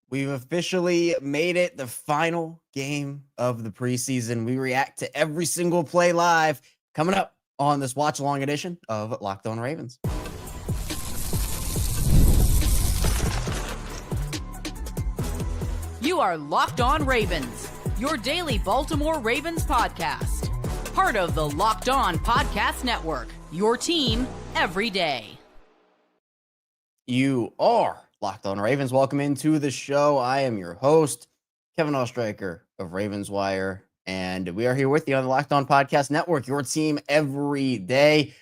We've officially made it the final game of the preseason. We react to every single play live coming up on this watch-along edition of Locked On Ravens. You are Locked On Ravens, your daily Baltimore Ravens podcast. Part of the Locked On Podcast Network, your team every day. You are Locked On Ravens. Welcome into the show. I am your host, Kevin Oestreicher of Ravens Wire, and we are here with you on the Locked On Podcast Network, your team every day.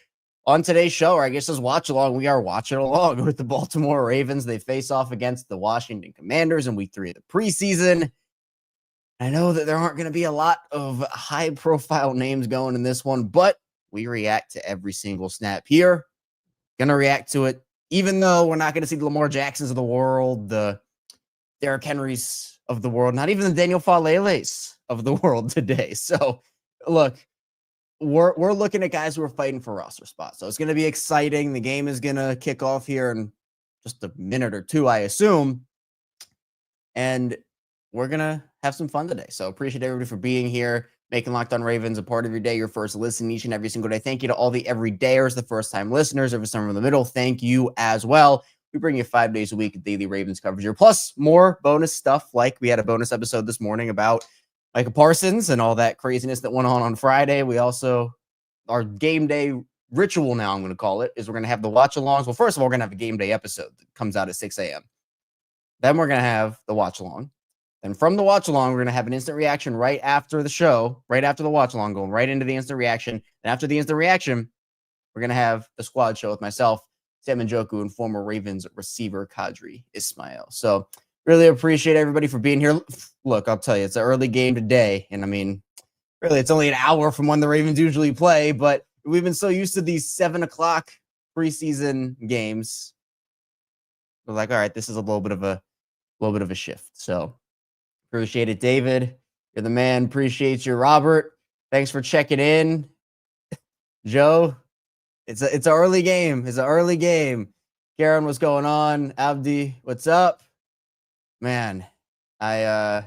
On today's show, or I guess as watch along, we are watching along with the Baltimore Ravens. They face off against the Washington Commanders in week 3 of the preseason. I know that there aren't going to be a lot of high-profile names going in this one, but we react to every single snap here. Going to react to it, even though we're not going to see the Lamar Jacksons of the world, the Derrick Henrys of the world, not even the Daniel Faleles of the world today. So, look, we're looking at guys who are fighting for roster spots. So it's going to be exciting. The game is going to kick off here in just a minute or two, I assume. And we're going to have some fun today. So appreciate everybody for being here, making Locked On Ravens a part of your day, your first listen each and every single day. Thank you to all the everydayers, the first-time listeners, every summer in the middle. Thank you as well. We bring you 5 days a week of daily Ravens coverage here, plus more bonus stuff, like we had a bonus episode this morning about Micah Parsons and all that craziness that went on Friday. We also, our game day ritual now, I'm going to call it, is we're going to have the watch-alongs. Well, first of all, we're going to have a game day episode that comes out at 6 a.m. Then we're going to have the watch-along. And from the watch-along, we're going to have an instant reaction right after the show, right after the watch-along, going right into the instant reaction. And after the instant reaction, we're going to have the squad show with myself, Sam Njoku, and former Ravens receiver Kadri Ismail. So really appreciate everybody for being here. Look, I'll tell you, it's an early game today. And I mean, really, it's only an hour from when the Ravens usually play, but we've been so used to these 7 o'clock preseason games. We're like, all right, this is a little bit of a shift. So appreciate it, David. You're the man. Appreciate you, Robert. Thanks for checking in. Joe, it's an early game. It's an early game. Karen, what's going on? Abdi, what's up? Man, I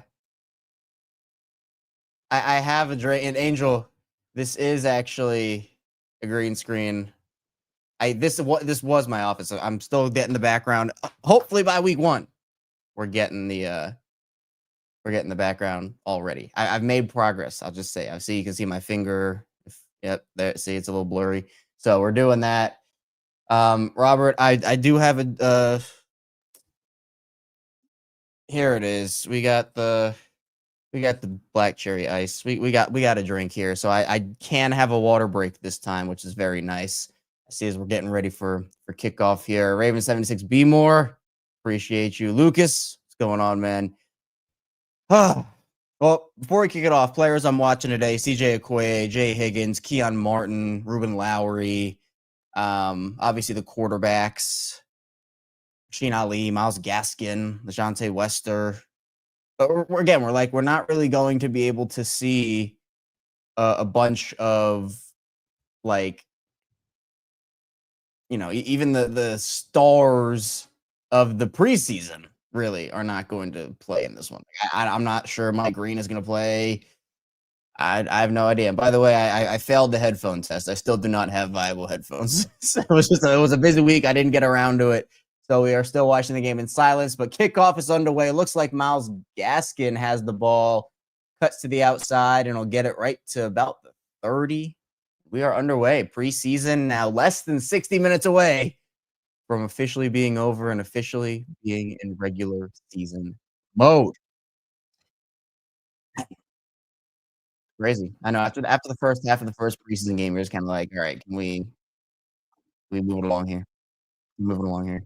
have a drink. And Angel, this is actually a green screen. This was my office. I'm still getting the background. Hopefully by week 1, we're getting the background already. I've made progress. I'll just say. I see, you can see my finger. Yep, there. See, it's a little blurry. So we're doing that. Robert, I do have a. Here it is. We got the black cherry ice. We got a drink here, so I can have a water break this time, which is very nice. I see as we're getting ready for kickoff here. Raven 76 B more. Appreciate you, Lucas. What's going on, man? Well, before we kick it off, players I'm watching today: CJ Okoye, Jay Higgins, Keon Martin, Ruben Lowry. Obviously the quarterbacks: Rasheen Ali, Myles Gaskin, LaJohntay Wester. But we're not really going to be able to see a bunch of, like, even the stars of the preseason really are not going to play in this one. I'm not sure Mike Green is going to play. I have no idea. And by the way, I failed the headphone test. I still do not have viable headphones. So it was a busy week. I didn't get around to it. So we are still watching the game in silence, but kickoff is underway. It looks like Myles Gaskin has the ball, cuts to the outside, and will get it right to about the 30. We are underway. Preseason now less than 60 minutes away from officially being over and officially being in regular season mode. Crazy. I know after the first half of the first preseason game, you're just kind of like, all right, can we move it along here? Move it along here.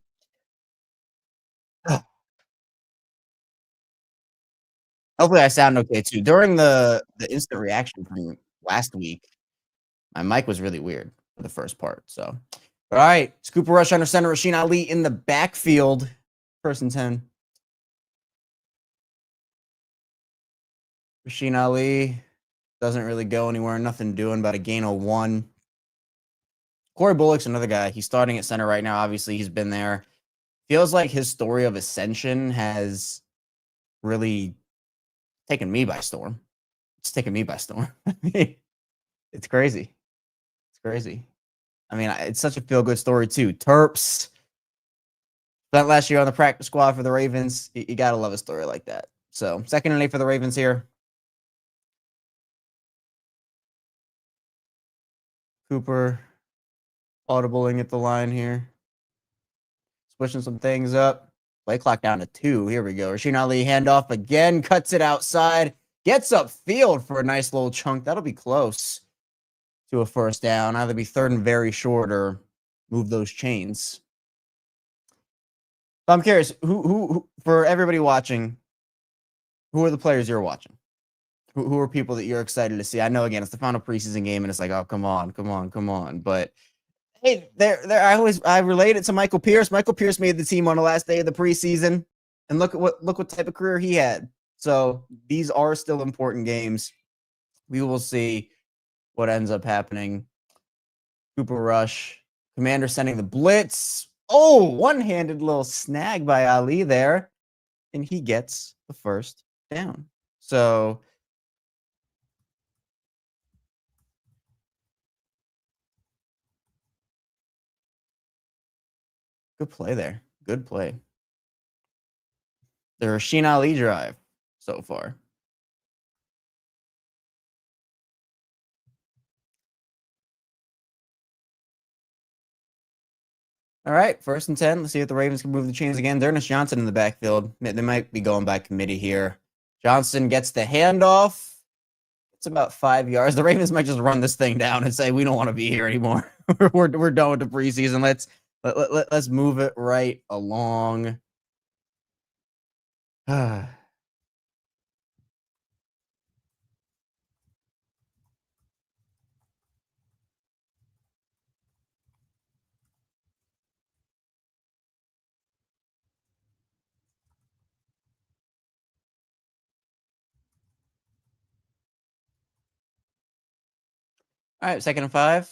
Hopefully I sound okay too. During the instant reaction from last week, my mic was really weird for the first part. So, all right, Scooper Rush under center, Rasheen Ali in the backfield, 1st and 10. Rasheen Ali doesn't really go anywhere. Nothing doing, about a gain of 1. Corey Bullock's another guy. He's starting at center right now. Obviously, he's been there. Feels like his story of ascension has really taking me by storm. It's taking me by storm. It's crazy. It's crazy. I mean, it's such a feel-good story, too. Terps. That last year on the practice squad for the Ravens. You got to love a story like that. So, 2nd and 8 for the Ravens here. Cooper audibling at the line here. Switching some things up. Play clock down to 2. Here we go. Rasheen Ali handoff again. Cuts it outside. Gets upfield for a nice little chunk. That'll be close to a first down. Either be 3rd and very short or move those chains. So I'm curious, who for everybody watching, who are the players you're watching? Who are people that you're excited to see? I know, again, it's the final preseason game, and it's like, oh, come on. But hey, I relate it to Michael Pierce. Michael Pierce made the team on the last day of the preseason, and look what type of career he had. So these are still important games. We will see what ends up happening. Cooper rush. Commander sending the blitz. Oh, one-handed little snag by Ali there, and he gets the first down. So good play there. Good play. The Rasheen Ali drive so far. All right, 1st and 10. Let's see if the Ravens can move the chains again. Derrick Johnson in the backfield. They might be going by committee here. Johnson gets the handoff. It's about 5 yards. The Ravens might just run this thing down and say, we don't want to be here anymore. we're done with the preseason. Let's move it right along. All right, 2nd and 5.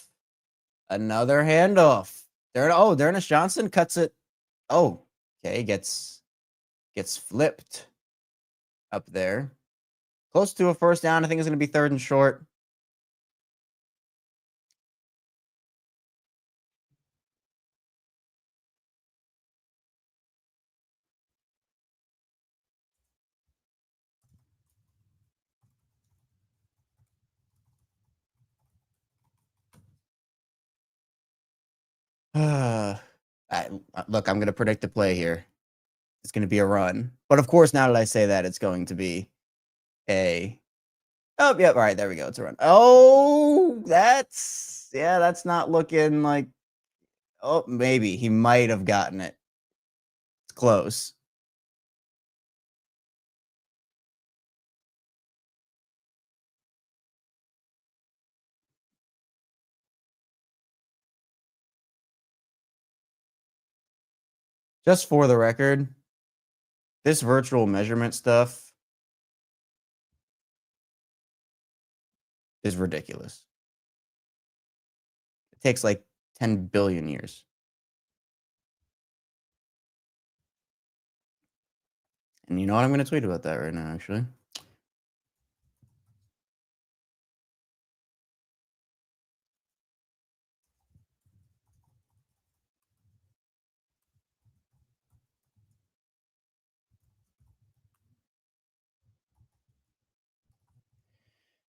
Another handoff. Derrick Johnson cuts it. Oh, okay, gets flipped up there. Close to a first down. I think it's going to be 3rd and short. Look, I'm going to predict a play here. It's going to be a run. But of course, now that I say that, it's going to be a... Oh, yeah, all right, there we go. It's a run. Oh, that's not looking like... Oh, maybe. He might have gotten it. It's close. Just for the record, this virtual measurement stuff is ridiculous. It takes like 10 billion years. And you know what? I'm going to tweet about that right now, actually.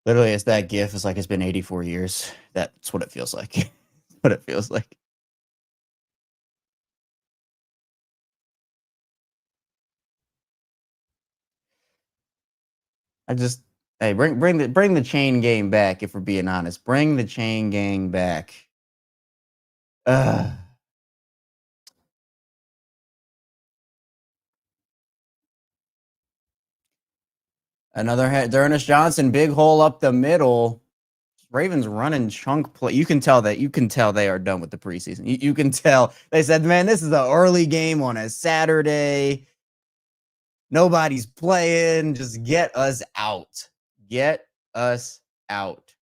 Literally, it's that GIF. It's like it's been 84 years. That's what it feels like. What it feels like. Hey, bring the chain gang back. If we're being honest, bring the chain gang back. Another head. Derrick Johnson, big hole up the middle. Ravens running chunk play. You can tell they are done with the preseason. You can tell they said, man, this is an early game on a Saturday. Nobody's playing. Just get us out. Get us out.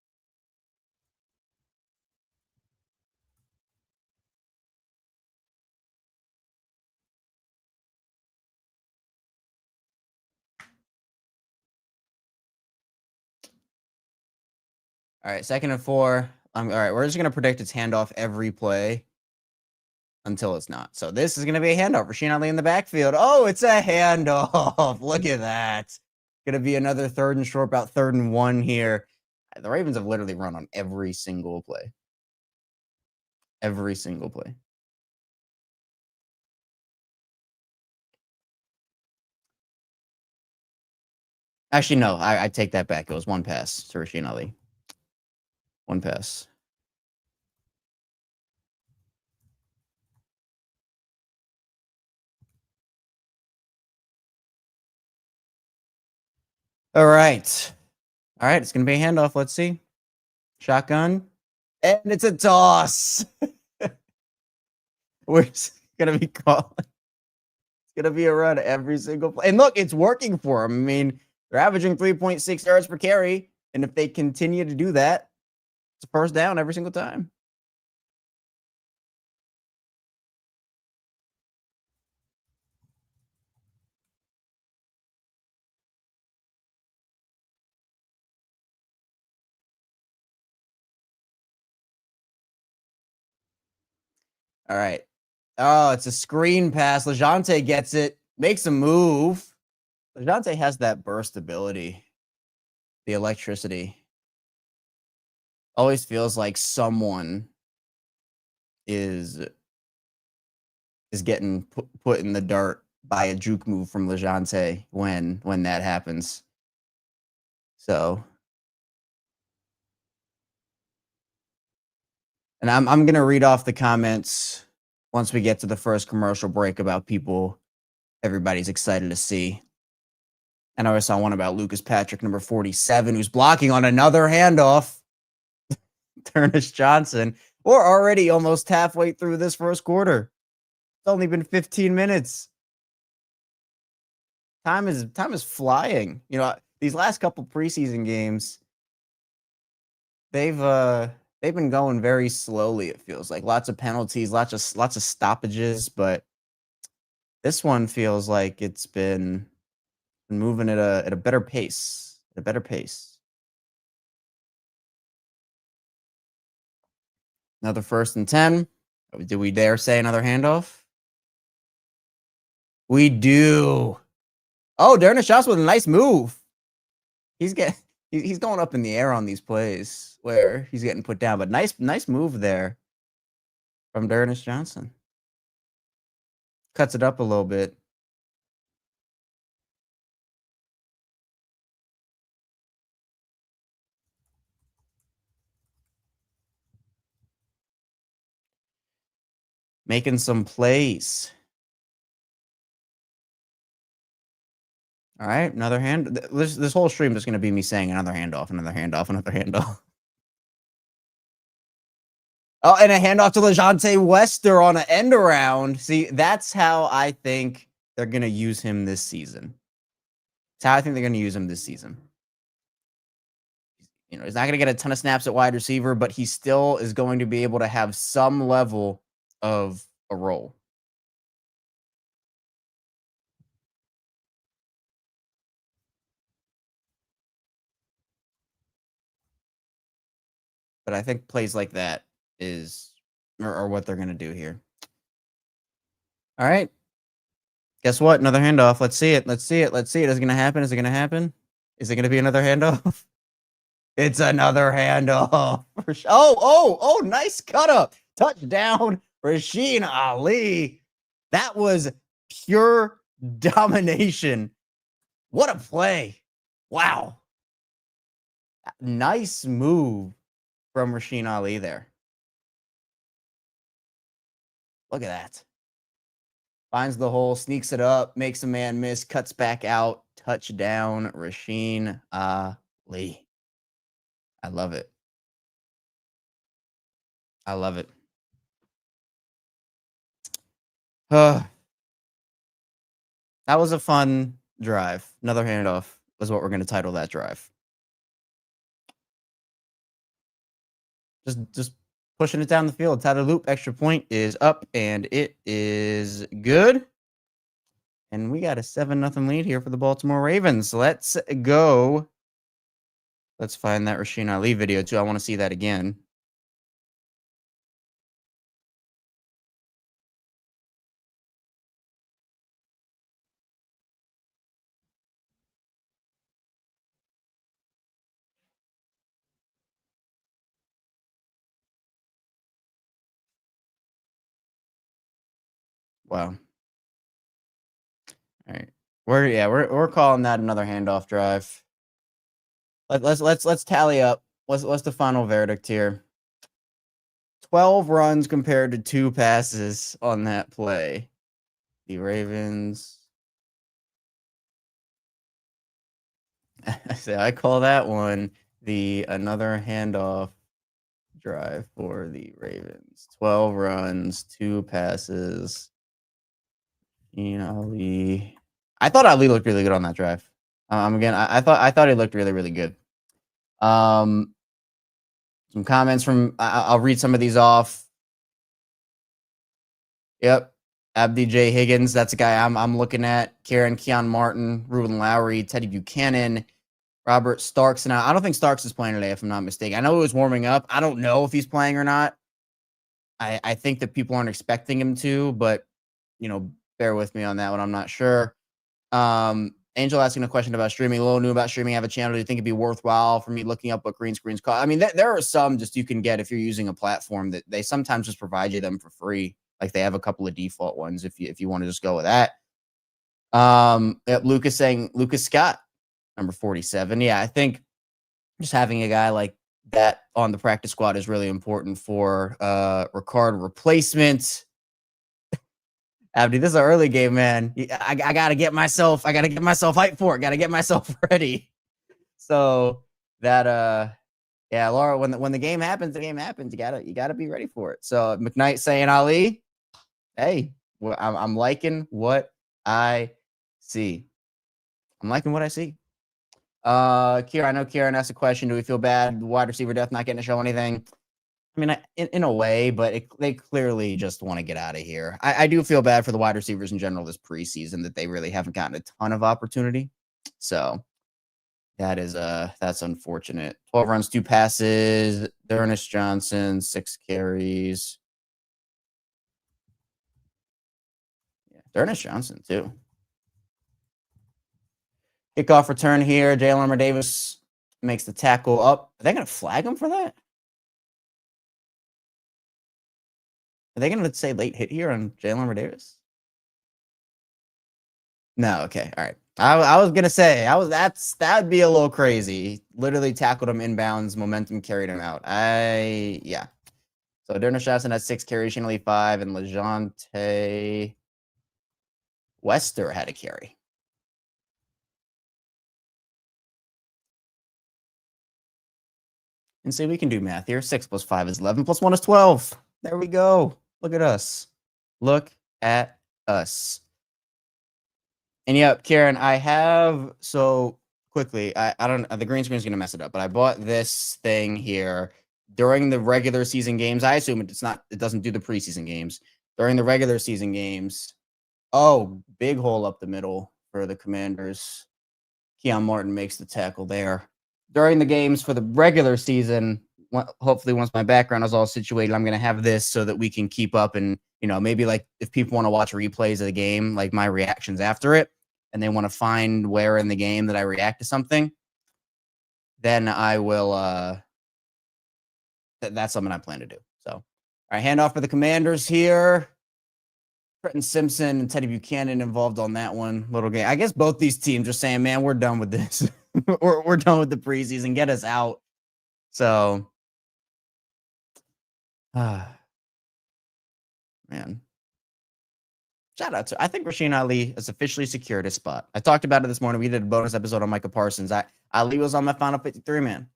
All right, 2nd and 4. All right, we're just going to predict it's handoff every play until it's not. So this is going to be a handoff. Rasheen Ali in the backfield. Oh, it's a handoff. Look at that. Going to be another 3rd and short, about 3rd and 1 here. The Ravens have literally run on every single play. Every single play. Actually, no, I take that back. It was 1 pass to Rasheen Ali. 1 pass. All right. All right, it's going to be a handoff. Let's see. Shotgun. And it's a toss. We're going to be calling. It's going to be a run every single play. And look, it's working for them. I mean, they're averaging 3.6 yards per carry. And if they continue to do that, it's a first down every single time. All right. Oh, it's a screen pass. LeJohntay gets it, makes a move. LeJohntay has that burst ability, the electricity. Always feels like someone is getting put in the dirt by a juke move from LeJohntay when that happens. So, and I'm gonna read off the comments once we get to the first commercial break about people everybody's excited to see. And I saw one about Lucas Patrick, number 47, who's blocking on another handoff. Ernest Johnson. We're already almost halfway through this first quarter. It's only been 15 minutes. Time is flying. You know, these last couple preseason games, they've been going very slowly, it feels like. Lots of penalties, lots of stoppages, but this one feels like it's been moving at a better pace. At a better pace. Another 1st and 10. Do we dare say another handoff? We do. Oh, Derrick Johnson with a nice move. He's going up in the air on these plays where he's getting put down, but nice move there from Derrick Johnson. Cuts it up a little bit. Making some plays. All right, another hand. This whole stream is going to be me saying another handoff, another handoff, another handoff. Oh, and a handoff to LeJohntay Wester on an end around. See, that's how I think they're going to use him this season. That's how I think they're going to use him this season. You know, he's not going to get a ton of snaps at wide receiver, but he still is going to be able to have some level of a role. But I think plays like that are what they're going to do here. All right. Guess what? Another handoff. Let's see it. Let's see it. Let's see it. Is it going to happen? Is it going to happen? Is it going to be another handoff? It's another handoff. Oh, nice cut up. Touchdown, Rasheen Ali. That was pure domination. What a play. Wow. Nice move from Rasheen Ali there. Look at that. Finds the hole, sneaks it up, makes a man miss, cuts back out. Touchdown, Rasheen Ali. I love it. I love it. That was a fun drive. Another handoff is what we're going to title that drive. Just pushing it down the field. Tyler Loop, extra point is up, and it is good. And we got a 7-0 lead here for the Baltimore Ravens. Let's go Let's find that Rasheen Ali video too. I want to see that again. Wow. All right. We're calling that another handoff drive. Let's tally up. What's the final verdict here? 12 runs compared to 2 passes on that play. The Ravens. I call that one another handoff drive for the Ravens. 12 runs, 2 passes. Ali. I thought Ali looked really good on that drive. Again, I thought he looked really, really good. Some comments from I'll read some of these off. Yep. Abdi J. Higgins, that's a guy I'm looking at. Karen Keon Martin, Ruben Lowry, Teddy Buchanan, Robert Starks. And I don't think Starks is playing today, if I'm not mistaken. I know he was warming up. I don't know if he's playing or not. I think that people aren't expecting him to, but bear with me on that one. I'm not sure. Angel asking a question about streaming. A little new about streaming. I have a channel. Do you think it'd be worthwhile for me looking up what green screens cost? I mean, there are some just you can get if you're using a platform that they sometimes just provide you them for free. Like they have a couple of default ones if you want to just go with that. Lucas saying Lucas Scott, number 47. Yeah, I think just having a guy like that on the practice squad is really important for Ricard replacement. Abdi, this is an early game, man. I gotta get myself hyped for it. Gotta get myself ready. So that yeah, Laura, when the game happens, the game happens. You gotta be ready for it. So McKnight saying Ali, hey, I'm liking what I see. I'm liking what I see. Kieran, I know Kieran asked a question. Do we feel bad wide receiver depth not getting to show anything? I mean, in a way, but they clearly just want to get out of here. I do feel bad for the wide receivers in general this preseason that they really haven't gotten a ton of opportunity. So that's unfortunate. 12 runs, 2 passes. Ernest Johnson, 6 carries. Yeah, Ernest Johnson too. Kickoff return here. Lamar Davis makes the tackle up. Are they going to flag him for that? Are they going to say late hit here on Lamar Davis? No. Okay. All right. I was going to say that would be a little crazy. Literally tackled him inbounds. Momentum carried him out. Yeah. So Derrick Johnson had 6 carries, Shane Lee 5, and LeJounte Wester had a carry. And see, we can do math here. 6 plus 5 is 11. Plus 1 is 12. There we go. Look at us. Look at us. And yep, Karen, I have quickly. I don't. The green screen is gonna mess it up, but I bought this thing here during the regular season games. I assume it's not. It doesn't do the preseason games. During the regular season games. Oh, big hole up the middle for the Commanders. Keon Martin makes the tackle there. During the games for the regular season, hopefully once my background is all situated, I'm going to have this so that we can keep up and, maybe like if people want to watch replays of the game, like my reactions after it, and they want to find where in the game that I react to something, then I will, that's something I plan to do. So, all right, handoff for the Commanders here. Trenton Simpson and Teddy Buchanan involved on that one little game. I guess both these teams are saying, man, we're done with this. we're done with the preseason. Get us out. So, man. Shout out to, I think Rasheen Ali has officially secured his spot. I talked about it this morning. We did a bonus episode on Micah Parsons. Ali was on my final 53, man.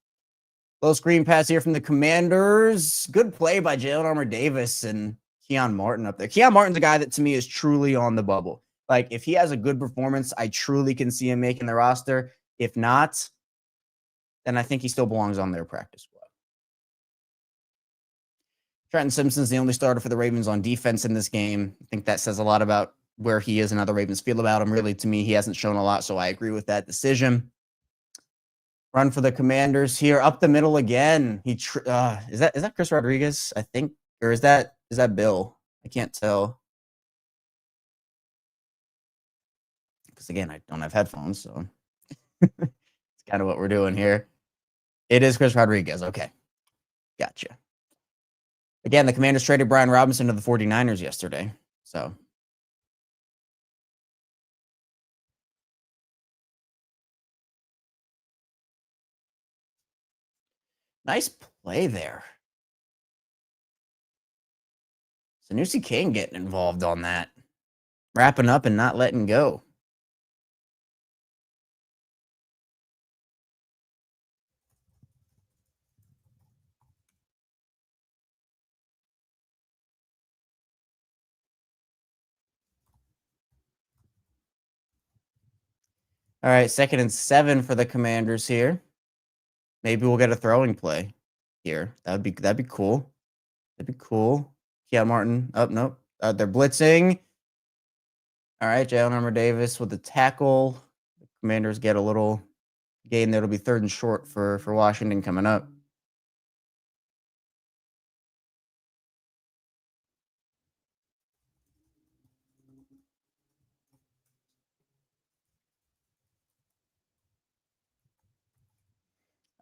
Low screen pass here from the Commanders. Good play by Lamar Davis and Keon Martin up there. Keon Martin's a guy that to me is truly on the bubble. Like if he has a good performance, I truly can see him making the roster. If not, then I think he still belongs on their practice squad. Trenton Simpson's the only starter for the Ravens on defense in this game. I think that says a lot about where he is and how the Ravens feel about him. Really, to me, he hasn't shown a lot, so I agree with that decision. Run for the Commanders here, up the middle again. Is that Chris Rodriguez? I think, or is that Bill? I can't tell. Because again, I don't have headphones, so it's kind of what we're doing here. It is Chris Rodriguez. Okay. Gotcha. Again, the Commanders traded Brian Robinson to the 49ers yesterday. So nice play there. Sanusi King getting involved on that. Wrapping up and not letting go. All right, 2nd and 7 for the Commanders here. Maybe we'll get a throwing play here. That'd be cool. That'd be cool. Keon Martin. Oh, nope. They're blitzing. All right, Jalen Armour Davis with the tackle. The Commanders get a little gain. That'll be 3rd and short for Washington coming up.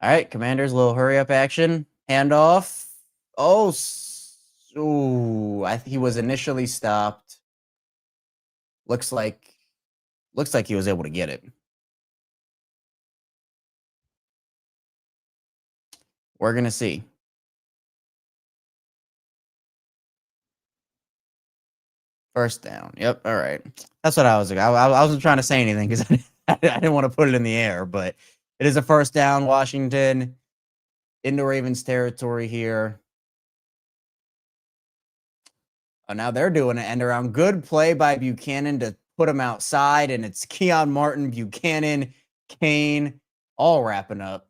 All right, Commanders, a little hurry up action. Handoff. Oh, he was initially stopped. Looks like he was able to get it. We're gonna see. First down. Yep. All right. That's what I was. I wasn't trying to say anything because I didn't want to put it in the air, but it is a first down. Washington into Ravens territory here. Oh, now they're doing an end around. Good play by Buchanan to put him outside, and it's Keon Martin, Buchanan, Kane, all wrapping up.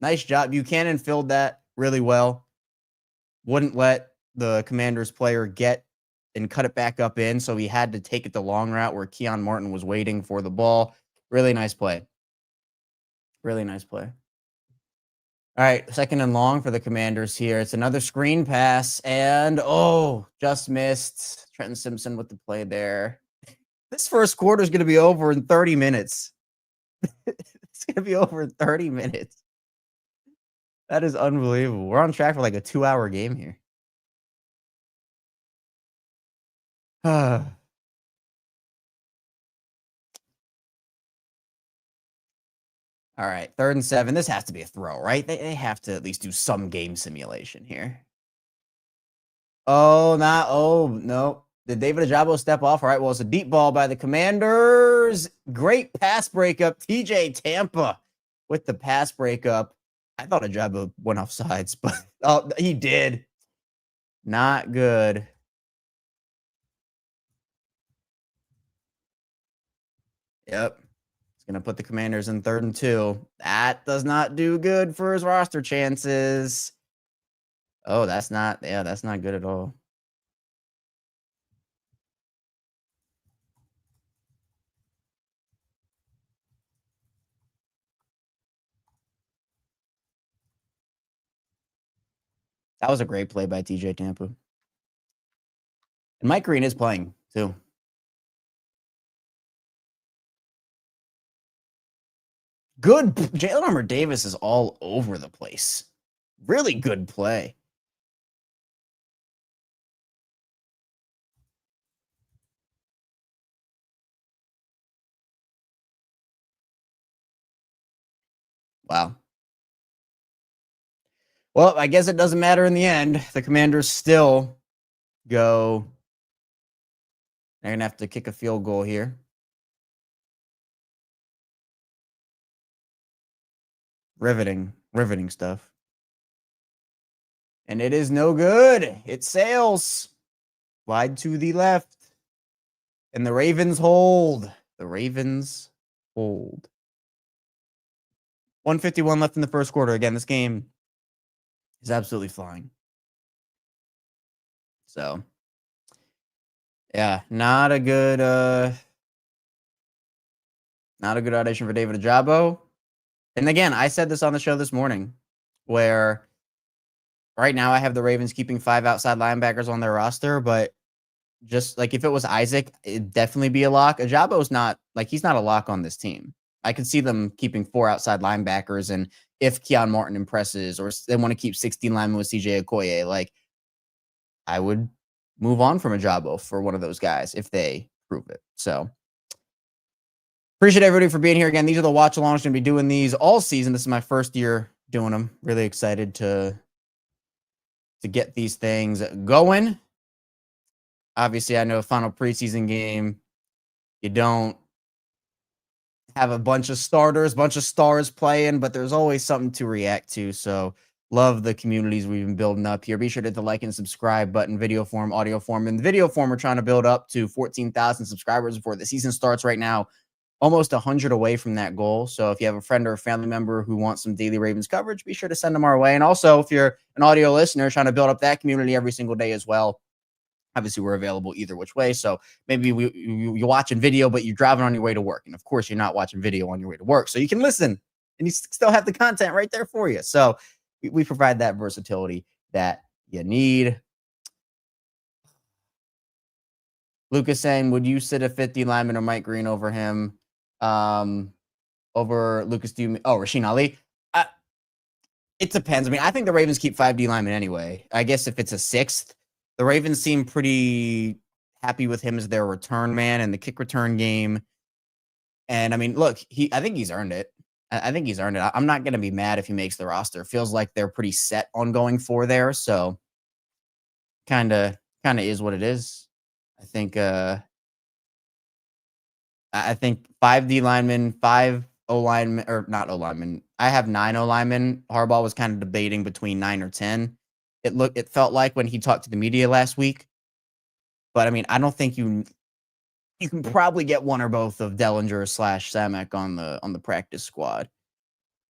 Nice job. Buchanan filled that really well. Wouldn't let the Commanders player get and cut it back up in, so he had to take it the long route where Keon Martin was waiting for the ball. Really nice play. Really nice play. All right, 2nd and long for the Commanders here. It's another screen pass, and just missed. Trenton Simpson with the play there. This first quarter is going to be over in 30 minutes. It's going to be over in 30 minutes. That is unbelievable. We're on track for like a 2-hour game here. All right, 3rd and 7. This has to be a throw, right? They have to at least do some game simulation here. No. Did David Ajabo step off? All right, well, it's a deep ball by the Commanders. Great pass breakup. TJ Tampa with the pass breakup. I thought Ajabo went off sides, but he did. Not good. Yep. It's going to put the Commanders in 3rd and 2. That does not do good for his roster chances. Oh, that's not good at all. That was a great play by TJ Tampa. And Mike Green is playing, too. Good. Jalen Armour Davis is all over the place. Really good play. Wow. Well, I guess it doesn't matter in the end. The Commanders still go. They're going to have to kick a field goal here. Riveting stuff. And it is no good. It sails. Wide to the left. And the Ravens hold. 151 left in the first quarter. Again, this game is absolutely flying. So, yeah, not a good audition for David Ajabo. And again, I said this on the show this morning, where right now I have the Ravens keeping 5 outside linebackers on their roster, but just like if it was Isaac, it'd definitely be a lock. Ajabo's not like he's not a lock on this team. I could see them keeping 4 outside linebackers, and if Keon Martin impresses, or they want to keep 16 linemen with CJ Okoye, like I would move on from Ajabo for one of those guys if they prove it. So appreciate everybody for being here again. These are the watch alongs. Going to be doing these all season. This is my first year doing them. Really excited to get these things going. Obviously, I know final preseason game, you don't have a bunch of starters, bunch of stars playing, but there's always something to react to. So love the communities we've been building up here. Be sure to hit the like and subscribe button, video form, audio form. In the video form, we're trying to build up to 14,000 subscribers before the season starts right now. Almost 100 away from that goal. So if you have a friend or a family member who wants some daily Ravens coverage, be sure to send them our way. And also, if you're an audio listener trying to build up that community every single day as well, obviously we're available either which way. So maybe you're watching video, but you're driving on your way to work. And of course, you're not watching video on your way to work. So you can listen and you still have the content right there for you. So we provide that versatility that you need. Lucas saying, would you sit a 50 lineman or Mike Green over him? Over Lucas, Rasheen Ali? It depends. I mean, I think the Ravens keep 5 D linemen anyway. I guess if it's a 6th, the Ravens seem pretty happy with him as their return man in the kick return game. And I mean, look, I think he's earned it. I think he's earned it. I'm not going to be mad if he makes the roster. It feels like they're pretty set on going 4 there. So kind of is what it is. I think 5 D linemen, 5 O linemen, or not O linemen. I have 9 O linemen. Harbaugh was kind of debating between 9 or 10. It felt like when he talked to the media last week. But I mean, I don't think you can probably get one or both of Dellinger / Samek on the practice squad.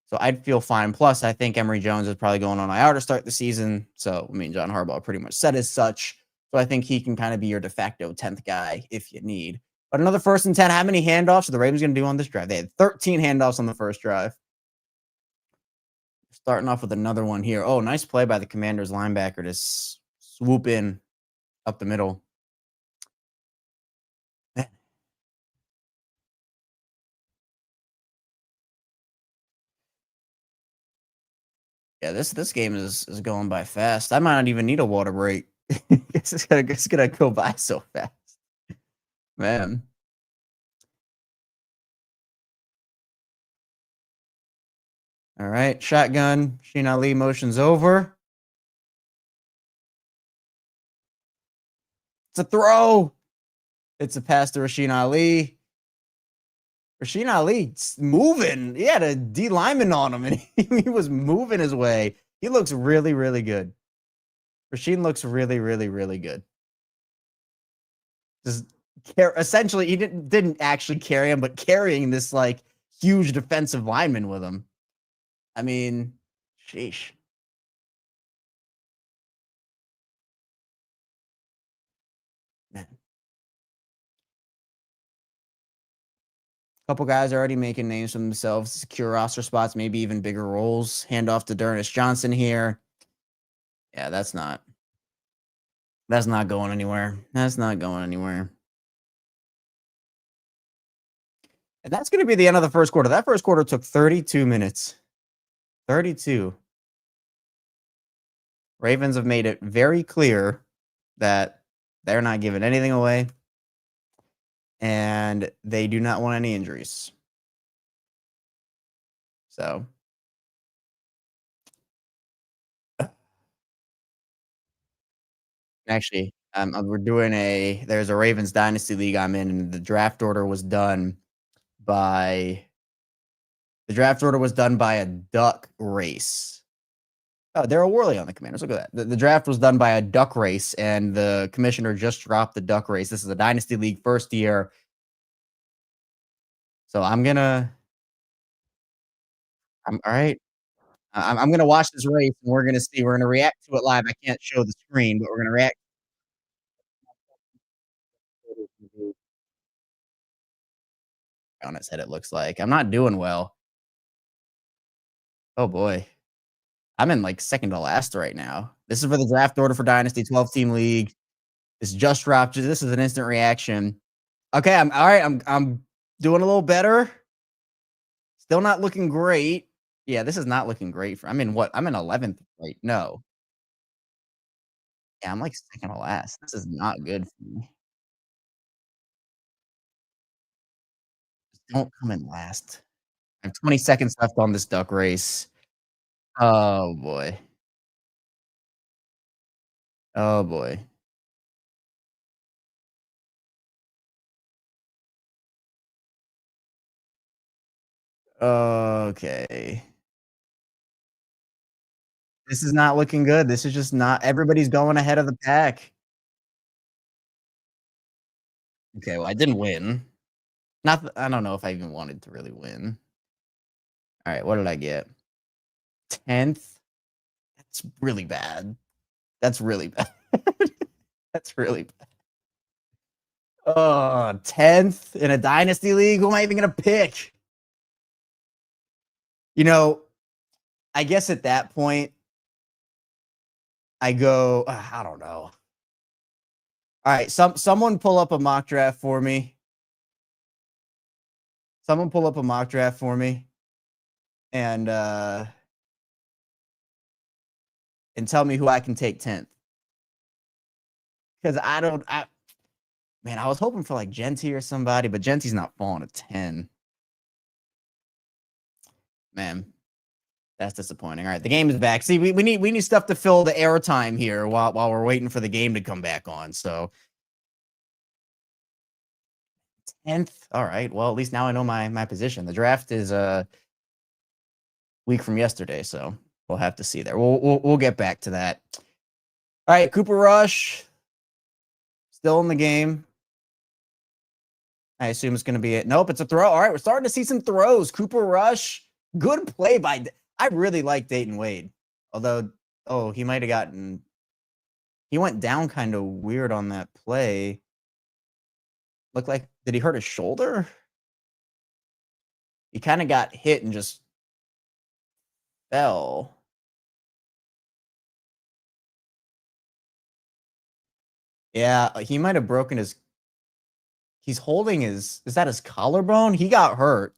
So I'd feel fine. Plus, I think Emory Jones is probably going on IR to start the season. So I mean, John Harbaugh pretty much said as such. So I think he can kind of be your de facto 10th guy if you need. But another 1st and 10. How many handoffs are the Ravens going to do on this drive? They had 13 handoffs on the first drive. Starting off with another one here. Oh, nice play by the Commanders linebacker to swoop in up the middle. Yeah, this game is going by fast. I might not even need a water break. It's gonna go by so fast, man. All right, shotgun. Sheen Ali motions over. It's a throw. It's a pass to Rasheen Ali. Rasheen Ali moving. He had a D lineman on him, and he was moving his way. He looks really, really good. Rasheen looks really, really, really good. Just essentially, he didn't actually carry him, but carrying this like huge defensive lineman with him. I mean, sheesh. Man. Couple guys already making names for themselves, secure roster spots, maybe even bigger roles. Hand off to D'Ernest Johnson here. Yeah, that's not going anywhere. That's not going anywhere. And that's going to be the end of the first quarter. That first quarter took 32 minutes. 32. Ravens have made it very clear that they're not giving anything away, and they do not want any injuries. So actually, there's a Ravens Dynasty League I'm in, and the draft order was done by a duck race. Oh, Daryl Worley on the Commanders. Look at that. The draft was done by a duck race, and the commissioner just dropped the duck race. This is a Dynasty League first year. So I'm all right. I'm gonna watch this race, and we're gonna see. We're gonna react to it live. I can't show the screen, but we're gonna react on its head, it looks like. I'm not doing well. Oh boy. I'm in like second to last right now. This is for the draft order for Dynasty 12-team league. This just dropped. This is an instant reaction. Okay, I'm all right. I'm doing a little better. Still not looking great. Yeah, this is not looking great for I'm in what? I'm in 11th right no. Yeah, I'm like second to last. This is not good for me. Don't come in last. I have 20 seconds left on this duck race. Oh boy. Oh boy. Okay. This is not looking good. This is just not everybody's going ahead of the pack. Okay, well, I didn't win. Not th I don't know if I even wanted to really win. Alright, what did I get? 10th? That's really bad. That's really bad. That's really bad. Oh, 10th in a dynasty league? Who am I even gonna pick? You know, I guess at that point, I go, I don't know. Alright, someone pull up a mock draft for me. Someone pull up a mock draft for me and, uh and tell me who I can take 10th. Because man, I was hoping for like Genty or somebody, but Genty's not falling to 10. Man, that's disappointing. All right, the game is back. See, we need stuff to fill the airtime here while we're waiting for the game to come back on. So 10th. All right. Well, at least now I know my position. The draft is a week from yesterday, so we'll have to see there. We'll get back to that. All right, Cooper Rush still in the game. I assume it's going to be it. Nope, it's a throw. All right, we're starting to see some throws. Cooper Rush, good play by. I really like Dayton Wade, although he might have gotten. He went down kind of weird on that play. Looked like did he hurt his shoulder? He kind of got hit and just fell. Yeah, he might have broken his. He's holding his. Is that his collarbone? He got hurt.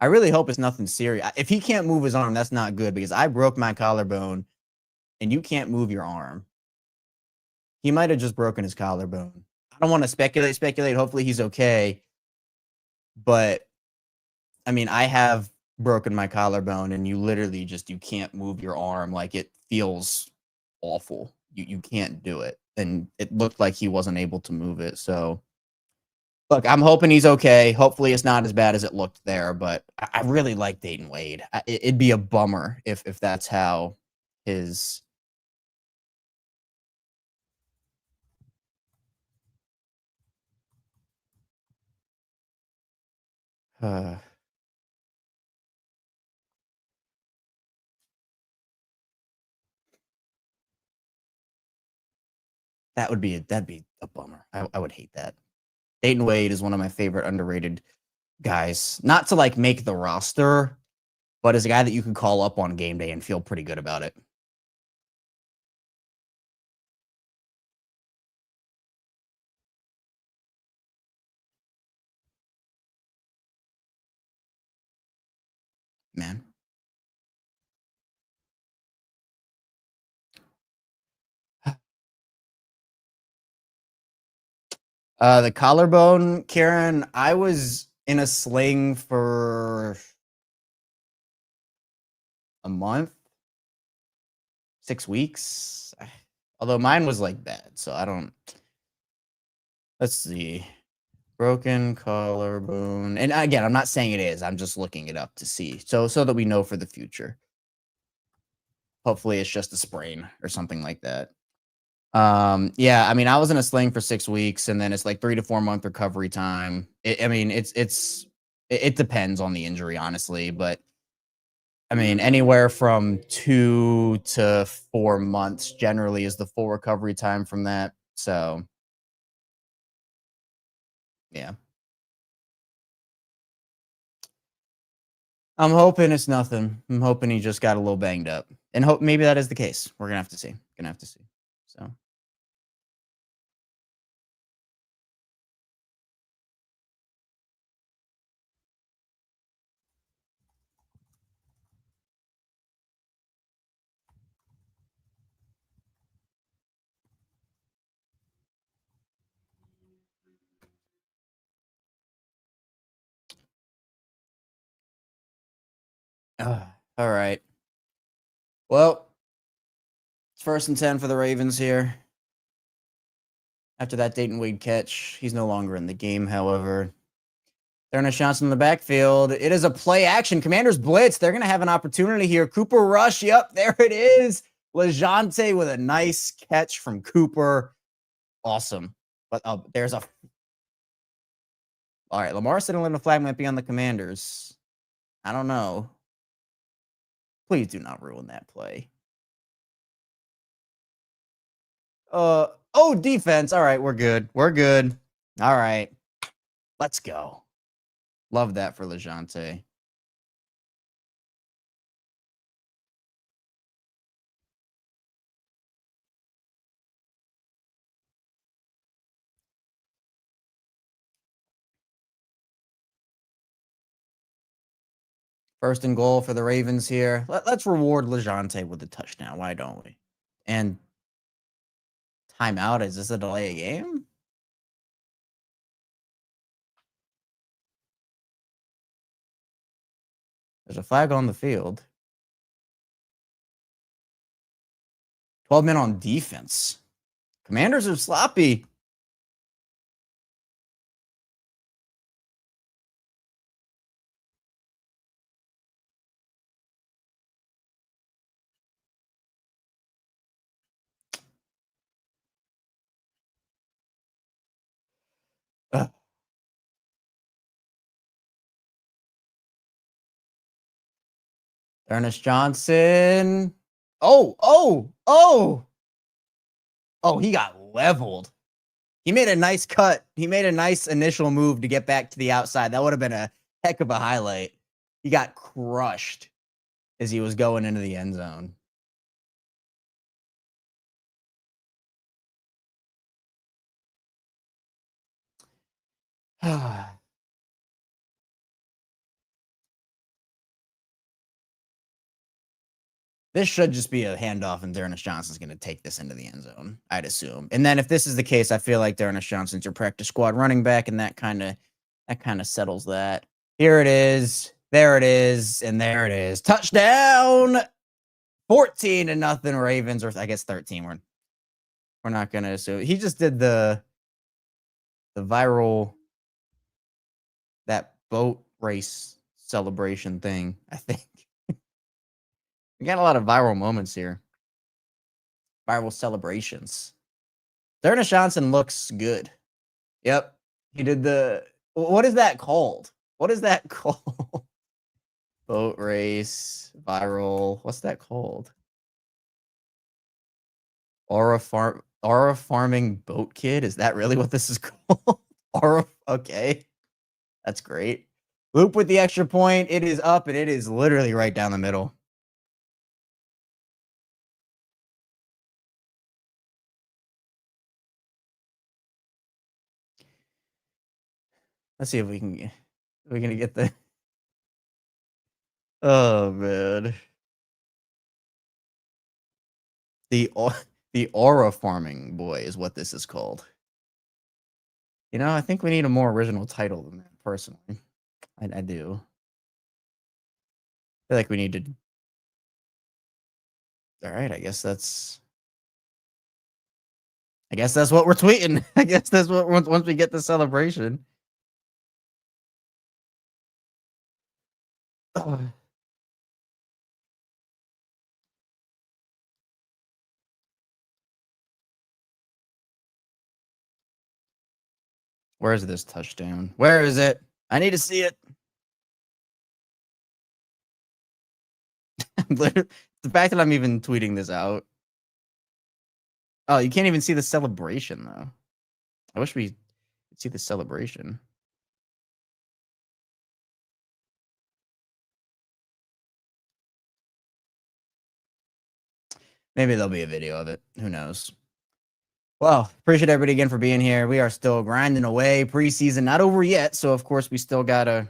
I really hope it's nothing serious. If he can't move his arm, that's not good because I broke my collarbone and you can't move your arm. He might have just broken his collarbone. I don't want to speculate. Hopefully he's okay. But I mean, I have broken my collarbone and you literally you can't move your arm. Like it feels awful. You can't do it. And it looked like he wasn't able to move it. So look, I'm hoping he's okay. Hopefully it's not as bad as it looked there, but I really like Dayton Wade. It'd be a bummer if that's how his that'd be a bummer. I would hate that. Dayton Wade is one of my favorite underrated guys. Not to like make the roster, but as a guy that you can call up on game day and feel pretty good about it. Man. The collarbone, Karen, I was in a sling for a month, 6 weeks. Although mine was like bad, so I don't. Let's see. Broken collarbone. And again, I'm not saying it is. I'm just looking it up to see. So that we know for the future. Hopefully it's just a sprain or something like that. Yeah, I mean, I was in a sling for 6 weeks and then it's like 3 to 4 month recovery time. I mean, it depends on the injury, honestly, but I mean, anywhere from 2 to 4 months generally is the full recovery time from that. So, yeah. I'm hoping it's nothing. I'm hoping he just got a little banged up. And hope maybe that is the case. We're gonna have to see. Gonna have to see. So all right. Well, it's 1st and 10 for the Ravens here. After that Dayton Wade catch, he's no longer in the game, however. They're in a shot in the backfield. It is a play action. Commanders blitz. They're going to have an opportunity here. Cooper rush. Yep, there it is. LeJohntay with a nice catch from Cooper. Awesome. But there's a. All right, Lamar sitting in the flag might be on the Commanders. I don't know. Please do not ruin that play. Oh, defense. All right, we're good. We're good. All right. Let's go. Love that for LeJohntay. First and goal for the Ravens here. Let's reward LeJohntay with a touchdown. Why don't we? And timeout. Is this a delay of game? There's a flag on the field. 12 men on defense. Commanders are sloppy. Ugh. Ernest Johnson. Oh, he got leveled. He made a nice cut. He made a nice initial move to get back to the outside. That would have been a heck of a highlight. He got crushed as he was going into the end zone. This should just be a handoff, and Ernest Johnson's going to take this into the end zone, I'd assume. And then if this is the case, I feel like Ernest Johnson's your practice squad running back, and that kind of settles that. Here it is. There it is. And there it is. Touchdown. 14-0 Ravens, or I guess 13. We're not going to assume. He just did the viral, that boat race celebration thing, I think. We got a lot of viral moments here. Viral celebrations. Ernest Johnson looks good. Yep. He did the... What is that called? What is that called? Boat race, viral. What's that called? Aura farming boat kid? Is that really what this is called? Aura... Okay. That's great. Loop with the extra point. It is up, and it is literally right down the middle. Let's see if we can get the... Oh, man. The aura farming boy is what this is called. You know, I think we need a more original title than that, personally. I do. I feel like we need to... All right, I guess that's what we're tweeting. I guess that's what once we get the celebration. Where is this touchdown? Where is it? I need to see it. The fact that I'm even tweeting this out. Oh, you can't even see the celebration, though. I wish we could see the celebration. Maybe there'll be a video of it. Who knows? Well, appreciate everybody again for being here. We are still grinding away. Preseason not over yet, so of course we still gotta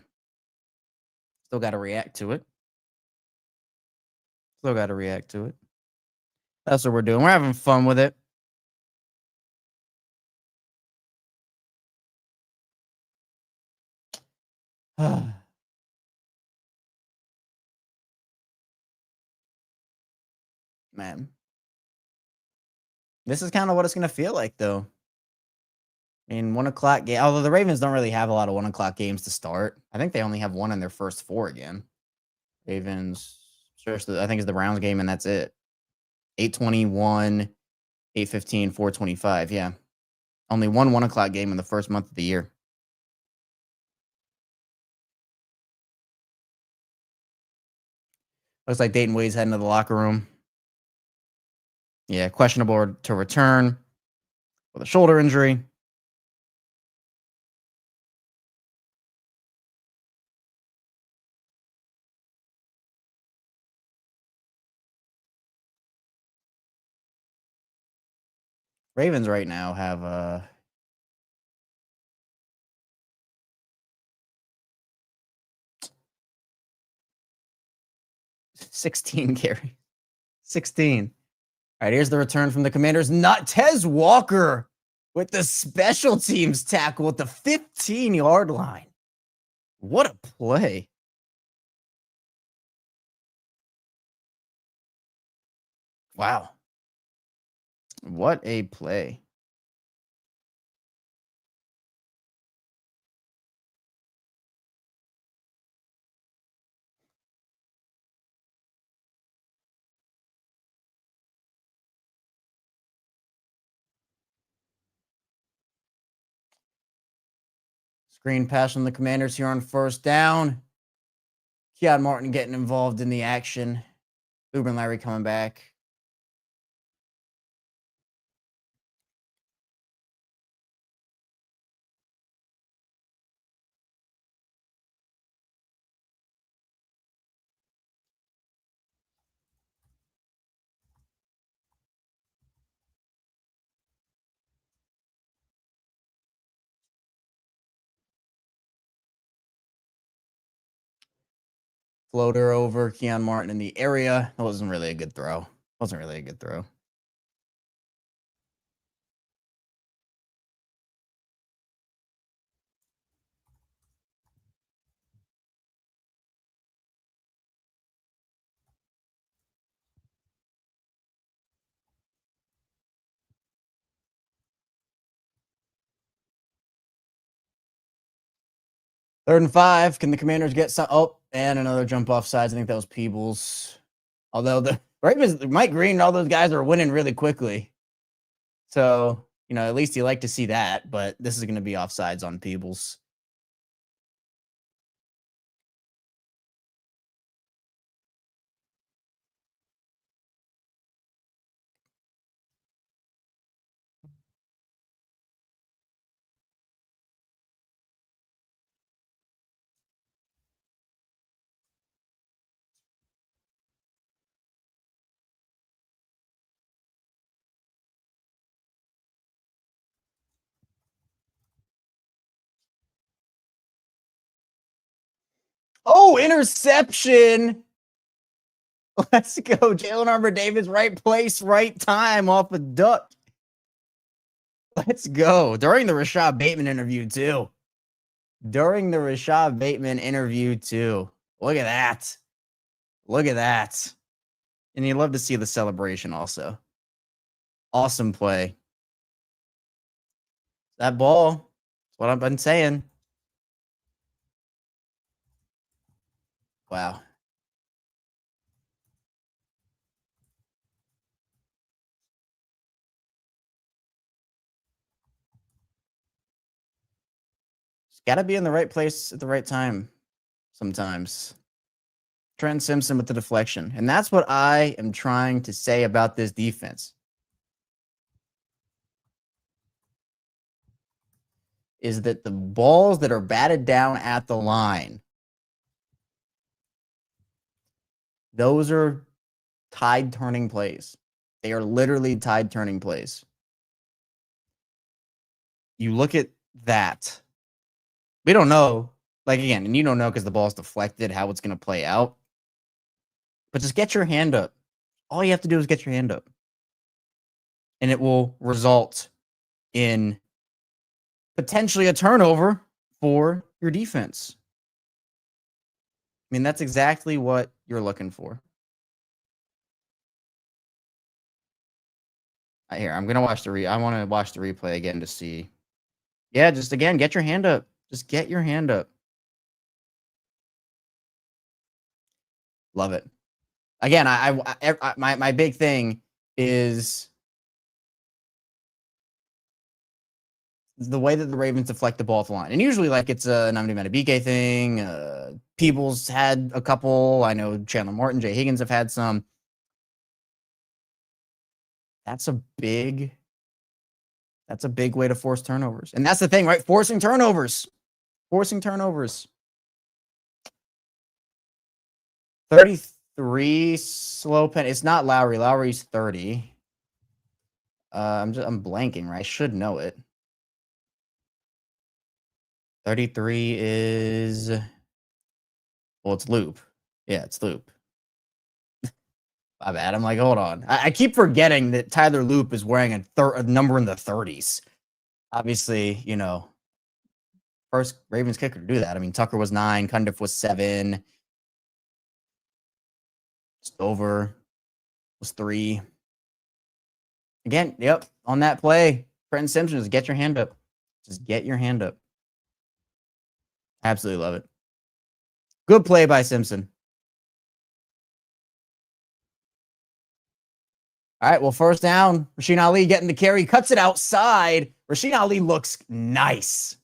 react to it. Still gotta react to it. That's what we're doing. We're having fun with it. Man. This is kind of what it's going to feel like, though. I mean, 1 o'clock game. Although the Ravens don't really have a lot of 1 o'clock games to start. I think they only have one in their first 4 again. Ravens, I think it's the Browns game, and that's it. 8:21, 8:15, 4:25. Yeah. Only 1 o'clock game in the first month of the year. Looks like Dayton Wade's heading to the locker room. Yeah, questionable to return with a shoulder injury. Ravens right now have 16 carry. 16. All right, here's the return from the Commanders. Not Tez Walker with the special teams tackle at the 15-yard line. What a play. Wow. What a play. Screen pass from the Commanders here on first down. Keon Martin getting involved in the action. Uber Larry coming back. Floater over Keon Martin in the area. That wasn't really a good throw. 3rd and 5. Can the Commanders get some? Oh, and another jump off sides. I think that was Peebles. Although the Ravens, Mike Green and all those guys are winning really quickly. So, at least you like to see that. But this is going to be offsides on Peebles. Oh, interception. Let's go. Jalen Arbor-Davis, right place, right time off a duck. Let's go. During the Rashad Bateman interview, too. Look at that. And you love to see the celebration also. Awesome play. That ball, that's what I've been saying. Wow. It's got to be in the right place at the right time sometimes. Trent Simpson with the deflection. And that's what I am trying to say about this defense. Is that the balls that are batted down at the line, those are tide-turning plays. They are literally tide turning plays. You look at that. We don't know. Like, again, and you don't know because the ball's deflected how it's going to play out. But just get your hand up. All you have to do is get your hand up. And it will result in potentially a turnover for your defense. I mean, that's exactly what you're looking for. Here, I'm going to watch I want to watch the replay again to see. Yeah, just again, get your hand up. Just get your hand up. Love it. Again, my big thing is the way that the Ravens deflect the ball off the line. And usually, like, it's an Nnamdi Madubuike thing. Peebles had a couple. I know Chandler Morton, Jay Higgins have had some. That's a big way to force turnovers. And that's the thing, right? Forcing turnovers. 33 slow pen. It's not Lowry. Lowry's 30. I'm blanking, right? I should know it. 33 is, well, it's Loop. Yeah, it's Loop. My bad. I'm like, hold on. I keep forgetting that Tyler Loop is wearing a number in the 30s. Obviously, first Ravens kicker to do that. I mean, Tucker was 9, Cundiff was 7, Stover was 3. Again, yep, on that play, Trenton Simpson, just get your hand up. Just get your hand up. Absolutely love it. Good play by Simpson. All right, well, first down. Rasheen Ali getting the carry, cuts it outside. Rasheen Ali looks nice.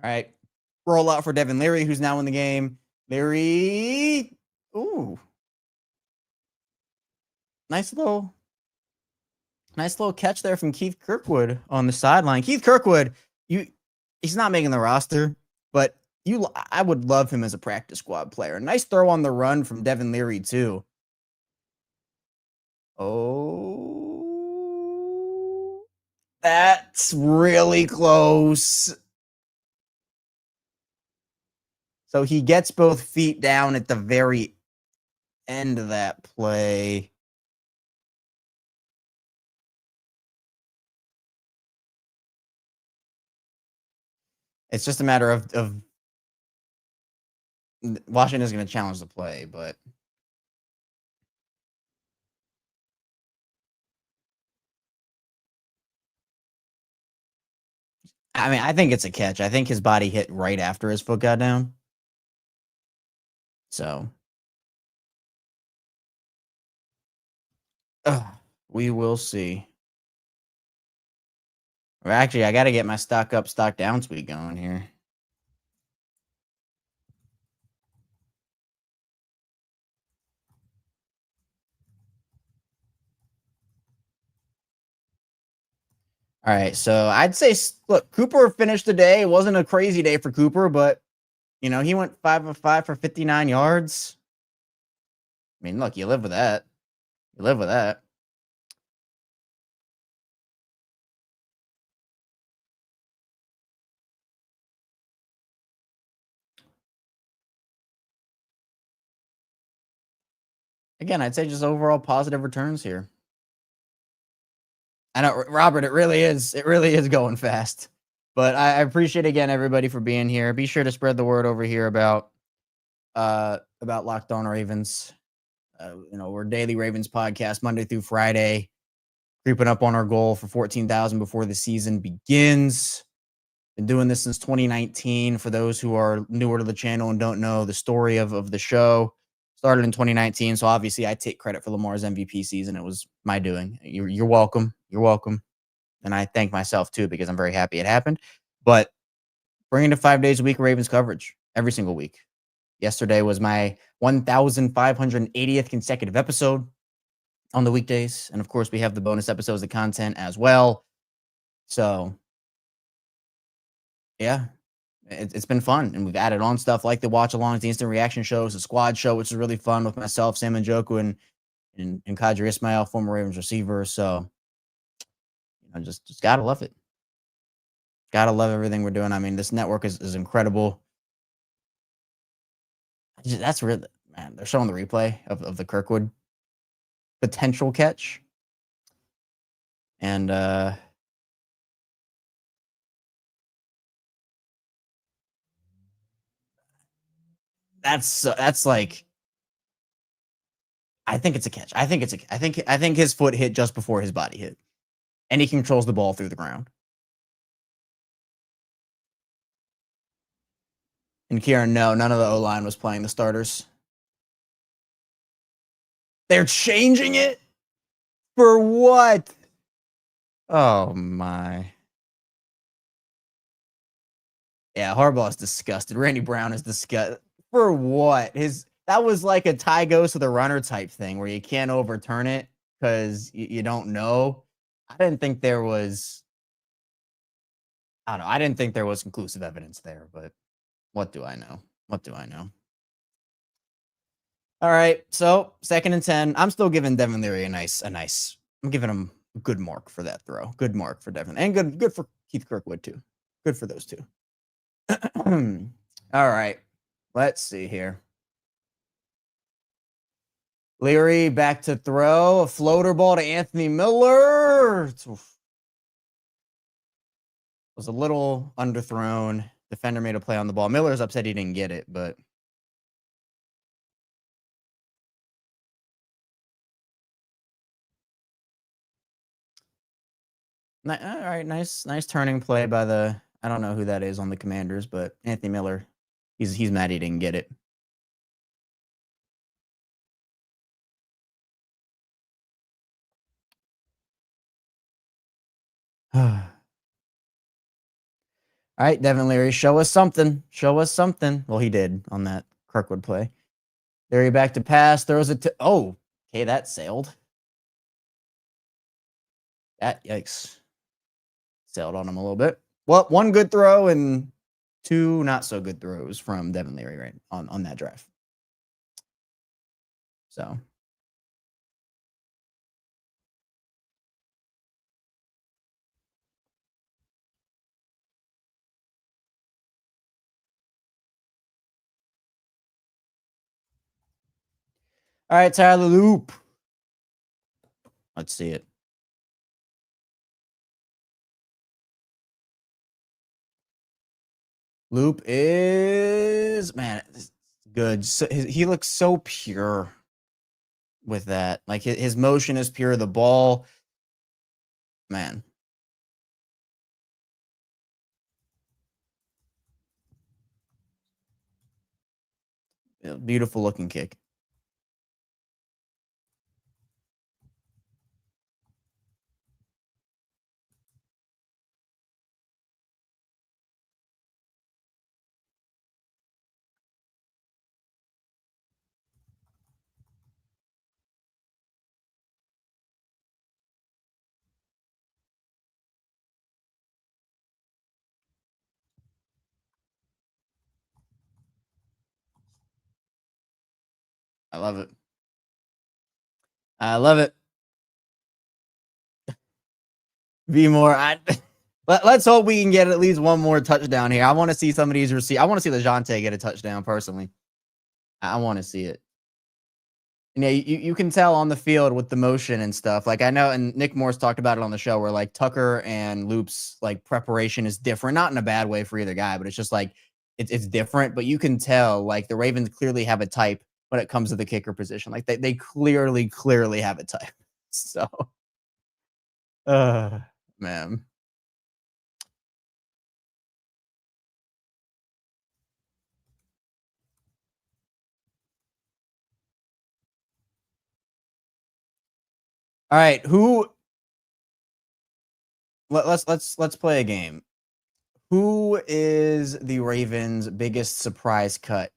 All right. Roll out for Devin Leary, who's now in the game. Leary. Ooh. Nice little catch there from Keith Kirkwood on the sideline. Keith Kirkwood, he's not making the roster, but I would love him as a practice squad player. Nice throw on the run from Devin Leary, too. Oh. That's really close. So he gets both feet down at the very end of that play. It's just a matter of Washington is going to challenge the play, but I mean, I think it's a catch. I think his body hit right after his foot got down. So we will see. Well, actually, I got to get my stock up, stock down tweet going here. All right, so I'd say, look, Cooper finished the day. It wasn't a crazy day for Cooper, but, he went 5 of 5 for 59 yards. I mean, look, you live with that. Again, I'd say just overall positive returns here. I know, Robert, it really is going fast. But I appreciate, again, everybody for being here. Be sure to spread the word over here about Locked On Ravens. We're daily Ravens podcast, Monday through Friday, creeping up on our goal for 14,000 before the season begins. Been doing this since 2019. For those who are newer to the channel and don't know the story of the show, started in 2019. So obviously I take credit for Lamar's MVP season. It was my doing. You're welcome. You're welcome. And I thank myself too, because I'm very happy it happened. But bringing to 5 days a week Ravens coverage every single week. Yesterday was my 1,580th consecutive episode on the weekdays. And of course, we have the bonus episodes of content as well. So, yeah, it's been fun. And we've added on stuff like the watch alongs, the instant reaction shows, the squad show, which is really fun with myself, Sam Njoku, and Kadri Ismail, former Ravens receiver. So, just got to love it. Got to love everything we're doing. I mean, this network is incredible. That's really, man, they're showing the replay of the Kirkwood potential catch. And that's like, I think it's a catch. I think his foot hit just before his body hit. And he controls the ball through the ground. And Kieran, no, none of the O-line was playing the starters. They're changing it? For what? Oh, my. Yeah, Harbaugh is disgusted. Randy Brown is disgusted. For what? That was like a tie goes to the runner type thing where you can't overturn it because you don't know. I didn't think there was conclusive evidence there, but what do I know? What do I know? All right, so 2nd and 10. I'm still giving Devin Leary a nice. I'm giving him a good mark for that throw. Good mark for Devin, and good for Keith Kirkwood too. Good for those two. All right, let's see here. Leary back to throw, a floater ball to Anthony Miller. Was a little underthrown. Defender made a play on the ball. Miller's upset he didn't get it, but all right, nice turning play by the, I don't know who that is on the Commanders, but Anthony Miller, he's mad he didn't get it. All right, Devin Leary, show us something. Show us something. Well, he did on that Kirkwood play. Leary back to pass, throws it to, oh, okay, that sailed. That, yikes. Sailed on him a little bit. Well, one good throw and 2 not so good throws from Devin Leary right on that drive. So. All right, Tyler Loop. Let's see it. Loop is, man, good. So he looks so pure with that. Like his motion is pure. The ball, man. Beautiful looking kick. I love it. I love it. Be more. Let's hope we can get at least one more touchdown here. I want to see some of these receivers. I want to see LeJohntay get a touchdown personally. I want to see it. And yeah, you can tell on the field with the motion and stuff. Like I know, and Nick Morse talked about it on the show where like Tucker and Loop's like preparation is different, not in a bad way for either guy, but it's just like it's different. But you can tell like the Ravens clearly have a type when it comes to the kicker position. Like they clearly have a type. So, man. All right, let's play a game. Who is the Ravens' biggest surprise cut?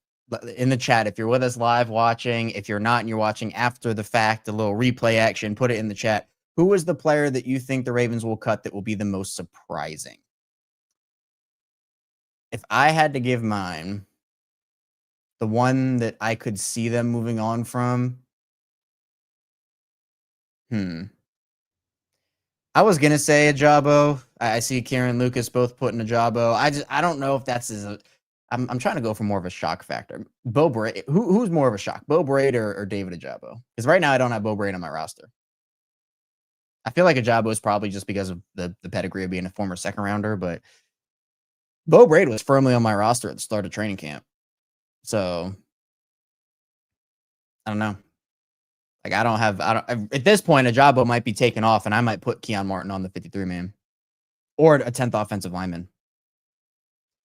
In the chat, if you're with us live watching, if you're not and you're watching after the fact, a little replay action, put it in the chat. Who is the player that you think the Ravens will cut that will be the most surprising? If I had to give mine, the one that I could see them moving on from, I was gonna say Ajabo. I see Kieran Lucas both putting Ajabo. I don't know if that's as I'm trying to go for more of a shock factor. Bo Braid, who's more of a shock, Bo Braid or David Ajabo? Because right now I don't have Bo Braid on my roster. I feel like Ajabo is probably just because of the pedigree of being a former second rounder, but Bo Braid was firmly on my roster at the start of training camp. So I don't know. Like I don't at this point, Ajabo might be taken off, and I might put Keon Martin on the 53 man or a 10th offensive lineman.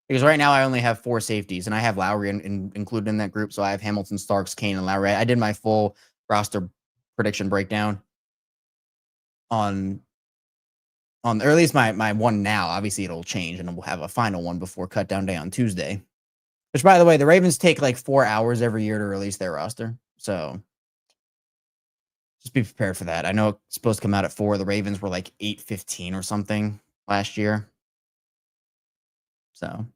Because right now I only have 4 safeties, and I have Lowry included in that group. So I have Hamilton, Starks, Kane, and Lowry. I did my full roster prediction breakdown on or at least my one now. Obviously, it'll change, and we'll have a final one before cut down day on Tuesday. Which, by the way, the Ravens take like 4 hours every year to release their roster. So just be prepared for that. I know it's supposed to come out at 4. The Ravens were like 8:15 or something last year. So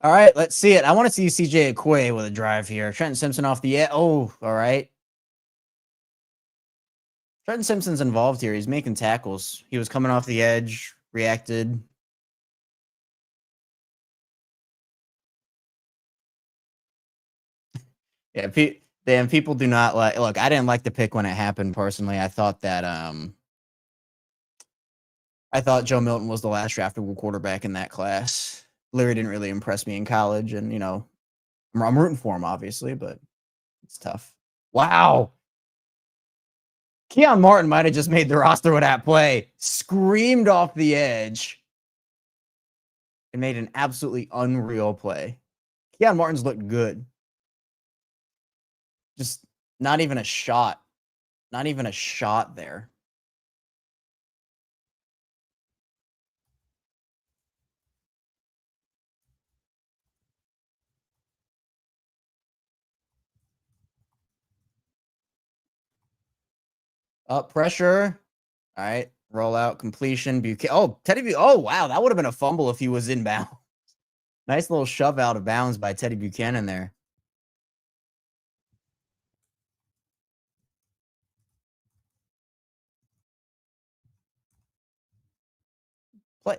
all right, let's see it. I want to see CJ Okoye with a drive here. Trenton Simpson off the edge. Oh, all right. Trenton Simpson's involved here. He's making tackles. He was coming off the edge, reacted. Yeah, damn, people do not like. Look, I didn't like the pick when it happened personally. I thought that I thought Joe Milton was the last draftable quarterback in that class. Larry didn't really impress me in college, and I'm rooting for him, obviously, but it's tough. Wow. Keon Martin might have just made the roster with that play. Screamed off the edge and made an absolutely unreal play. Keon Martin's looked good. Just not even a shot. Not even a shot there. Up pressure. All right. Roll out completion. Teddy. Oh, wow. That would have been a fumble if he was inbound. Nice little shove out of bounds by Teddy Buchanan there.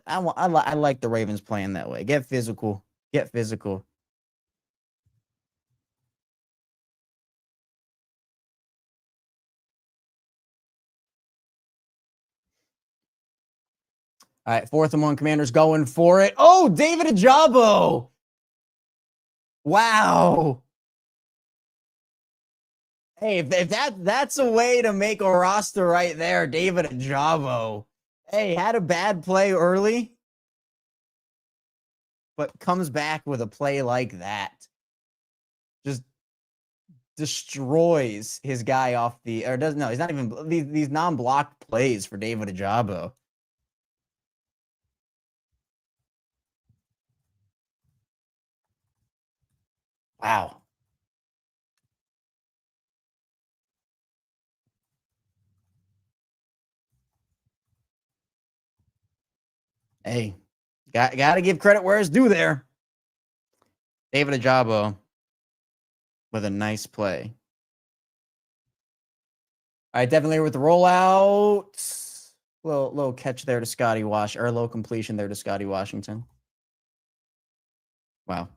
I like the Ravens playing that way. Get physical. Get physical. All right, 4th and 1. Commanders going for it. Oh, David Ajabo. Wow. Hey, if that's a way to make a roster right there, David Ajabo. Hey, had a bad play early, but comes back with a play like that. Just destroys his guy off the, or doesn't, no, he's not even, these non-blocked plays for David Ajabo. Wow. Hey, got to give credit where it's due there. David Ajabo with a nice play. All right, definitely with the rollout. Little catch there to Scotty Wash, or a low completion there to Scotty Washington. Wow.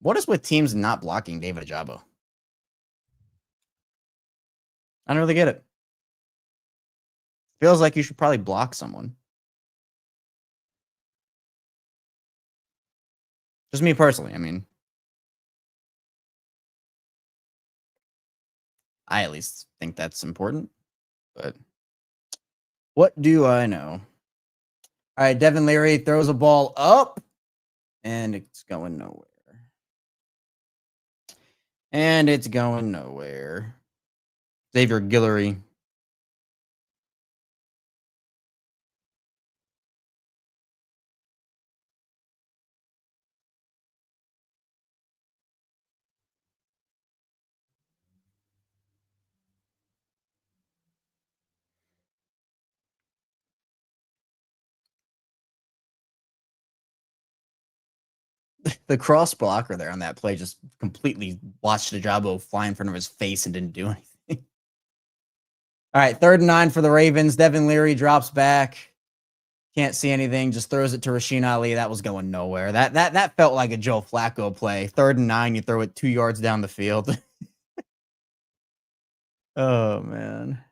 What is with teams not blocking David Ajabo? I don't really get it. Feels like you should probably block someone. Just me personally. I mean, I at least think that's important. But what do I know? All right, Devin Leary throws a ball up, and it's going nowhere. And it's going nowhere. Xavier Guillory. The cross blocker there on that play just completely watched Ajabo fly in front of his face and didn't do anything. All right, 3rd and 9 for the Ravens. Devin Leary drops back. Can't see anything. Just throws it to Rasheen Ali. That was going nowhere. That felt like a Joe Flacco play. 3rd and 9, you throw it 2 yards down the field. Oh, man.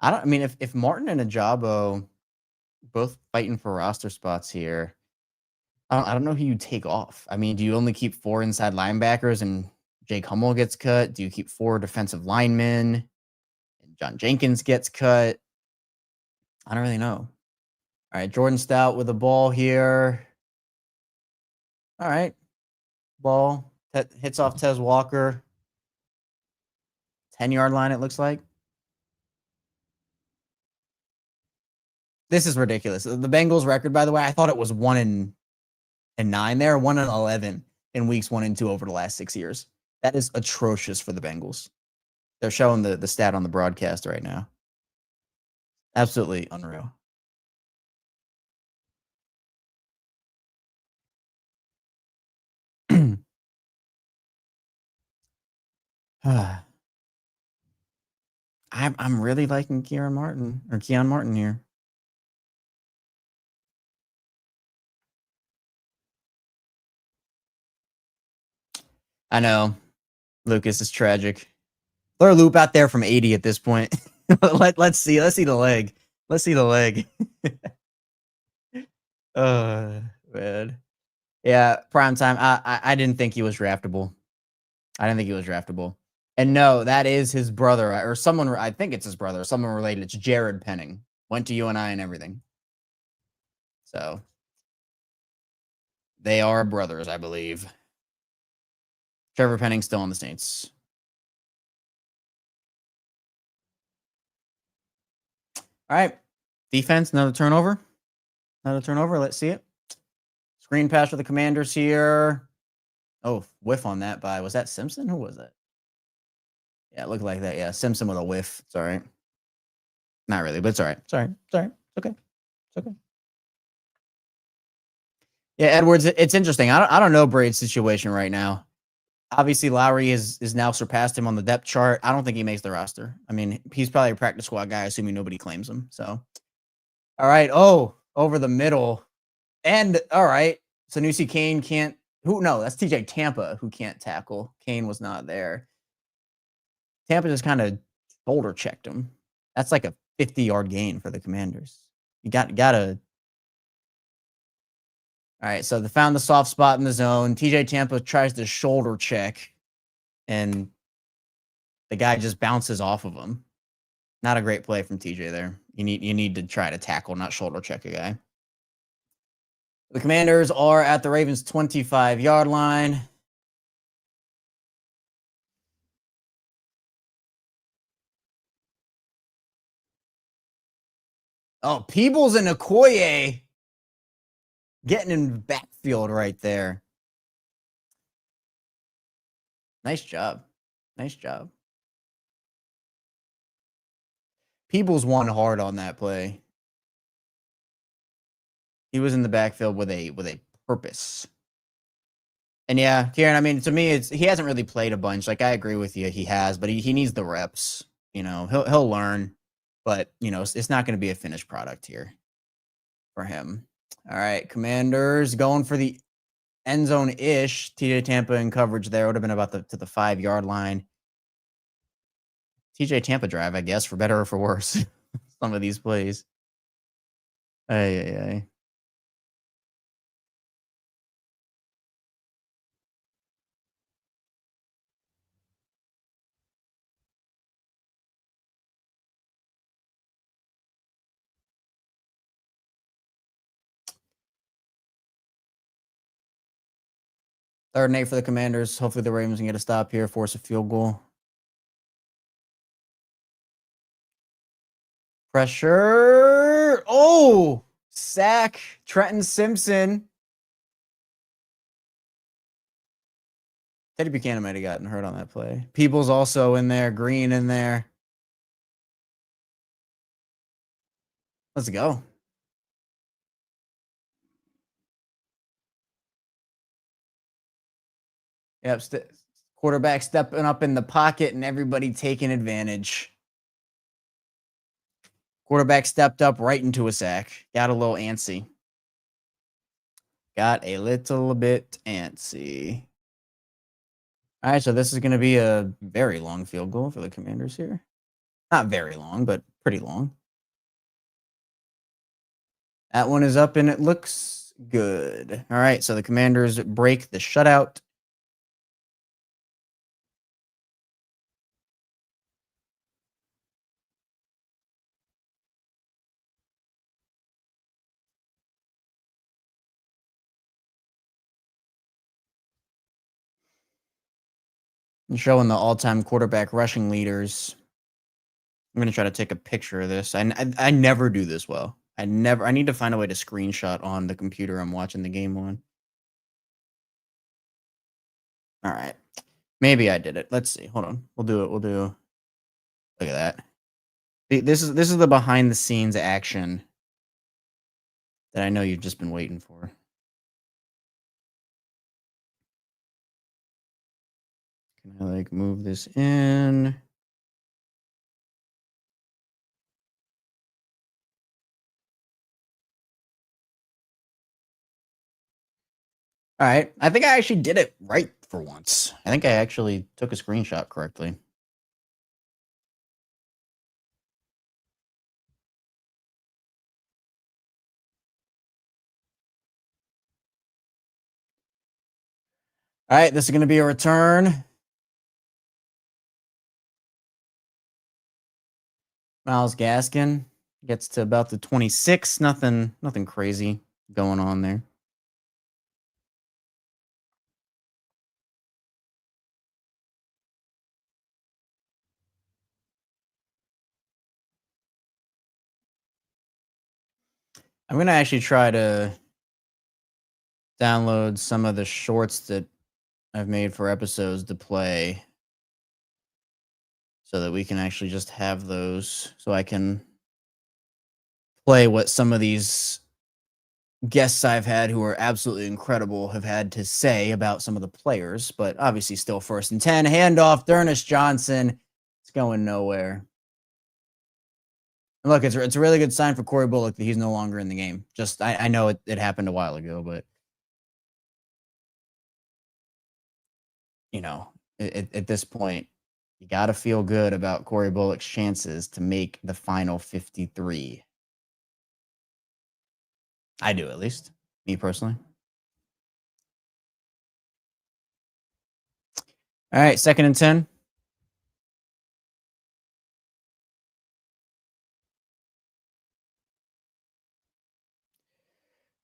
I mean, if Martin and Ajabo both fighting for roster spots here, I don't know who you take off. I mean, do you only keep 4 inside linebackers and Jake Hummel gets cut? Do you keep 4 defensive linemen and John Jenkins gets cut? I don't really know. All right, Jordan Stout with the ball here. All right, ball hits off Tez Walker. 10-yard line, it looks like. This is ridiculous. The Bengals record, by the way, I thought it was 1-9 there, 1-11 in weeks 1 and 2 over the last 6 years. That is atrocious for the Bengals. They're showing the stat on the broadcast right now. Absolutely unreal. I'm really liking Keon Martin here. I know. Lucas is tragic. Throw a loop out there from 80 at this point. Let's see. Let's see the leg. Let's see the leg. Man. Yeah, prime time. I didn't think he was draftable. And no, that is his brother or someone. I think it's his brother, someone related. It's Jared Penning. Went to UNI and everything. So they are brothers, I believe. Trevor Penning still on the Saints. All right. Defense, another turnover. Let's see it. Screen pass for the Commanders here. Oh, whiff on that by, was that Simpson? Who was that? Yeah, it looked like that. Yeah, Simpson with a whiff. It's all right. Not really, but it's all right. It's all right. It's all right. It's okay. It's okay. Yeah, Edwards, it's interesting. I don't know Braid's situation right now. Obviously, Lowry is now surpassed him on the depth chart. I don't think he makes the roster. I mean, he's probably a practice squad guy, assuming nobody claims him. So, all right. Oh, over the middle. And, all right. Sanusi Kane can't. No, that's TJ Tampa who can't tackle. Kane was not there. Tampa just kind of shoulder checked him. That's like a 50-yard gain for the Commanders. You gotta. All right, so they found the soft spot in the zone. TJ Tampa tries to shoulder check, and the guy just bounces off of him. Not a great play from TJ there. You need to try to tackle, not shoulder check a guy. The Commanders are at the Ravens' 25-yard line. Oh, Peebles and Okoye getting in the backfield right there. Nice job. Peebles won hard on that play. He was in the backfield with a purpose. And yeah, Kieran, I mean, to me, he hasn't really played a bunch. Like, I agree with you, he has, but he needs the reps. You know, he'll learn, but you know, it's not going to be a finished product here for him. All right, Commanders going for the end zone-ish. TJ Tampa in coverage there. Would have been about to the 5-yard line. TJ Tampa drive, I guess, for better or for worse. Some of these plays. Ay. 3rd and 8 for the Commanders. Hopefully the Ravens can get a stop here, force a field goal. Pressure. Oh, sack. Trenton Simpson. Teddy Buchanan might have gotten hurt on that play. Peoples also in there. Green in there. Let's go. Yep. Quarterback stepping up in the pocket and everybody taking advantage. Quarterback stepped up right into a sack. Got a little antsy. Got a little bit antsy. All right, so this is going to be a very long field goal for the Commanders here. Not very long, but pretty long. That one is up and it looks good. All right, so the Commanders break the shutout. And showing the all-time quarterback rushing leaders. I'm going to try to take a picture of this. I never do this well. I need to find a way to screenshot on the computer I'm watching the game on. All right. Maybe I did it. Let's see. Hold on. We'll do it. Look at that. This is the behind the scenes action that I know you've just been waiting for. Can I like move this in? All right. I think I actually did it right for once. I think I actually took a screenshot correctly. All right. This is going to be a return. Myles Gaskin gets to about the 26. Nothing crazy going on there. I'm going to actually try to download some of the shorts that I've made for episodes to play so that we can actually just have those so I can play what some of these guests I've had who are absolutely incredible have had to say about some of the players. But obviously still 1st and 10. Handoff, D'Ernest Johnson. It's going nowhere. And look, it's a really good sign for Corey Bullock that he's no longer in the game. Just I know it happened a while ago, but you know, at this point, you got to feel good about Corey Bullock's chances to make the final 53. I do, at least. Me personally. All right, 2nd and 10.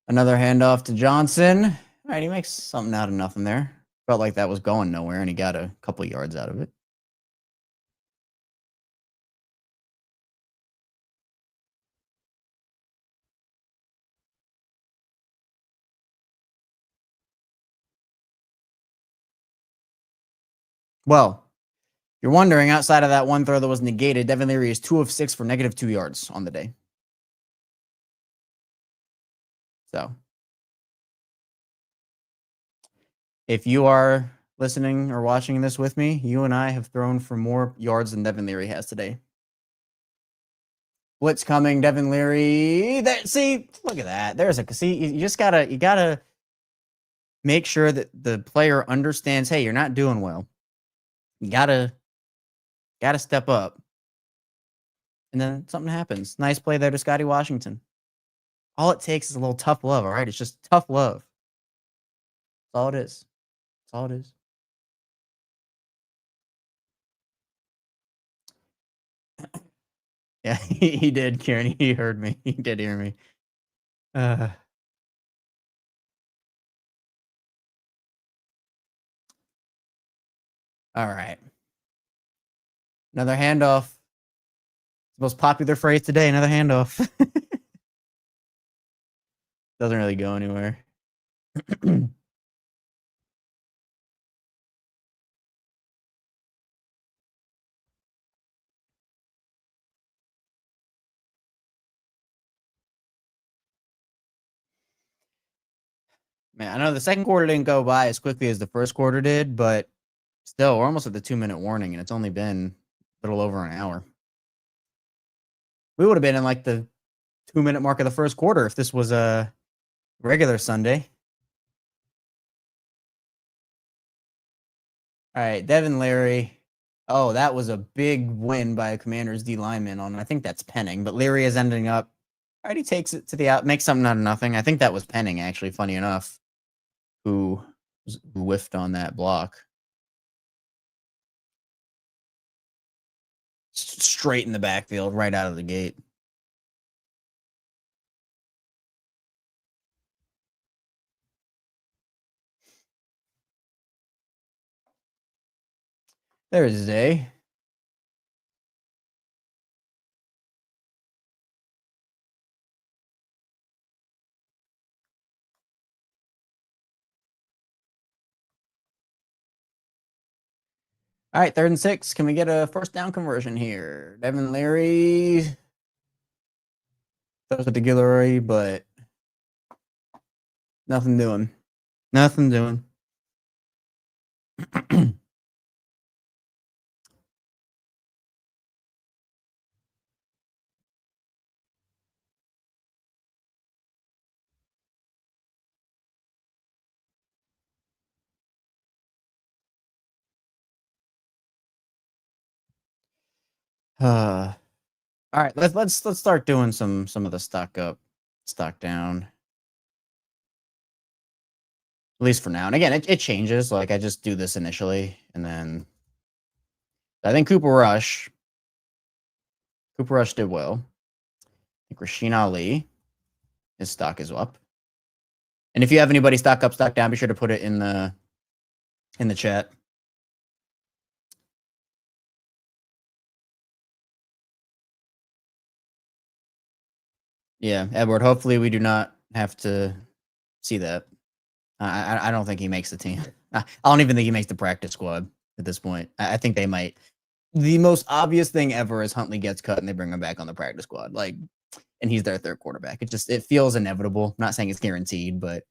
Another handoff to Johnson. All right, he makes something out of nothing there. Felt like that was going nowhere, and he got a couple yards out of it. Well, you're wondering, outside of that one throw that was negated, Devin Leary is 2 of 6 for -2 yards on the day. So, if you are listening or watching this with me, you and I have thrown for more yards than Devin Leary has today. Blitz coming, Devin Leary. See, look at that. You gotta make sure that the player understands, hey, you're not doing well. You gotta step up. And then something happens. Nice play there to Scotty Washington. All it takes is a little tough love, all right? It's just tough love. That's all it is. That's all it is. Yeah, he did, Kieran. He heard me. He did hear me. All right. Another handoff. Most popular phrase today, another handoff. Doesn't really go anywhere. Man, I know the second quarter didn't go by as quickly as the first quarter did, but still, we're almost at the 2-minute warning, and it's only been a little over an hour. We would have been in like the 2-minute mark of the first quarter if this was a regular Sunday. All right, Devin Leary. Oh, that was a big win by a Commanders D lineman on, I think that's Penning, but Leary is ending up. All right, he takes it to the out, makes something out of nothing. I think that was Penning, actually, funny enough, who whiffed on that block. Straight in the backfield, right out of the gate. There's Zay. All right, 3rd and 6. Can we get a first down conversion here? Devin Leary throws it to Guillory, but nothing doing. Nothing doing. All right, let's start doing some of the stock up, stock down. At least for now. And again, it changes. Like I just do this initially, and then I think Cooper Rush did well. I think Rasheen Ali, his stock is up. And if you have anybody stock up, stock down, be sure to put it in the chat. Yeah, Edward. Hopefully, we do not have to see that. I don't think he makes the team. I don't even think he makes the practice squad at this point. I think they might. The most obvious thing ever is Huntley gets cut and they bring him back on the practice squad. Like, and he's their third quarterback. It feels inevitable. I'm not saying it's guaranteed, but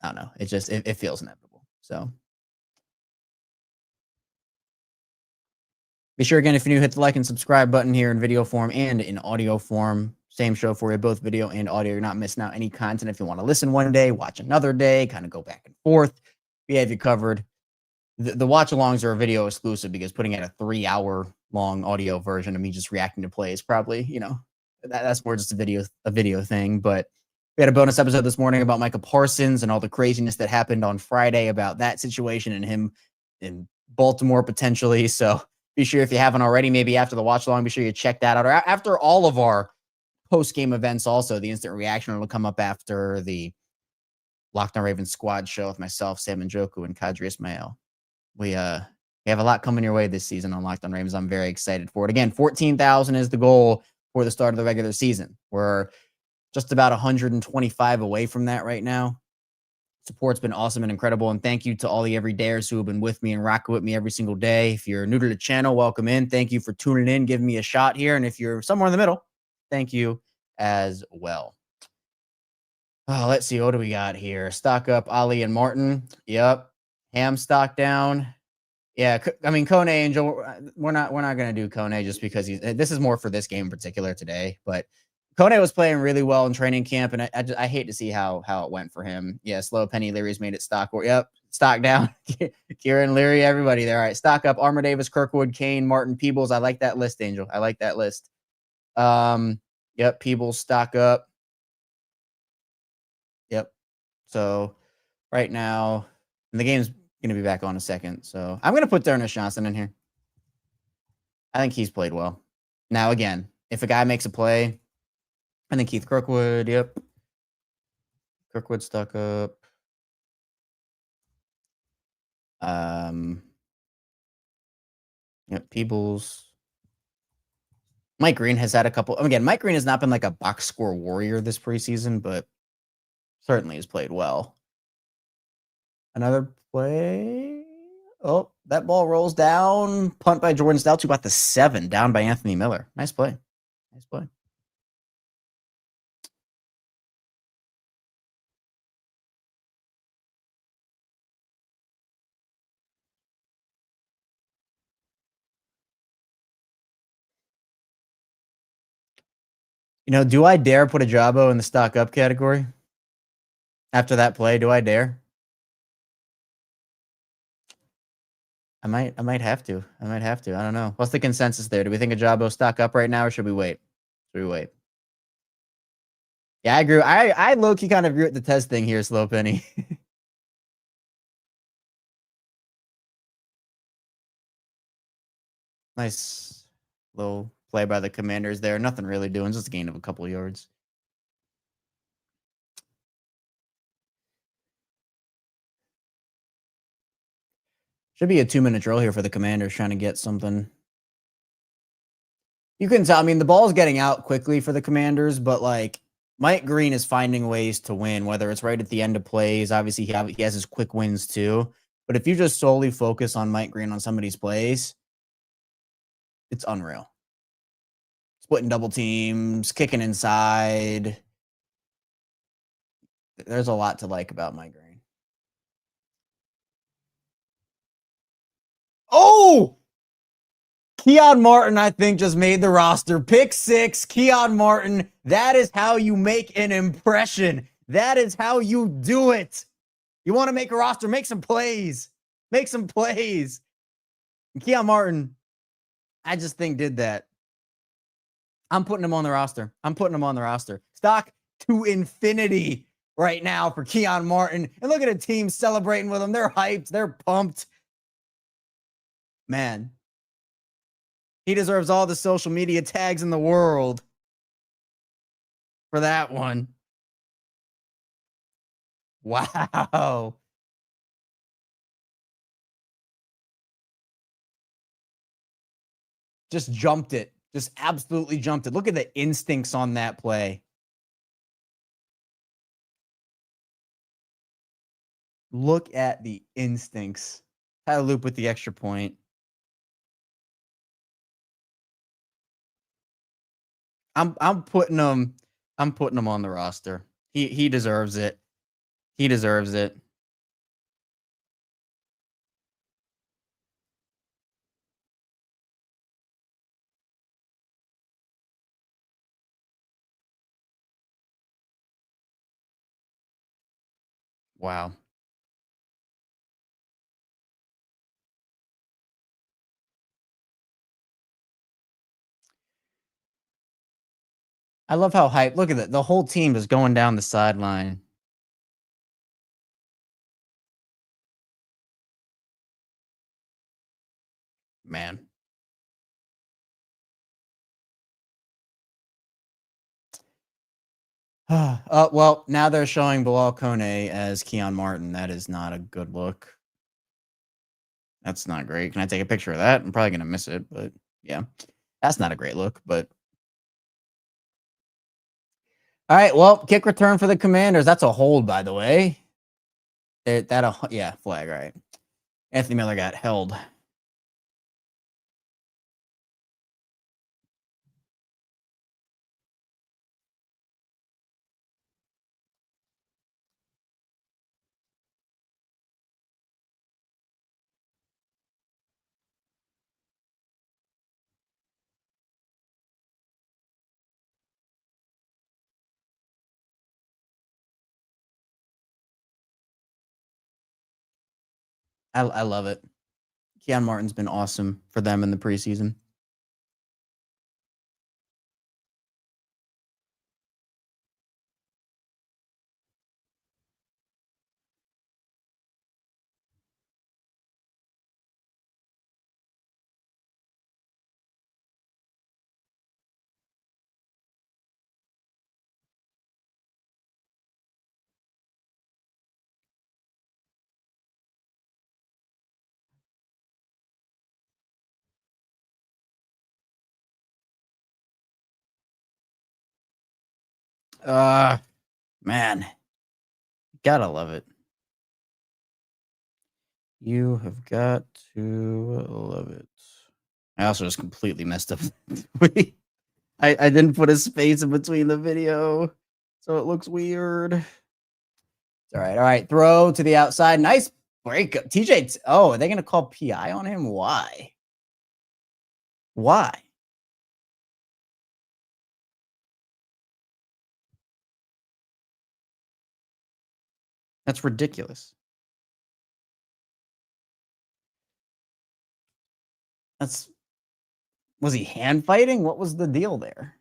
I don't know. It feels inevitable. So be sure again, if you're new, hit the like and subscribe button here in video form and in audio form. Same show for you, both video and audio. You're not missing out any content. If you want to listen one day, watch another day, kind of go back and forth. We have you covered. The watch alongs are a video exclusive because putting out a 3-hour long audio version of me just reacting to plays probably, that's more just a video thing. But we had a bonus episode this morning about Micah Parsons and all the craziness that happened on Friday about that situation and him in Baltimore potentially. So be sure, if you haven't already, maybe after the watch along, be sure you check that out. Or after all of our post-game events, also the instant reaction will come up after the Locked On Ravens squad show with myself, Sam Njoku, and Kadri Ismail. We have a lot coming your way this season on Locked On Ravens. I'm very excited for it. Again, 14,000 is the goal for the start of the regular season. We're just about 125 away from that right now. Support's been awesome and incredible. And thank you to all the everydayers who have been with me and rocking with me every single day. If you're new to the channel, welcome in. Thank you for tuning in, giving me a shot here. And if you're somewhere in the middle, thank you as well. Oh, let's see. What do we got here? Stock up, Ali and Martin. Yep. Ham stock down. Yeah. I mean, Kone Angel, we're not going to do Kone just because this is more for this game in particular today. But Kone was playing really well in training camp, and I hate to see how it went for him. Yeah, Slow Penny Leary's made it stock. Yep. Stock down. Kieran Leary, everybody there. All right. Stock up. Armour Davis, Kirkwood, Kane, Martin, Peebles. I like that list, Angel. I like that list. Yep, Peebles stock up. Yep. So right now, and the game's going to be back on a second. So I'm going to put Darnell Johnson in here. I think he's played well. Now, again, if a guy makes a play, I think Keith Kirkwood, yep. Kirkwood stuck up. Yep, Peebles. Mike Green has had a couple. Again, Mike Green has not been like a box score warrior this preseason, but certainly has played well. Another play. Oh, that ball rolls down. Punt by Jordan Stout to about the 7, down by Anthony Miller. Nice play. Nice play. Do I dare put Ajabo in the stock up category? After that play, do I dare? I might have to. I don't know. What's the consensus there? Do we think Ajabo stock up right now, or should we wait? Yeah, I agree. I low-key kind of agree with the test thing here, Slow Penny. Nice little play by the Commanders there. Nothing really doing, just a gain of a couple of yards. Should be a 2-minute drill here for the Commanders trying to get something. You can tell, the ball's getting out quickly for the Commanders, but like Mike Green is finding ways to win, whether it's right at the end of plays. Obviously, he has his quick wins too. But if you just solely focus on Mike Green on some of these plays, it's unreal. Splitting double teams, kicking inside. There's a lot to like about Mike Green. Oh! Keon Martin, I think, just made the roster. Pick 6, Keon Martin. That is how you make an impression. That is how you do it. You want to make a roster, make some plays. Make some plays. And Keon Martin, I just think did that. I'm putting him on the roster. Stock to infinity right now for Keon Martin. And look at the team celebrating with him. They're hyped. They're pumped. Man, he deserves all the social media tags in the world for that one. Wow. Just jumped it. Just absolutely jumped it. Look at the instincts on that play. Look at the instincts. Tyler Loop with the extra point. I'm putting him on the roster. He deserves it. He deserves it. Wow. I love how hype. Look at that. The whole team is going down the sideline. Man. Well, now they're showing Bilal Kone as Keon Martin. That is not a good look. That's not great. Can I take a picture of that? I'm probably going to miss it, but yeah. That's not a great look, but all right, well, kick return for the Commanders. That's a hold, by the way. Yeah, flag, right. Anthony Miller got held. I love it. Keon Martin's been awesome for them in the preseason. Man, gotta love it. You have got to love it. I also just completely messed up. I didn't put a space in between the video, so it looks weird. It's all right. All right. Throw to the outside. Nice break. TJ. Oh, are they going to call PI on him? Why? Why? That's ridiculous. Was he hand fighting? What was the deal there?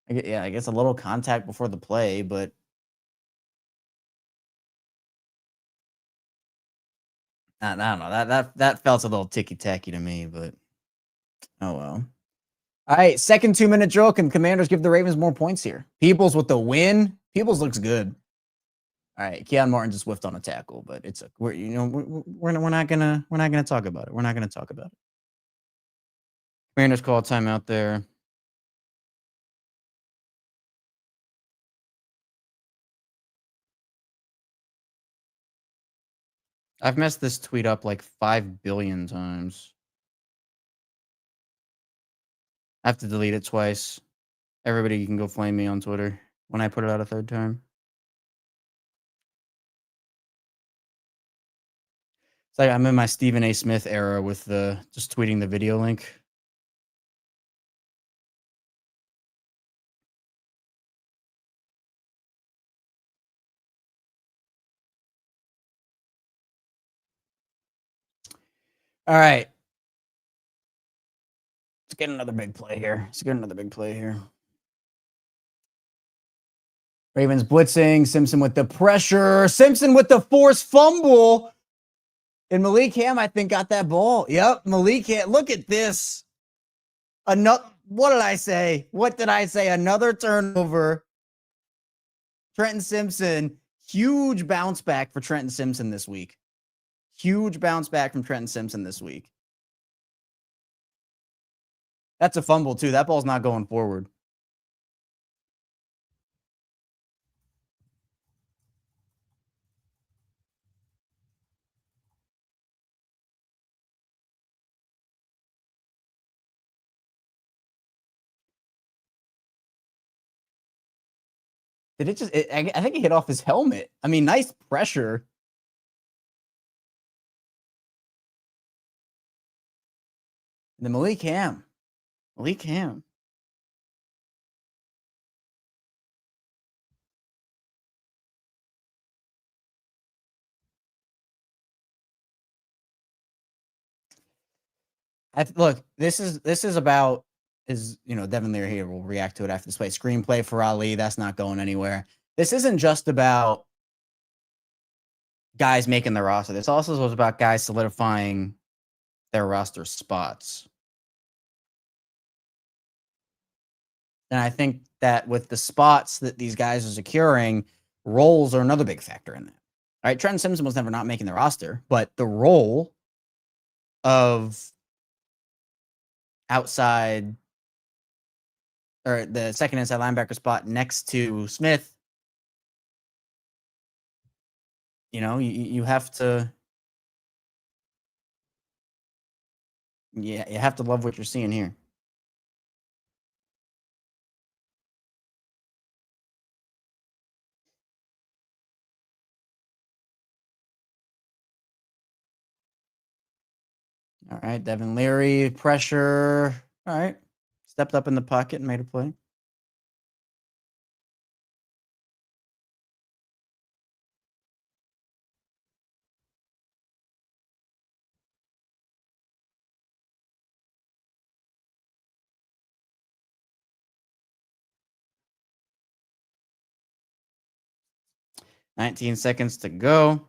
I guess a little contact before the play, but I don't know. That felt a little ticky tacky to me, but oh well. All right, second 2-minute drill. Can Commanders give the Ravens more points here? Peoples with the win. Peoples looks good. All right, Keon Martin just whiffed on a tackle, but we're not gonna talk about it. We're not gonna talk about it. Commanders call a timeout there. I've messed this tweet up like 5 billion times. I have to delete it twice. Everybody, you can go flame me on Twitter when I put it out a third time. It's like I'm in my Stephen A. Smith era with the just tweeting the video link. All right. Let's get another big play here. Ravens blitzing. Simpson with the pressure. Simpson with the forced fumble. And Malik Ham, I think, got that ball. Yep, Malik Ham. Look at this. What did I say? Another turnover. Trenton Simpson. Huge bounce back for Trenton Simpson this week. That's a fumble, too. That ball's not going forward. Did it just? I think it hit off his helmet. I mean, nice pressure. The Malik Ham. Look, this is about Devin Leary here will react to it after this play. Screenplay for Ali, that's not going anywhere. This isn't just about guys making the roster. This also was about guys solidifying their roster spots. And I think that with the spots that these guys are securing, roles are another big factor in that. All right, Trenton Simpson was never not making the roster, but the role of outside or the second inside linebacker spot next to Smith, you have to you have to love what you're seeing here. All right, Devin Leary, pressure. All right. Stepped up in the pocket and made a play. $19 seconds to go.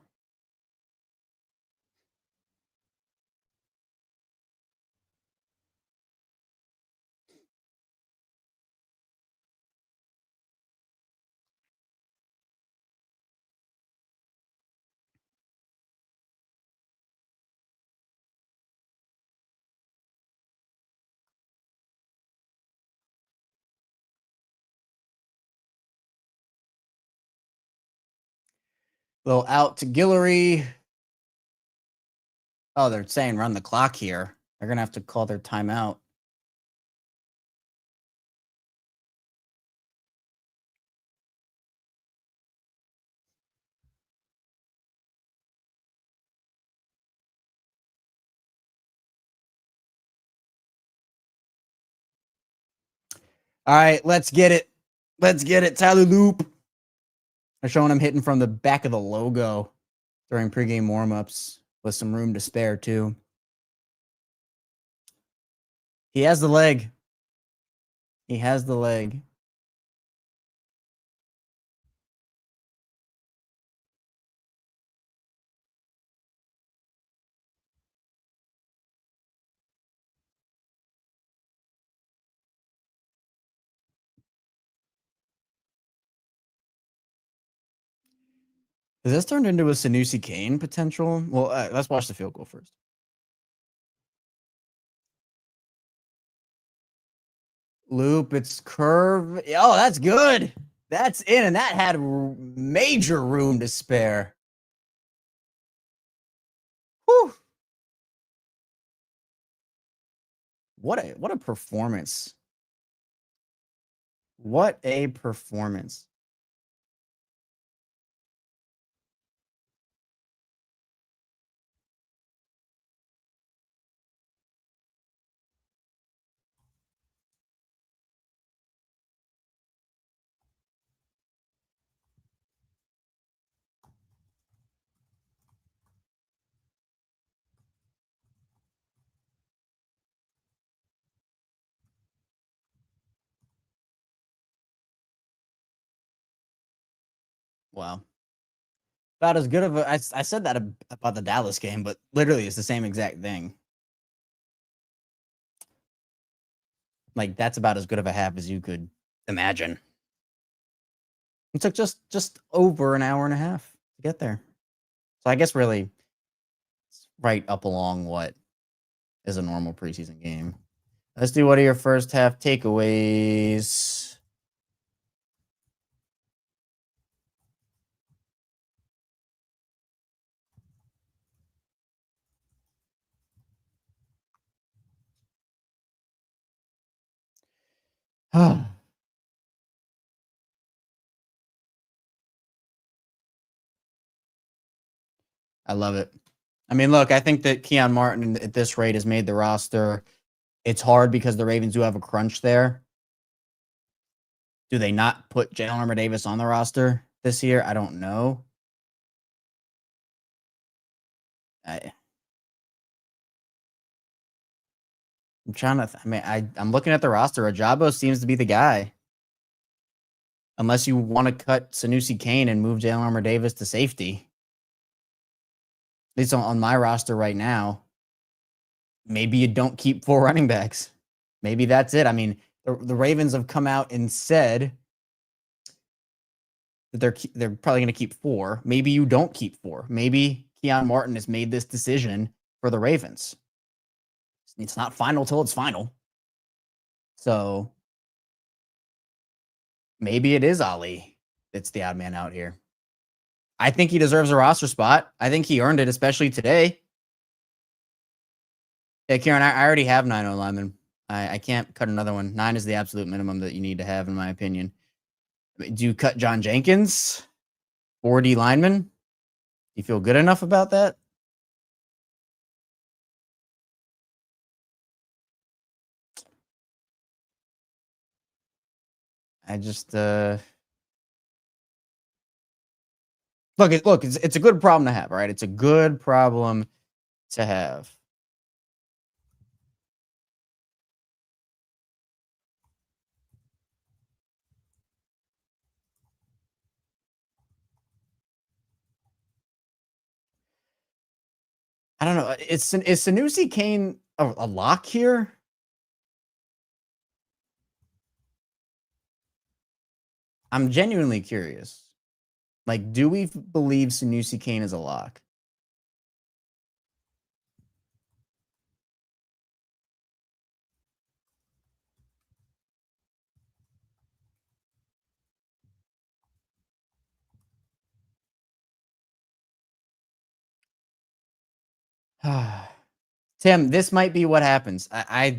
Little out to Guillory. Oh, they're saying run the clock here. They're going to have to call their timeout. All right, let's get it. Let's get it. Tyler Loop. They're showing him hitting from the back of the logo during pregame warmups with some room to spare, too. He has the leg. He has the leg. Has this turned into a Sanusi Kane potential? Well, let's watch the field goal first. Loop, it's curve. Oh, that's good. That's in, and that had major room to spare. Whew. What a performance. What a performance. Wow. About as good of a. I said that about the Dallas game, but literally it's the same exact thing. Like, that's about as good of a half as you could imagine. It took just over an hour and a half to get there. So I guess really it's right up along what is a normal preseason game. Let's do what are your first half takeaways. I love it. I mean, look, I think that Keon Martin at this rate has made the roster. It's hard because the Ravens do have a crunch there. Do they not put Jalen Armour-Davis on the roster this year? I don't know. I'm trying to. I'm looking at the roster. Ajabo seems to be the guy. Unless you want to cut Sanusi Kane and move Jalen Armour-Davis to safety. At least on my roster right now. Maybe you don't keep 4 running backs. Maybe that's it. I mean, the Ravens have come out and said that they're probably going to keep 4. Maybe you don't keep 4. Maybe Keon Martin has made this decision for the Ravens. It's not final till it's final. So maybe it is Ali that's the odd man out here. I think he deserves a roster spot. I think he earned it, especially today. Yeah, Kieran, I already have 9 O linemen. I can't cut another one. 9 is the absolute minimum that you need to have, in my opinion. Do you cut John Jenkins? 4D lineman? Do you feel good enough about that? I just look. It's a good problem to have, right? It's a good problem to have. I don't know. Is Sanusi Kane a lock here? I'm genuinely curious. Like, do we believe Sanusi Kane is a lock? Tim, this might be what happens.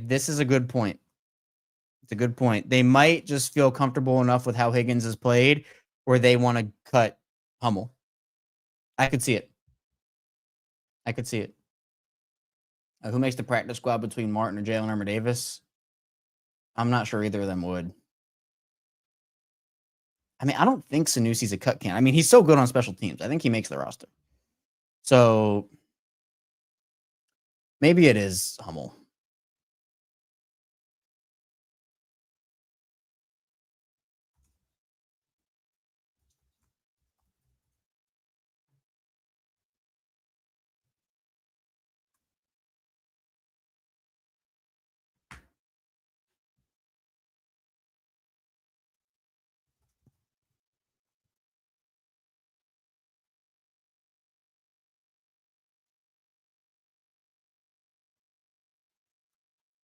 This is a good point. It's a good point. They might just feel comfortable enough with how Higgins has played where they want to cut Hummel. I could see it. Who makes the practice squad between Martin or Jalen Armour Davis? I'm not sure either of them would. I mean, I don't think Sanusi's a cut can. I mean, he's so good on special teams. I think he makes the roster. So maybe it is Hummel.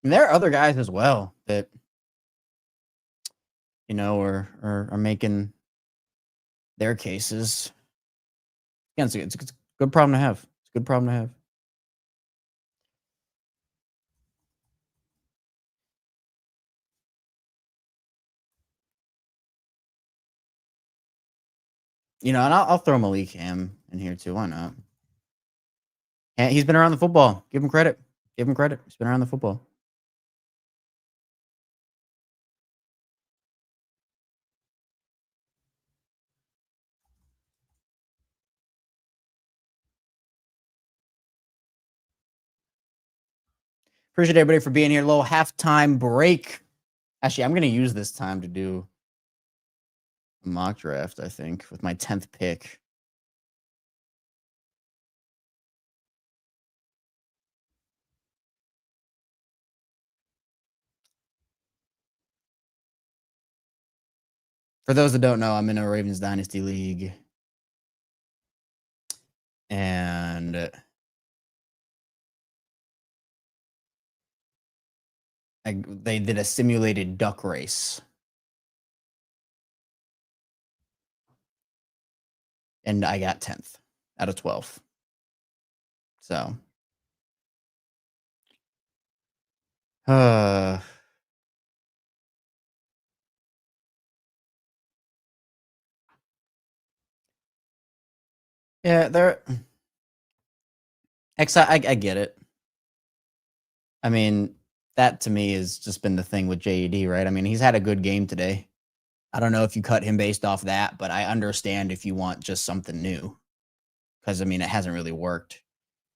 And there are other guys as well that, are making their cases. Again, it's a good problem to have. It's a good problem to have. And I'll throw Malik Ham in here too. Why not? And he's been around the football. Give him credit. He's been around the football. Appreciate everybody for being here. A little halftime break. Actually, I'm going to use this time to do a mock draft, I think, with my 10th pick. For those that don't know, I'm in a Ravens Dynasty League. And they did a simulated duck race. And I got 10th out of 12. So. Yeah, I get it. I mean, that to me has just been the thing with JED, right? I mean, he's had a good game today. I don't know if you cut him based off that, but I understand if you want just something new. Because, I mean, it hasn't really worked.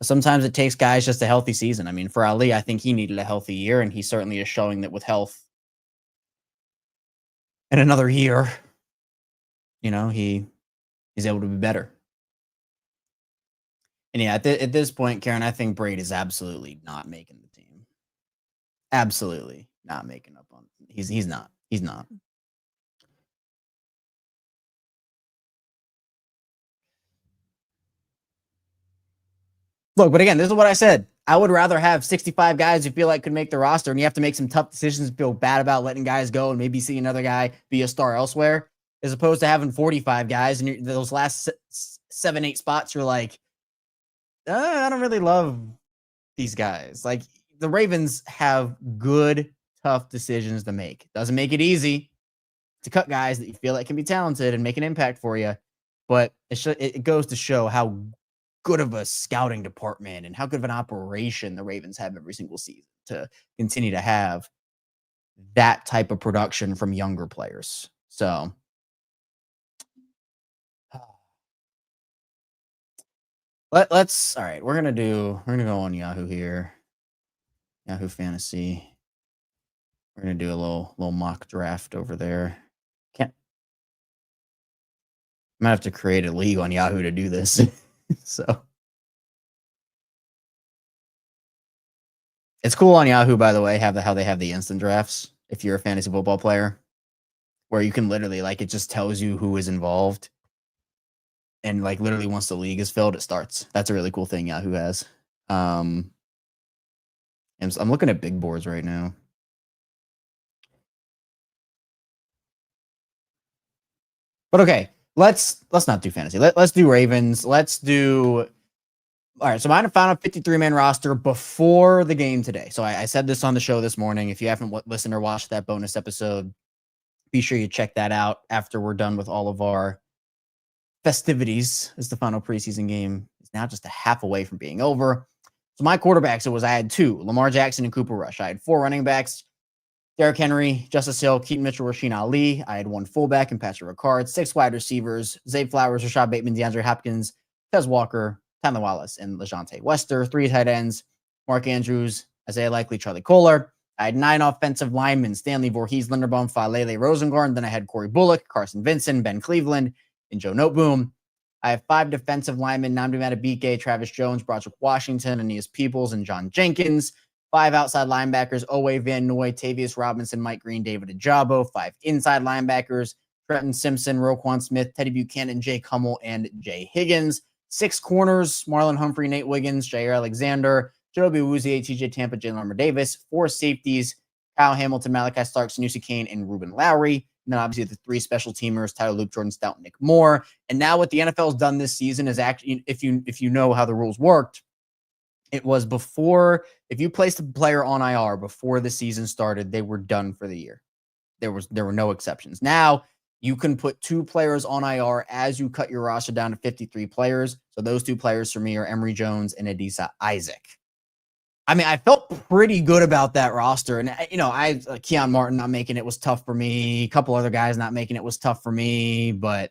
Sometimes it takes guys just a healthy season. I mean, for Ali, I think he needed a healthy year, and he certainly is showing that with health in another year, he's able to be better. And yeah, at this point, Karen, I think Braid is absolutely not making the team. Absolutely not making up on. He's not. He's not. Look, but again, this is what I said. I would rather have 65 guys who feel like could make the roster, and you have to make some tough decisions, feel bad about letting guys go, and maybe see another guy be a star elsewhere, as opposed to having 45 guys and those last 7-8 spots, you're like, I don't really love these guys. Like, the Ravens have good, tough decisions to make. Doesn't make it easy to cut guys that you feel like can be talented and make an impact for you, but it goes to show how good of a scouting department and how good of an operation the Ravens have every single season to continue to have that type of production from younger players. So let's all right, we're gonna go on Yahoo here. Yahoo Fantasy. We're gonna do a little mock draft over there. I'm gonna have to create a league on Yahoo to do this. So it's cool on Yahoo, by the way, how they have the instant drafts if you're a fantasy football player, where you can literally, like, it just tells you who is involved. And, like, literally once the league is filled, it starts. That's a really cool thing Yahoo has. And I'm looking at big boards right now. But okay, let's not do fantasy. Let's do Ravens. Let's do All right, so I found a 53-man roster before the game today. So I said this on the show this morning. If you haven't listened or watched that bonus episode, be sure you check that out after we're done with all of our festivities, as the final preseason game is now just a half away from being over. So my quarterbacks, I had 2, Lamar Jackson and Cooper Rush. I had 4 running backs, Derrick Henry, Justice Hill, Keaton Mitchell, Rasheen Ali. I had 1 fullback and Patrick Ricard, 6 wide receivers, Zay Flowers, Rashad Bateman, DeAndre Hopkins, Tez Walker, Tyler Wallace, and LeJontay Wester. 3 tight ends, Mark Andrews, Isaiah Likely, Charlie Kohler. I had 9 offensive linemen, Stanley Voorhees, Linderbaum, Falele, Rosengard. Then I had Corey Bullock, Carson Vincent, Ben Cleveland, and Joe Noteboom. I have 5 defensive linemen, Nnamdi Madubuike, Travis Jones, Broderick Washington, Aeneas Peoples, and John Jenkins. 5 outside linebackers, Owe Van Noy, Tavius Robinson, Mike Green, David Ajabo. 5 inside linebackers, Trenton Simpson, Roquan Smith, Teddy Buchanan, Jake Hummel, and Jay Higgins. 6 corners, Marlon Humphrey, Nate Wiggins, Jair Alexander, Joby Awuzie, TJ Tampa, Jalen Armour Davis. 4 safeties, Kyle Hamilton, Malachi Stark, Sanusi Kane, and Ruben Lowry. And then obviously the 3 special teamers, Tyler Luke, Jordan Stout, Nick Moore. And now what the NFL's done this season is actually, if you know how the rules worked, it was before, if you placed a player on IR before the season started, they were done for the year. There were no exceptions. Now you can put 2 players on IR as you cut your roster down to 53 players. So those 2 players for me are Emory Jones and Adisa Isaac. I mean, I felt pretty good about that roster. And, Keon Martin not making it was tough for me. A couple other guys not making it was tough for me. But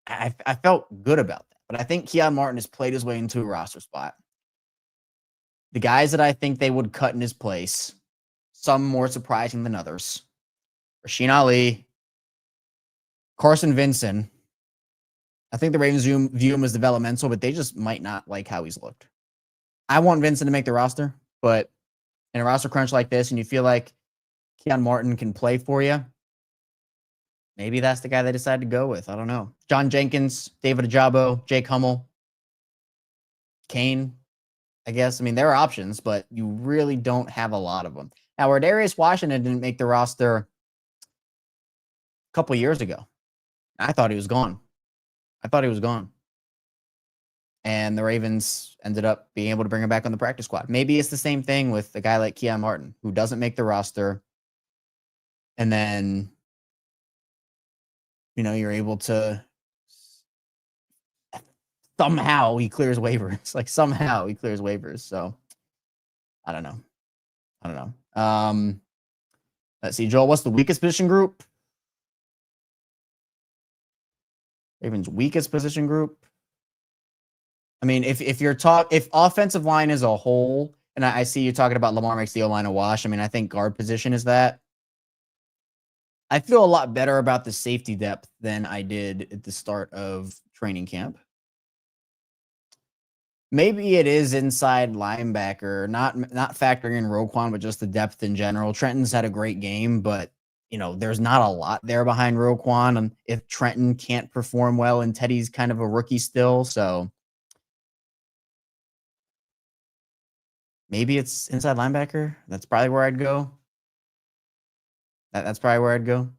I felt good about that. But I think Keon Martin has played his way into a roster spot. The guys that I think they would cut in his place, some more surprising than others. Rasheen Ali, Carson Vincent. I think the Ravens view him as developmental, but they just might not like how he's looked. I want Vincent to make the roster, but in a roster crunch like this, and you feel like Keon Martin can play for you, maybe that's the guy they decide to go with. I don't know. John Jenkins, David Ajabo, Jake Hummel, Kane, I guess. I mean, there are options, but you really don't have a lot of them. Now, where Darius Washington didn't make the roster a couple years ago, I thought he was gone. And the Ravens ended up being able to bring him back on the practice squad. Maybe it's the same thing with a guy like Keon Martin, who doesn't make the roster. And then, you're able to somehow he clears waivers. Somehow he clears waivers. So I don't know. Let's see, Joel, what's the weakest position group? Ravens' weakest position group. I mean, if offensive line as a whole, and I see you talking about Lamar makes the O-line a wash. I mean, I think guard position is that. I feel a lot better about the safety depth than I did at the start of training camp. Maybe it is inside linebacker, not factoring in Roquan, but just the depth in general. Trenton's had a great game, but there's not a lot there behind Roquan. And if Trenton can't perform well, and Teddy's kind of a rookie still, so maybe it's inside linebacker. That's probably where I'd go. That's probably where I'd go.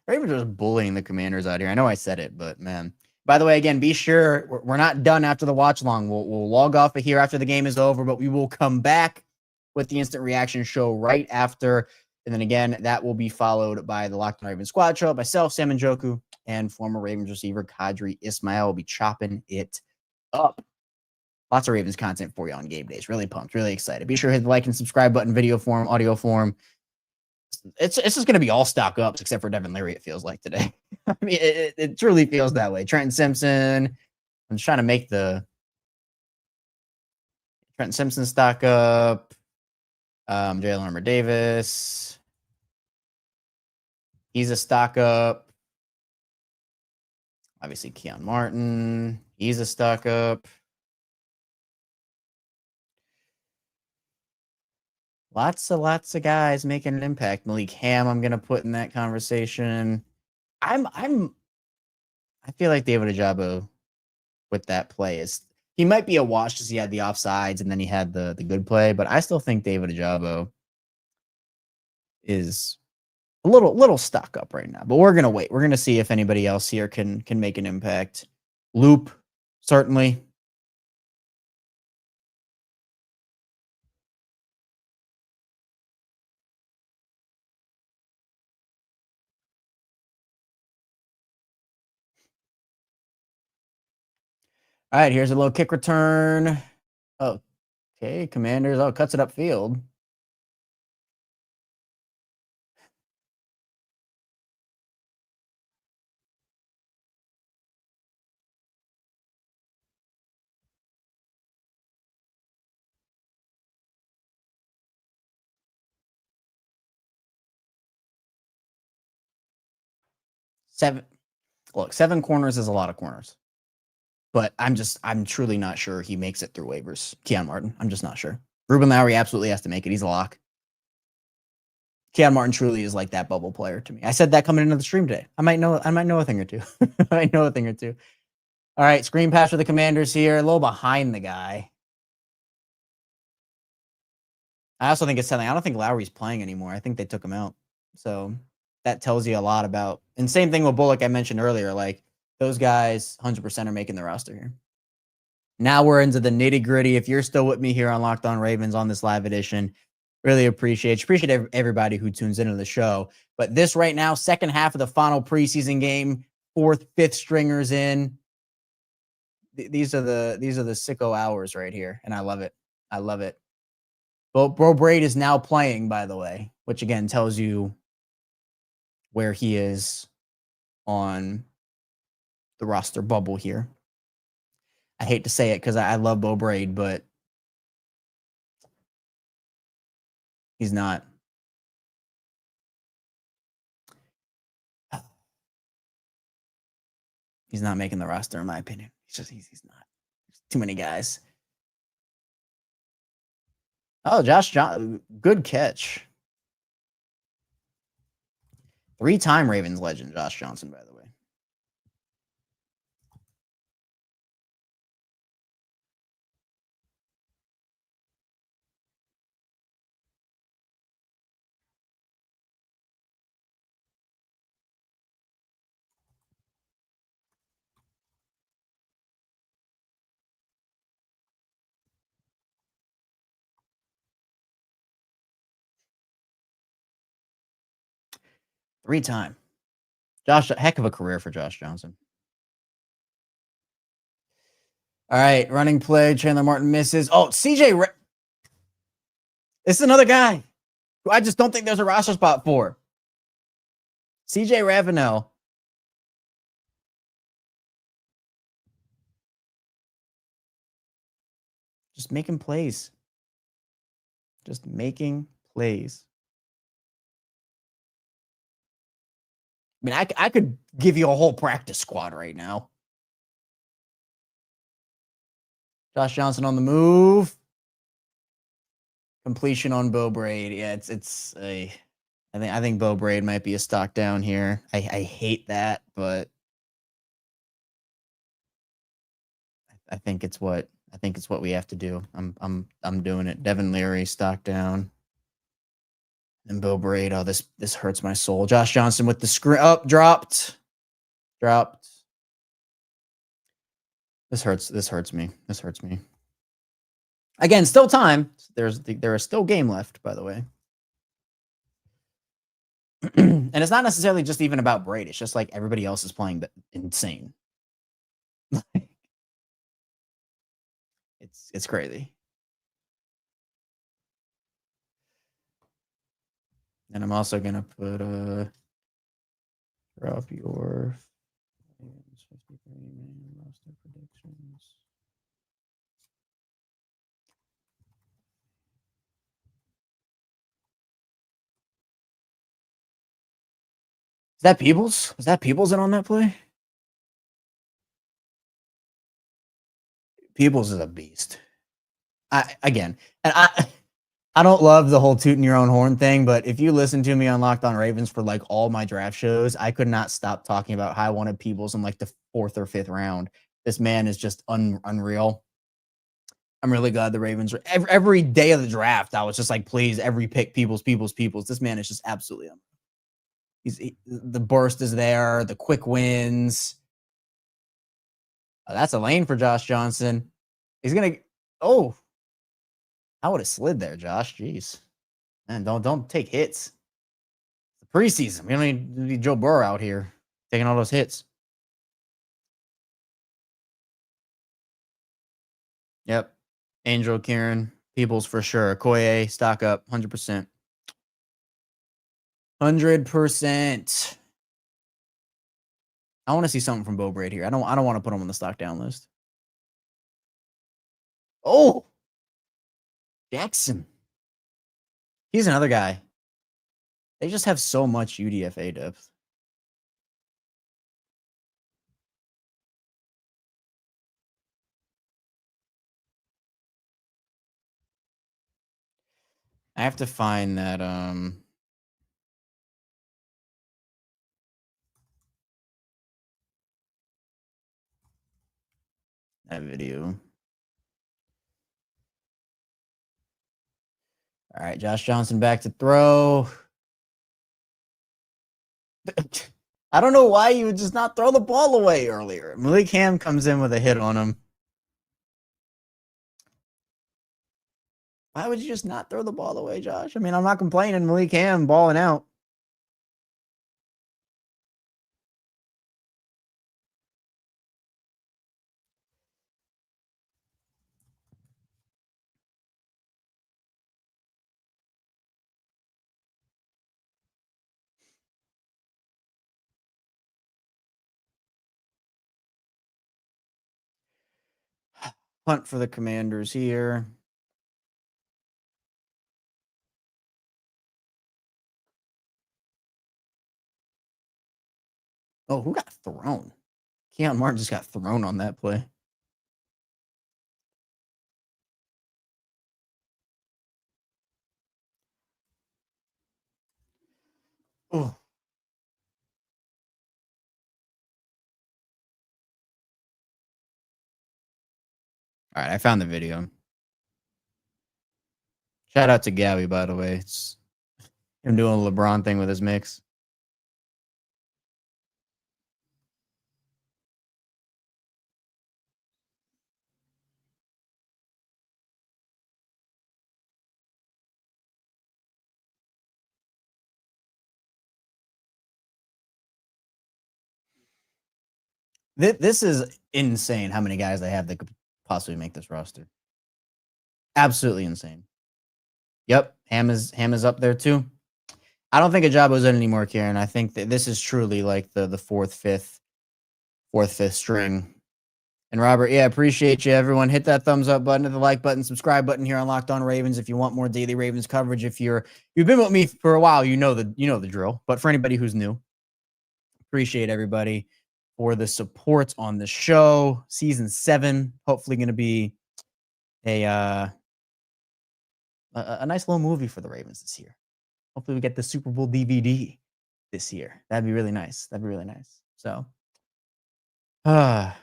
Ravens are bullying the Commanders out here. I know I said it, but man. By the way, again, be sure we're not done after the watch long. We'll log off of here after the game is over, but we will come back with the instant reaction show right after. And then again, that will be followed by the Locked On Ravens squad show. Myself, Sam Njoku, and former Ravens receiver Kadri Ismail will be chopping it up. Lots of Ravens content for you on game days. Really pumped, really excited. Be sure to hit the like and subscribe button, video form, audio form. It's just going to be all stock ups except for Devin Leary, it feels like today. I mean, it truly feels that way. Trenton Simpson. I'm just trying to make the Trenton Simpson stock up. Jalen Armour Davis. He's a stock up. Obviously, Keon Martin. He's a stock up. Lots of guys making an impact. Malik Ham, I'm gonna put in that conversation. I feel like David Ajabo with that play he might be a wash because he had the offsides and then he had the good play, but I still think David Ajabo is a little stuck up right now. But we're gonna wait. We're gonna see if anybody else here can make an impact. Loop, certainly. All right, here's a little kick return. Oh, okay, Commanders. Oh, cuts it upfield. Seven corners is a lot of corners. But I'm truly not sure he makes it through waivers. Keon Martin, I'm just not sure. Ruben Lowry absolutely has to make it. He's a lock. Keon Martin truly is like that bubble player to me. I said that coming into the stream today. I might know a thing or two. All right, screen pass for the Commanders here. A little behind the guy. I also think it's telling. I don't think Lowry's playing anymore. I think they took him out. So that tells you a lot about. And same thing with Bullock I mentioned earlier. Like, those guys 100% are making the roster here. Now we're into the nitty gritty. If you're still with me here on Locked On Ravens on this live edition, really appreciate everybody who tunes into the show. But this right now, second half of the final preseason game, fourth, fifth stringers in. These are the sicko hours right here, and I love it. I love it. Bro Braid is now playing, by the way, which again tells you where he is on the roster bubble here. I hate to say it because I love Bo Braid, but he's not. He's not making the roster, in my opinion. He's not. There's too many guys. Oh, Josh Johnson, good catch. 3-time Ravens legend, Josh Johnson, by the way. Three-time. Heck of a career for Josh Johnson. All right, running play. Chandler Martin misses. Oh, CJ. This is another guy who I just don't think there's a roster spot for. CJ Ravenel. Just making plays. Just making plays. I mean, I could give you a whole practice squad right now. Josh Johnson on the move. Completion on Bo Braid. Yeah, I think Bo Braid might be a stock down here. I hate that, but I think it's what we have to do. I'm doing it. Devin Leary stock down. And Bo Braid. Oh, this hurts my soul. Josh Johnson with the screen up, dropped. This hurts me. Again, still time. There is still game left, by the way. And it's not necessarily just even about Braid. It's just like everybody else is playing insane. It's crazy. And I'm also gonna put drop your 53 man roster predictions. Is that Peebles? Is that Peebles in on that play? Peebles is a beast. I don't love the whole tooting your own horn thing, but if you listen to me on Locked On Ravens for like all my draft shows, I could not stop talking about how I wanted Peebles in like the 4th or 5th round. This man is just unreal. I'm really glad the Ravens are every day of the draft. I was just like, please, every pick, Peoples. This man is just absolutely the burst is there, the quick wins. That's a lane for Josh Johnson. He's gonna. Oh, I would have slid there, Josh. Jeez, man, don't take hits. The preseason, we don't need Joe Burrow out here taking all those hits. Yep, Angel, Kieran, Peoples for sure. Koye, stock up, 100%. 100%. I want to see something from Bo Braid here. I don't want to put him on the stock down list. Oh, Jackson. He's another guy. They just have so much UDFA depth. I have to find that that video. All right, Josh Johnson back to throw. I don't know why you would just not throw the ball away earlier. Malik Ham comes in with a hit on him. Why would you just not throw the ball away, Josh? I mean, I'm not complaining. Malik Ham balling out. Punt for the Commanders here. Oh, who got thrown? Keon Martin just got thrown on that play. Oh. All right, I found the video. Shout out to Gabby, by the way. It's him doing a LeBron thing with his mix. This is insane how many guys they have that could possibly make this roster. Absolutely insane. Yep, Ham is up there too. I don't think Ajabo's in anymore, Kieran. I think that this is truly like the fourth, fifth string. And Robert, yeah, appreciate you, everyone. Hit that thumbs up button, hit the like button, subscribe button here on Locked On Ravens if you want more daily Ravens coverage. If you've been with me for a while, you know the drill. But for anybody who's new, appreciate everybody for the support on the show. Season 7, hopefully going to be a nice little movie for the Ravens this year. Hopefully we get the Super Bowl DVD this year. That'd be really nice. So, and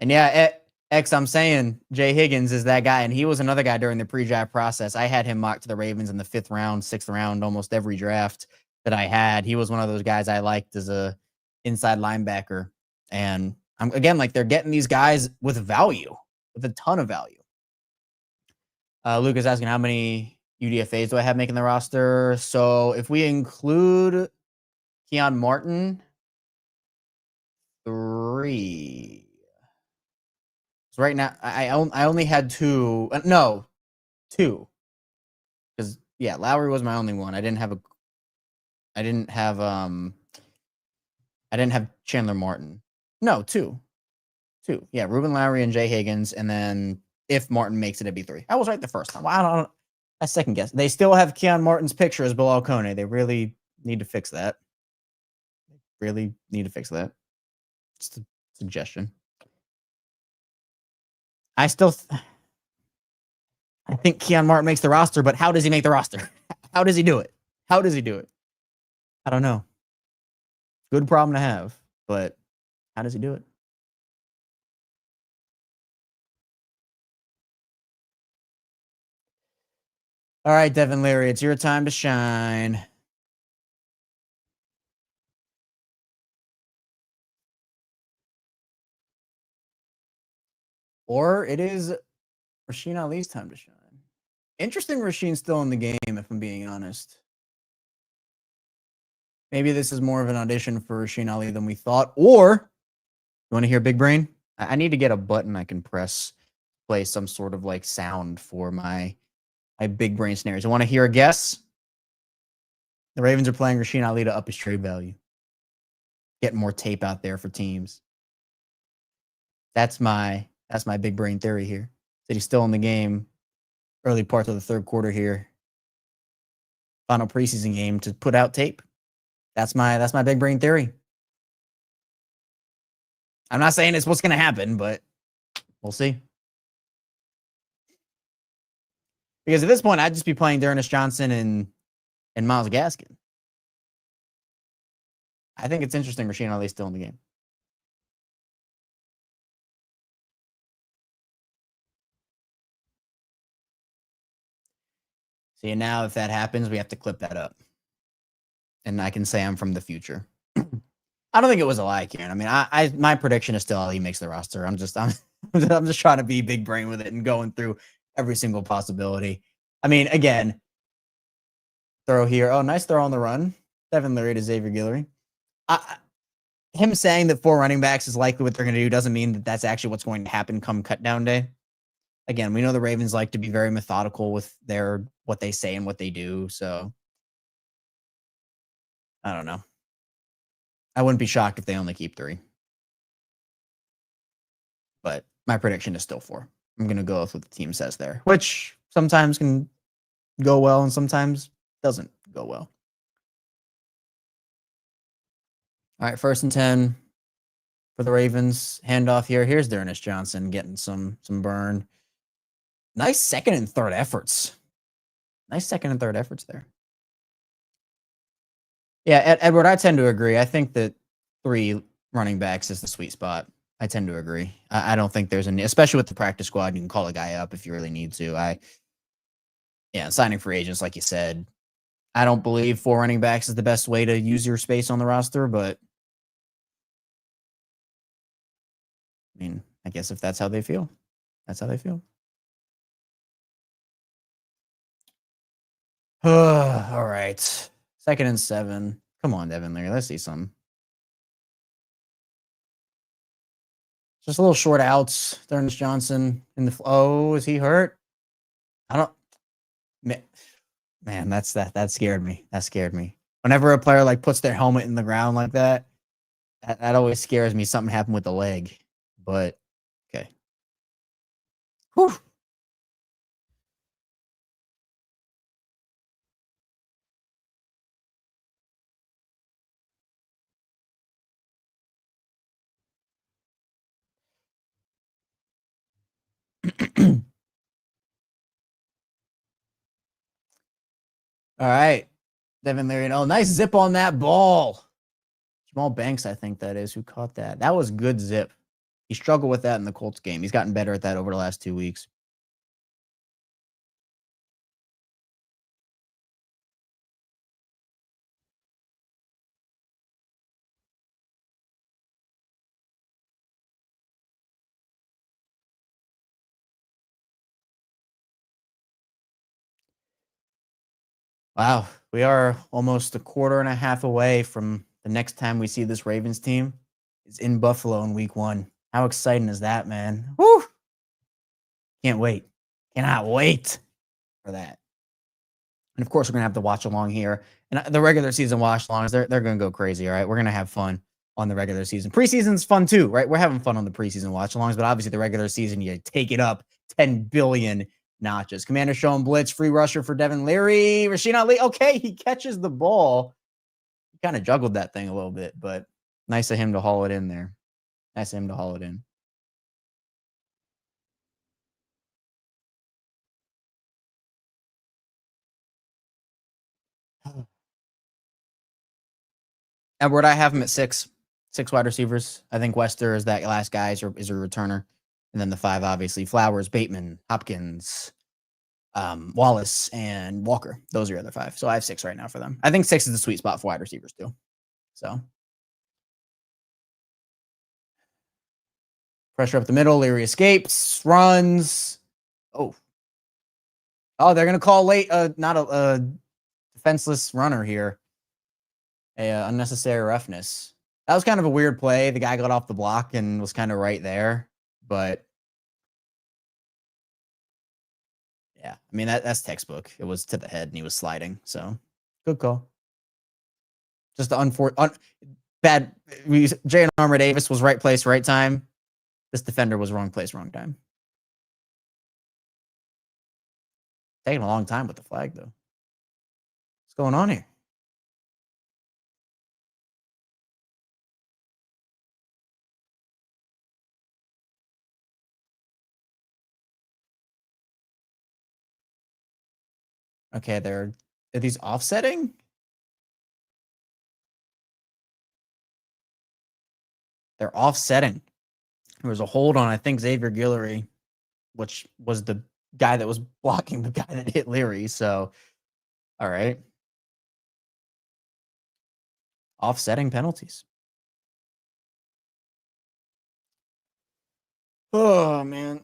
yeah, X, I'm saying Jay Higgins is that guy, and he was another guy during the pre-draft process. I had him mocked to the Ravens in the 5th round, 6th round, almost every draft that I had. He was one of those guys I liked as a inside linebacker. And I'm again, like, they're getting these guys with value, with a ton of value. Luke is asking how many UDFAs do I have making the roster? So if we include Keon Martin, 3. So right now, I only had 2. No, 2. Because yeah, Lowry was my only one. I didn't have Chandler Martin. No, 2. Yeah, Ruben Lowry and Jay Higgins, and then if Martin makes it, it'd be 3. I was right the first time. Well, I second guess. They still have Keon Martin's picture as Bilal Kone. They really need to fix that. Just a suggestion. I think Keon Martin makes the roster, but how does he make the roster? How does he do it? I don't know. Good problem to have, but how does he do it? All right, Devin Leary, it's your time to shine. Or it is Rasheen Ali's time to shine. Interesting Rasheen's still in the game, if I'm being honest. Maybe this is more of an audition for Rasheen Ali than we thought. Or, you want to hear Big Brain? I need to get a button I can press, play some sort of like sound for my Big Brain scenarios. I want to hear a guess. The Ravens are playing Rasheen Ali to up his trade value. Getting more tape out there for teams. That's my Big Brain theory here. That he's still in the game. Early parts of the third quarter here. Final preseason game to put out tape. That's my Big Brain theory. I'm not saying it's what's going to happen, but we'll see. Because at this point, I'd just be playing D'Ernest Johnson and Myles Gaskin. I think it's interesting Rasheen Ali's still in the game. See, now if that happens, we have to clip that up. And I can say I'm from the future. I don't think it was a lie, Karen. I mean, my prediction is still Ali makes the roster. I'm just trying to be big brain with it and going through every single possibility. I mean, again, throw here. Oh, nice throw on the run. Devin Leary to Xavier Guillory. Him saying that 4 running backs is likely what they're going to do doesn't mean that that's actually what's going to happen come cut down day. Again, we know the Ravens like to be very methodical with what they say and what they do. So I don't know. I wouldn't be shocked if they only keep 3. But my prediction is still 4. I'm going to go with what the team says there, which sometimes can go well and sometimes doesn't go well. All right, 1st and 10 for the Ravens. Handoff here. Here's D'Ernest Johnson getting some burn. Nice 2nd and 3rd efforts. Nice 2nd and 3rd efforts there. Yeah, Edward, I tend to agree. I think that 3 running backs is the sweet spot. I tend to agree. I don't think there's especially with the practice squad, you can call a guy up if you really need to. Signing free agents, like you said, I don't believe 4 running backs is the best way to use your space on the roster, but I mean, I guess if that's how they feel, that's how they feel. All right. 2nd and 7. Come on, Devin Leary. Let's see some. Just a little short outs. D'Ernest Johnson in the. Oh, is he hurt? I don't. Man, that scared me. That scared me. Whenever a player like puts their helmet in the ground like that always scares me. Something happened with the leg. But okay. Whew. All right. Devin Leary. Oh, nice zip on that ball. Jamal Banks, I think that is, who caught that. That was good zip. He struggled with that in the Colts game. He's gotten better at that over the last 2 weeks. Wow, we are almost a quarter and a half away from the next time we see this Ravens team is in Buffalo in week 1. How exciting is that, man? Woo! Can't wait. Cannot wait for that. And of course, we're going to have to watch along here. And the regular season watch alongs, they're going to go crazy, all right? We're going to have fun on the regular season. Preseason's fun too, right? We're having fun on the preseason watch alongs, but obviously the regular season, you take it up 10 billion notches. Commander showing blitz, free rusher for Devin Leary. Rasheen Ali, okay, he catches the ball. He kind of juggled that thing a little bit, but nice of him to haul it in there. Nice of him to haul it in. Edward, I have him at 6 wide receivers. I think Wester is that last guy is a returner. And then the 5, obviously, Flowers, Bateman, Hopkins, Wallace and Walker. Those are your other 5. So I have 6 right now for them. I think 6 is the sweet spot for wide receivers too. So pressure up the middle. Leary escapes, runs. Oh, they're gonna call late. Not a defenseless runner here. Unnecessary roughness. That was kind of a weird play. The guy got off the block and was kind of right there, but yeah, I mean that's textbook. It was to the head and he was sliding. So good call. Just the bad. Jay Armour Davis was right place, right time. This defender was wrong place, wrong time. Taking a long time with the flag though. What's going on here? Okay, are these offsetting? They're offsetting. There was a hold on, I think, Xavier Guillory, which was the guy that was blocking the guy that hit Leary. So, all right. Offsetting penalties. Oh, man.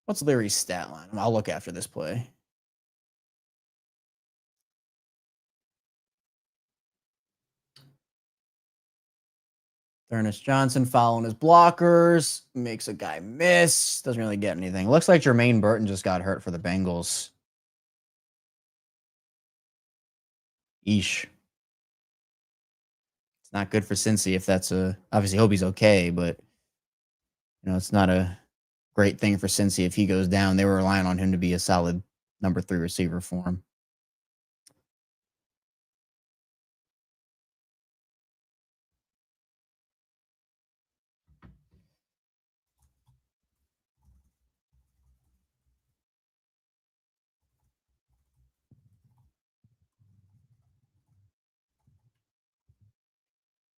What's Leary's stat line? I'll look after this play. Ernest Johnson following his blockers. Makes a guy miss. Doesn't really get anything. Looks like Jermaine Burton just got hurt for the Bengals. Eesh. It's not good for Cincy if that's obviously hope he's okay, but it's not a great thing for Cincy if he goes down. They were relying on him to be a solid number 3 receiver for him.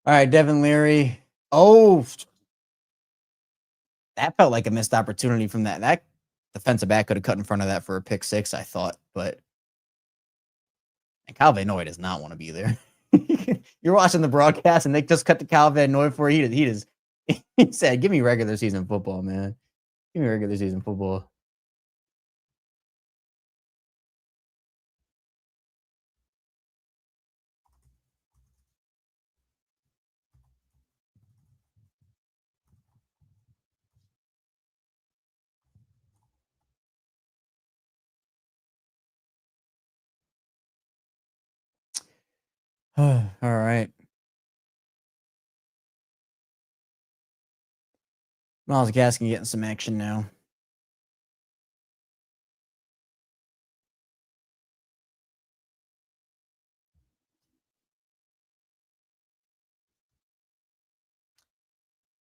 All right, Devin Leary. Oh, that felt like a missed opportunity from that. That defensive back could have cut in front of that for a pick 6, I thought. But Kyle Van Noy does not want to be there. You're watching the broadcast, and they just cut to Kyle Van Noy for he said, "Give me regular season football, man. Give me regular season football." All right. Miles Gaskin getting some action now.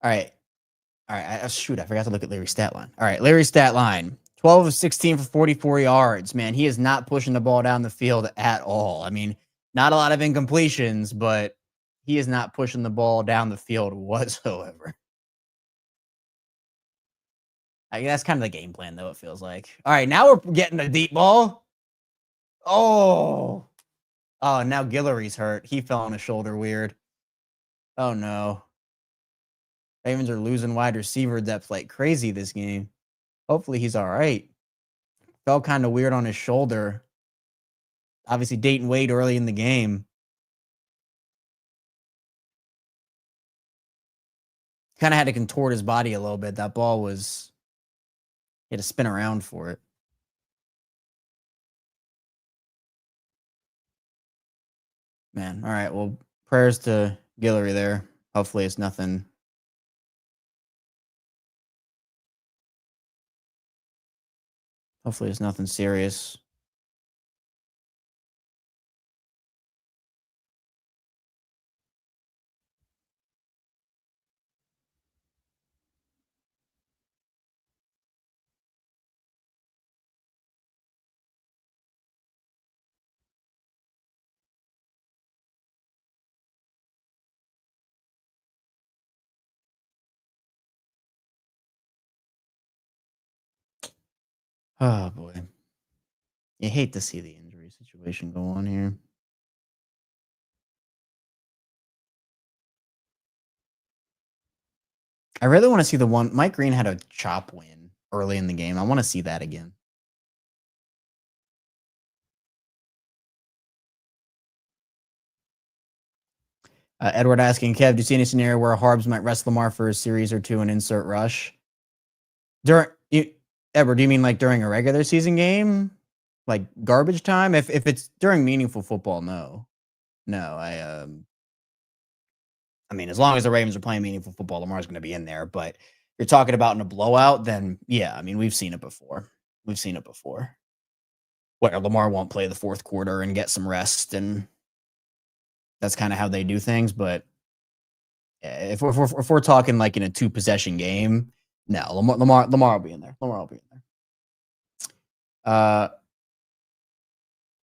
All right. Shoot, I forgot to look at Larry's stat line. All right, Larry's stat line. 12 of 16 for 44 yards. Man, he is not pushing the ball down the field at all. I mean, not a lot of incompletions, but he is not pushing the ball down the field whatsoever. I mean, that's kind of the game plan, though, it feels like. All right, now we're getting a deep ball. Oh, now Guillory's hurt. He fell on his shoulder weird. Oh, no. Ravens are losing wide receiver depth like crazy this game. Hopefully he's all right. Felt kind of weird on his shoulder. Obviously, Dayton Wade early in the game. Kind of had to contort his body a little bit. That ball he had to spin around for it. Man, all right. Well, prayers to Guillory there. Hopefully it's nothing. Hopefully it's nothing serious. Oh boy. You hate to see the injury situation go on here. I really want to see the one. Mike Green had a chop win early in the game. I want to see that again. Edward asking, Kev, do you see any scenario where Harbs might rest Lamar for a series or two and insert Rush? Edward, do you mean like during a regular season game? Like garbage time? If it's during meaningful football, no. I mean, as long as the Ravens are playing meaningful football, Lamar's going to be in there. But you're talking about in a blowout, then yeah, I mean, we've seen it before. Where Lamar won't play the fourth quarter and get some rest, and that's kind of how they do things. But if we're talking like in a 2-possession game, no, Lamar will be in there.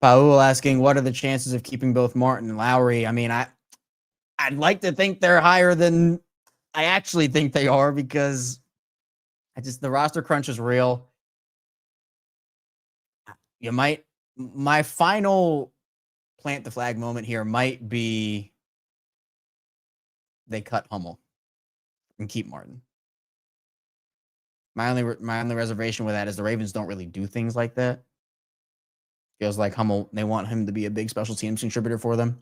Paul asking, what are the chances of keeping both Martin and Lowry? I mean, I'd like to think they're higher than I actually think they are, because the roster crunch is real. My final plant the flag moment here might be they cut Hummel and keep Martin. My only reservation with that is the Ravens don't really do things like that. Feels like Hummel, they want him to be a big special teams contributor for them.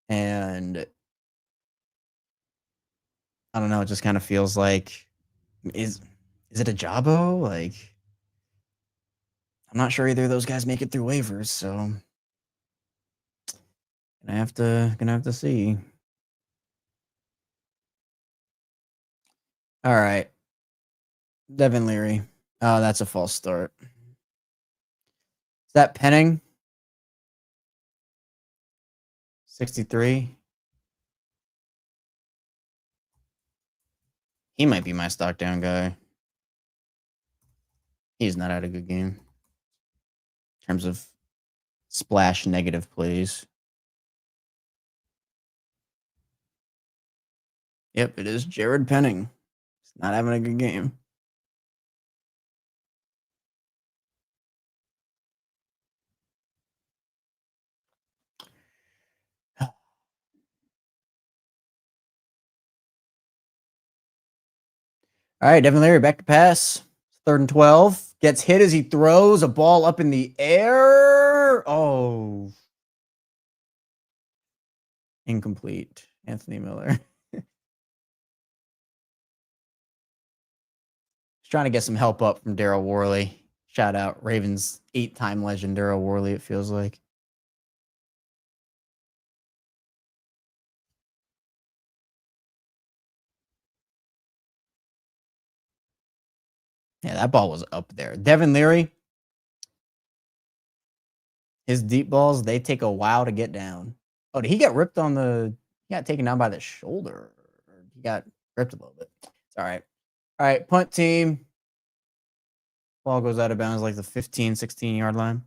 And I don't know, it just kind of feels like, is it Ajabo? Like, I'm not sure either of those guys make it through waivers, so gonna have to see. All right. Devin Leary. Oh, that's a false start. Is that Penning? 63. He might be my stock down guy. He's not had a good game in terms of splash negative plays. Yep, it is Jared Penning. He's not having a good game. All right, Devin Leary back to pass. 3rd and 12. Gets hit as he throws a ball up in the air. Oh. Incomplete. Anthony Miller. He's trying to get some help up from Daryl Worley. Shout out Ravens 8-time legend Daryl Worley, it feels like. Yeah, that ball was up there. Devin Leary, his deep balls, they take a while to get down. Oh, did he get ripped on the... He got taken down by the shoulder. He got ripped a little bit. It's all right. All right, punt team. Ball goes out of bounds like the 15, 16-yard line.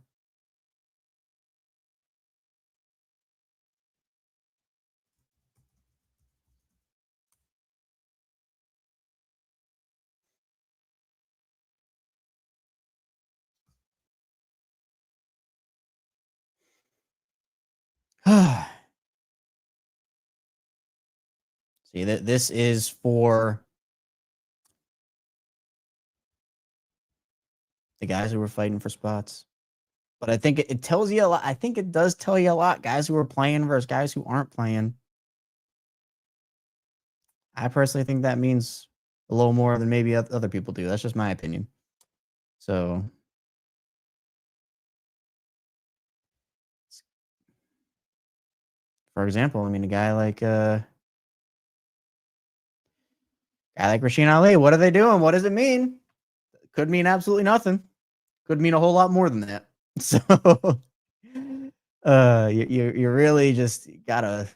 See, this is for the guys who were fighting for spots. But I think it tells you a lot. I think it does tell you a lot. Guys who are playing versus guys who aren't playing. I personally think that means a little more than maybe other people do. That's just my opinion. So, for example, I mean, a guy like Rasheen Ali, what are they doing? What does it mean? Could mean absolutely nothing. Could mean a whole lot more than that. So, you really just gotta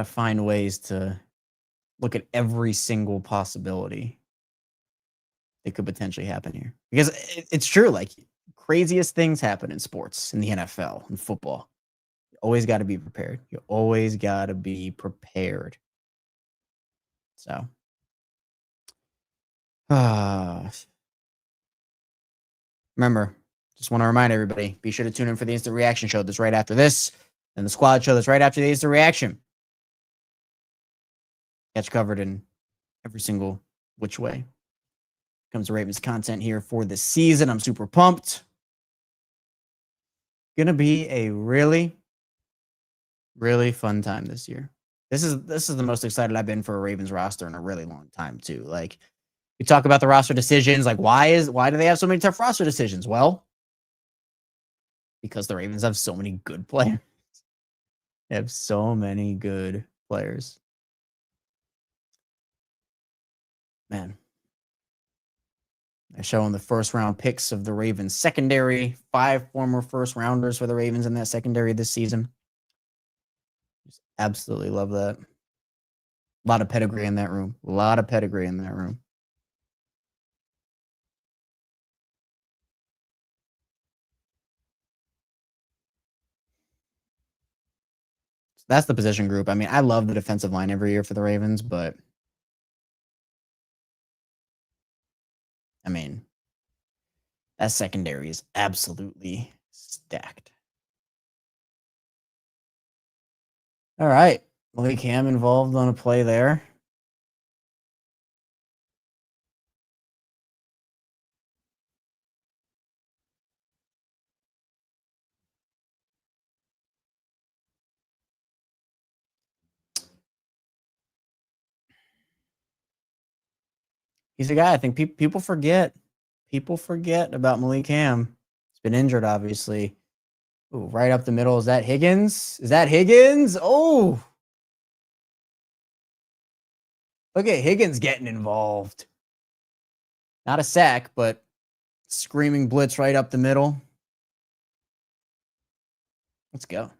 find ways to look at every single possibility that could potentially happen here, because it's true. Like, craziest things happen in sports, in the NFL and football. You always got to be prepared. So, Remember, just want to remind everybody, be sure to tune in for the instant reaction show that's right after this, and the squad show that's right after the instant reaction. Catch covered in every single which way. Comes to Ravens content here for the season. I'm super pumped. Gonna be a really, really fun time this year. This is the most excited I've been for a Ravens roster in a really long time, too. Like, we talk about the roster decisions. Like, why do they have so many tough roster decisions? Well, because the Ravens have so many good players. They have so many good players. Man. They're showing the first round picks of the Ravens secondary. 5 former first rounders for the Ravens in that secondary this season. Just absolutely love that. A lot of pedigree in that room. A lot of pedigree in that room. So that's the position group. I mean, I love the defensive line every year for the Ravens, but I mean, that secondary is absolutely stacked. All right. Malik Ham involved on a play there. He's a guy I think people forget. People forget about Malik Ham. He's been injured, obviously. Ooh, right up the middle. Is that Higgins? Is that Higgins? Oh, look at Higgins getting involved. Not a sack, but screaming blitz right up the middle. Let's go.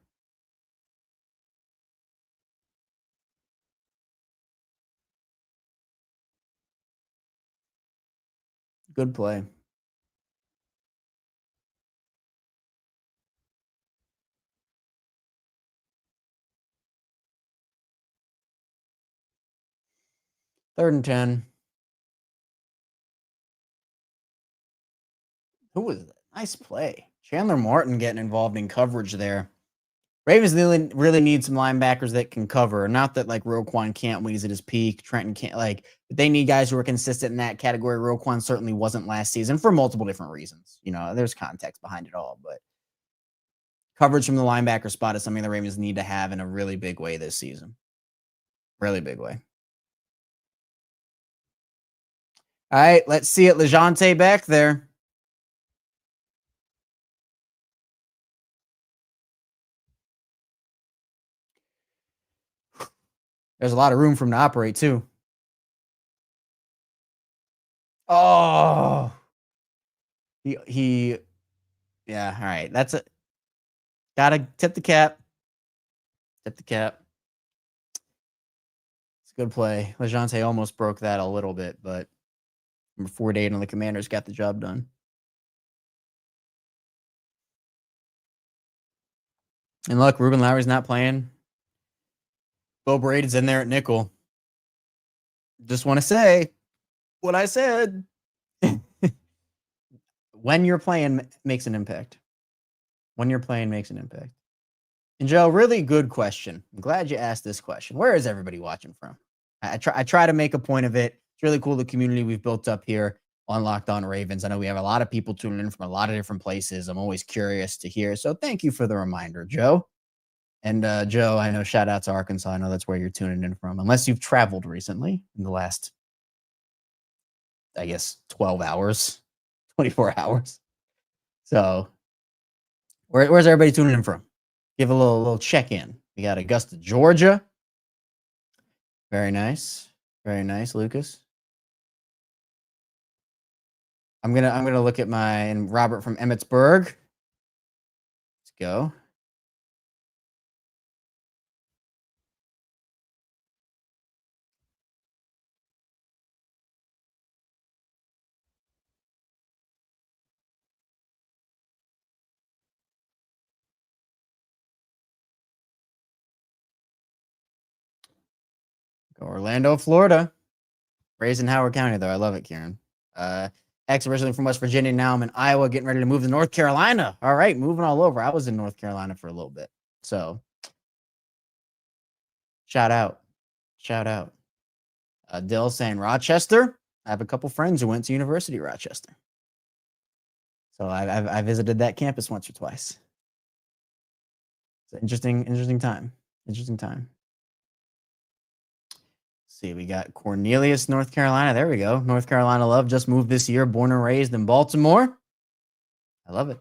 Good play. Third and 10. Who was that? Nice play. Chandler Martin getting involved in coverage there. Ravens really need some linebackers that can cover. Not that like Roquan can't when he's at his peak. Trenton can't but they need guys who are consistent in that category. Roquan certainly wasn't last season for multiple different reasons. You know, there's context behind it all, but coverage from the linebacker spot is something the Ravens need to have in a really big way this season. Really big way. All right, let's see it. LeJohntay back there. There's a lot of room for him to operate, too. Oh. Yeah, all right. That's it. Gotta tip the cap. Tip the cap. It's a good play. LeJohntay almost broke that a little bit, but number 48 on the Commanders got the job done. And look, Ruben Lowry's not playing. Bo Brady's in there at nickel. Just want to say what I said. When you're playing makes an impact. When you're playing makes an impact. And Joe, really good question. I'm glad you asked this question. Where is everybody watching from? I try to make a point of it. It's really cool, the community we've built up here on Locked On Ravens. I know we have a lot of people tuning in from a lot of different places. I'm always curious to hear. So thank you for the reminder, Joe. And Joe, I know, shout out to Arkansas. I know that's where you're tuning in from, unless you've traveled recently in the last, I guess, 12 hours, 24 hours. So where's everybody tuning in from? Give a little check-in. We got Augusta, Georgia. Very nice. Very nice, Lucas. I'm gonna look at and Robert from Emmitsburg. Let's go. Go Orlando, Florida. Raised in Howard County, though. I love it, Kieran. Ex originally from West Virginia. Now I'm in Iowa, getting ready to move to North Carolina. All right, moving all over. I was in North Carolina for a little bit. So, shout out. Dill saying Rochester. I have a couple friends who went to University of Rochester. So I visited that campus once or twice. It's an interesting time. See, we got Cornelius, North Carolina. There we go. North Carolina love. Just moved this year. Born and raised in Baltimore. I love it.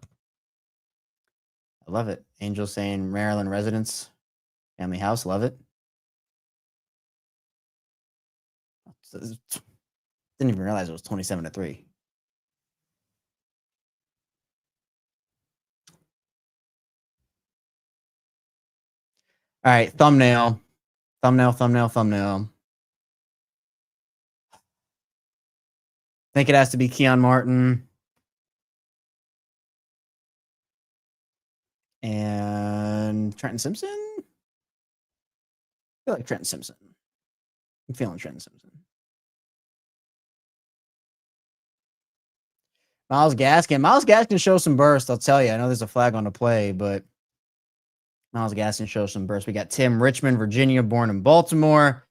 Angel saying Maryland residence. Family house. Love it. Didn't even realize it was 27-3. All right, thumbnail. I think it has to be Keon Martin and Trenton Simpson. I feel like Trenton Simpson. I'm feeling Trenton Simpson. Myles Gaskin shows some burst, I'll tell you. I know there's a flag on the play, but Myles Gaskin shows some burst. We got Tim Richmond, Virginia, born in Baltimore.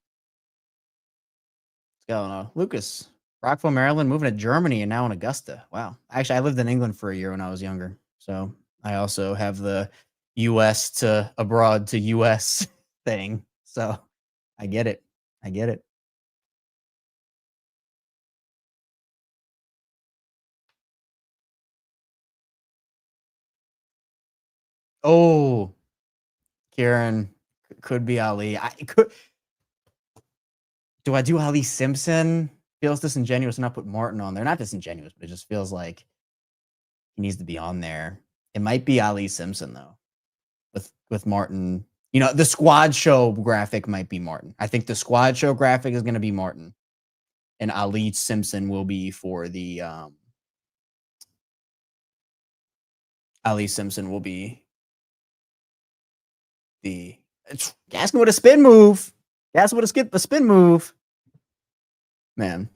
Let's go. Lucas, Rockville, Maryland, moving to Germany and now in Augusta. Wow. Actually, I lived in England for a year when I was younger. So I also have the U.S. to abroad to U.S. thing. So I get it. Oh, Kieran, could be Ali. Do I do Ali Simpson? Feels disingenuous to not put Martin on there. Not disingenuous, but it just feels like he needs to be on there. It might be Ali Simpson though, with Martin. You know, the squad show graphic might be Martin. I think the squad show graphic is going to be Martin, and Ali Simpson will be for the. Ali Simpson will be the Gaskin with a spin move. Gaskin with a spin move. Man.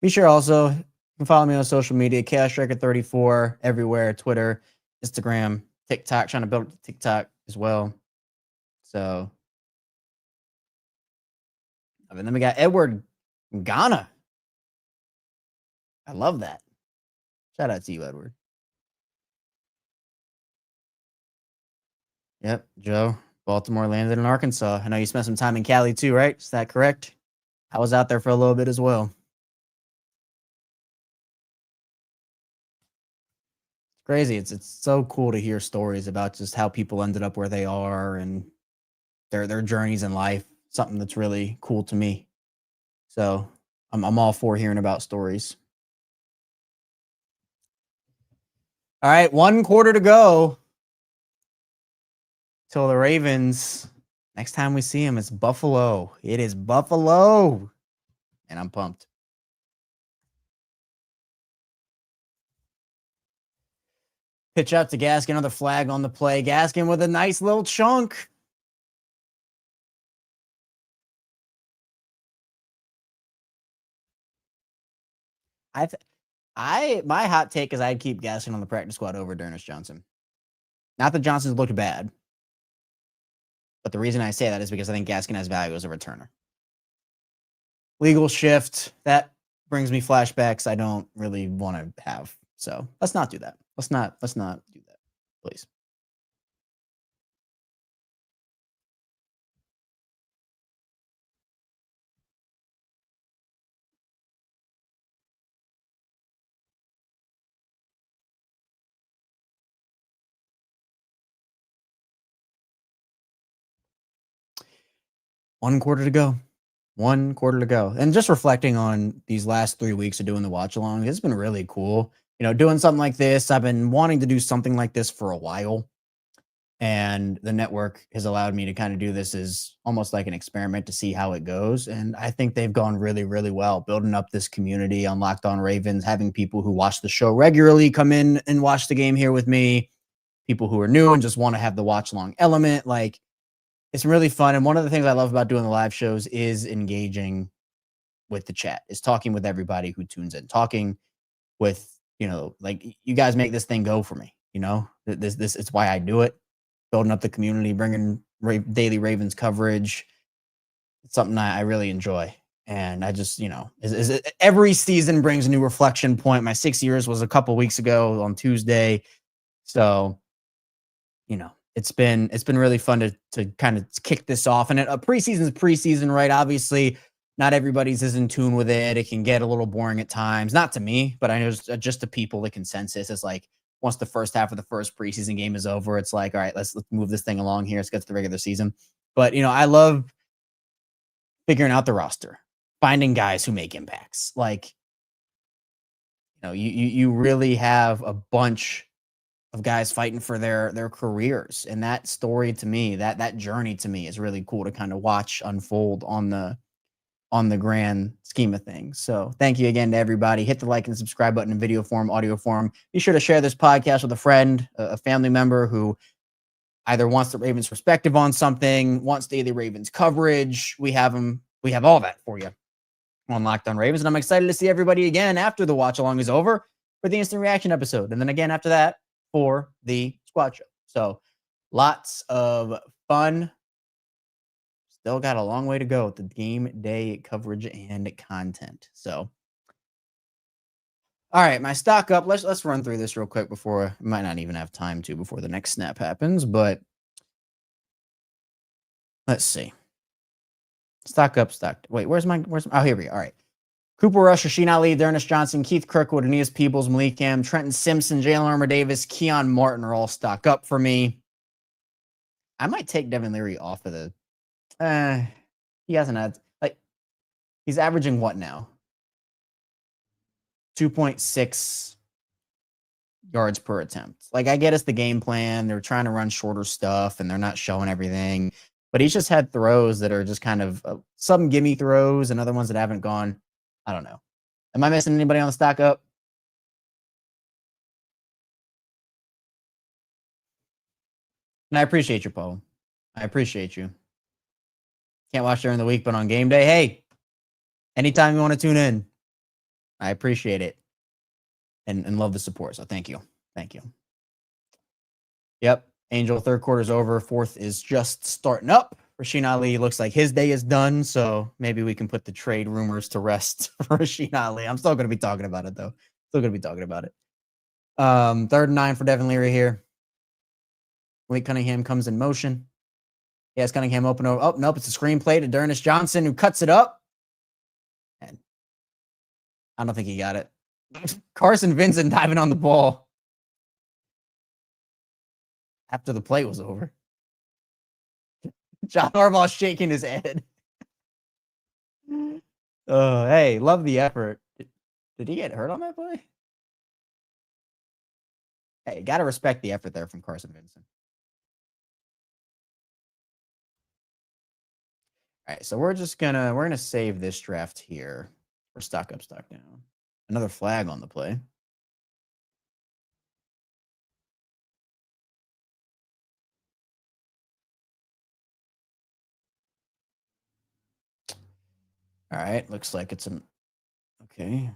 Be sure also you can follow me on social media, ChaosStriker34, everywhere, Twitter, Instagram, TikTok, trying to build TikTok as well. So, and then we got Edward Ghana. I love that. Shout out to you, Edward. Yep, Joe, Baltimore landed in Arkansas. I know you spent some time in Cali too, right? Is that correct? I was out there for a little bit as well. It's crazy. It's so cool to hear stories about just how people ended up where they are and their journeys in life. Something that's really cool to me. So I'm all for hearing about stories. All right, 1 quarter to go till the Ravens. Next time we see him, it's Buffalo. It is Buffalo. And I'm pumped. Pitch out to Gaskin, another flag on the play. Gaskin with a nice little chunk. My hot take is I'd keep Gaskin on the practice squad over D'Ernest Johnson. Not that Johnson's looked bad, but the reason I say that is because I think Gaskin has value as a returner. Legal shift, that brings me flashbacks I don't really want to have. So let's not do that. Let's not do that, please. One quarter to go. And just reflecting on these last 3 weeks of doing the watch along, it's been really cool. You know, doing something like this. I've been wanting to do something like this for a while. And the network has allowed me to kind of do this as almost like an experiment to see how it goes. And I think they've gone really, really well, building up this community on Locked On Ravens, having people who watch the show regularly come in and watch the game here with me. people who are new and just want to have the watch along element. Like, it's really fun. And one of the things I love about doing the live shows is engaging with the chat, is talking with everybody who tunes in, talking with, like, you guys make this thing go for me. This it's why I do it. Building up the community, bringing daily Ravens coverage. It's something I really enjoy. And I just, every season brings a new reflection point. My 6 years was a couple weeks ago on Tuesday. So, it's been really fun to kind of kick this off. And preseason is preseason, right? Obviously, not everybody's as in tune with it. It can get a little boring at times. Not to me, but I know just to people, the consensus is like, once the first half of the first preseason game is over, it's like, all right, let's move this thing along here. Let's get to the regular season. But, I love figuring out the roster, finding guys who make impacts. Like, you really have a bunch of guys fighting for their careers. And that story to me, that journey to me is really cool to kind of watch unfold on the grand scheme of things. So thank you again to everybody. Hit the like and subscribe button in video form, audio form. Be sure to share this podcast with a friend, a family member who either wants the Ravens perspective on something, wants daily Ravens coverage. We have all that for you on Locked On Ravens. And I'm excited to see everybody again after the watch along is over for the instant reaction episode. And then again after that for the squad show. So lots of fun. Still got a long way to go with the game day coverage and content. So, all right, my stock up. Let's run through this real quick before I might not even have time to before the next snap happens. But let's see. Stock up. Wait, where's oh, here we go. All right. Cooper Rush, Rasheen Ali, Derrick Johnson, Keith Kirkwood, Aeneas Peebles, Malik Cam, Trenton Simpson, Jalen Armour-Davis, Keon Martin are all stock up for me. I might take Devin Leary off of the. He hasn't had, like, he's averaging what now? 2.6 yards per attempt. Like, I get it's the game plan. They're trying to run shorter stuff and they're not showing everything. But he's just had throws that are just kind of some gimme throws and other ones that haven't gone. I don't know. Am I missing anybody on the stock up? And I appreciate you, Paul. I appreciate you. Can't watch during the week, but on game day, hey, anytime you want to tune in, I appreciate it and love the support. So thank you. Thank you. Yep. Angel, third quarter's over. Fourth is just starting up. Rasheen Ali looks like his day is done. So maybe we can put the trade rumors to rest for Rasheen Ali. I'm still going to be talking about it, though. Still going to be talking about it. 3rd and 9 for Devin Leary here. Malik Cunningham comes in motion. Yes, Cunningham open. Oh, nope. It's a screen play to Derrick Johnson, who cuts it up. And I don't think he got it. Carson Vincent diving on the ball after the play was over. John Harbaugh shaking his head. Oh, hey, love the effort. Did he get hurt on that play? Hey, got to respect the effort there from Carson Vincent. All right, so we're gonna save this draft here. We're stock up, stock down. Another flag on the play. All right, looks like it's an okay.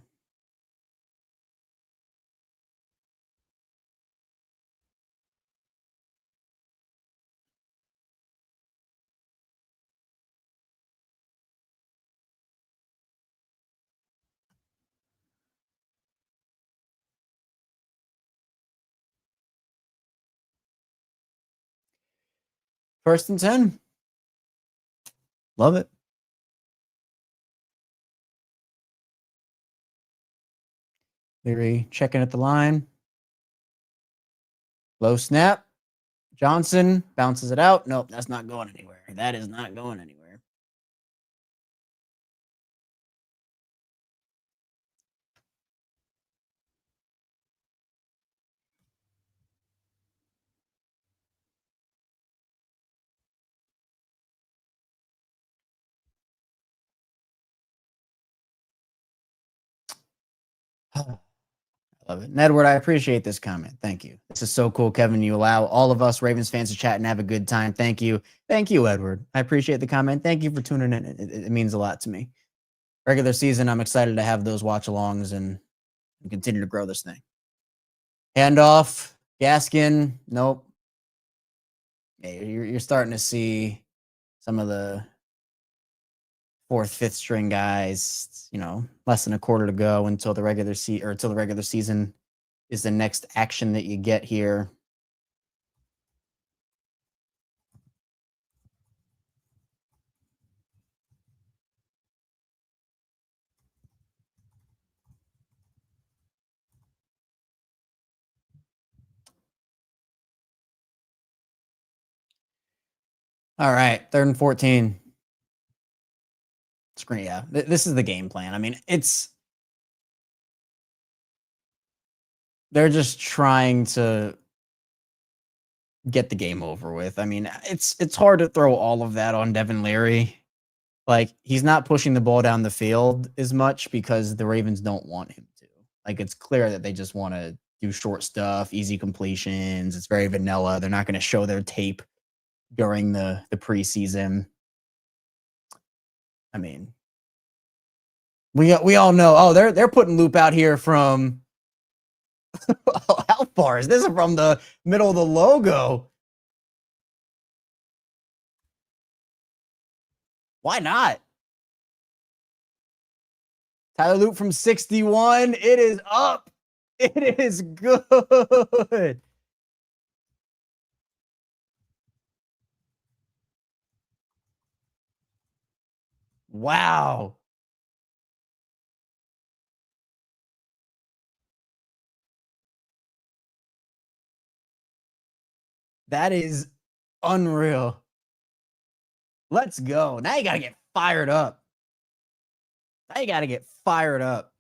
First and 10. Love it. Leary checking at the line. Low snap. Johnson bounces it out. Nope, that's not going anywhere. That is not going anywhere. Love it. And Edward, I appreciate this comment. Thank you. This is so cool, Kevin. You allow all of us Ravens fans to chat and have a good time. Thank you. Thank you, Edward. I appreciate the comment. Thank you for tuning in. It means a lot to me. Regular season, I'm excited to have those watch-alongs and continue to grow this thing. Handoff, Gaskin, nope. Yeah, you're starting to see some of the fourth, fifth string guys, less than a quarter to go until the regular season is the next action that you get here. All right, 3rd and 14. Screen, yeah. This is the game plan. I mean, they're just trying to get the game over with. I mean, it's hard to throw all of that on Devin Leary. Like, he's not pushing the ball down the field as much because the Ravens don't want him to. Like, it's clear that they just want to do short stuff, easy completions. It's very vanilla. They're not going to show their tape during the preseason. I mean, we all know. Oh, they're putting loop out here from. How far is this from the middle of the logo? Why not? Tyler Loop from 61. It is up. It is good. Wow. That is unreal. Let's go. Now you got to get fired up. Now you got to get fired up.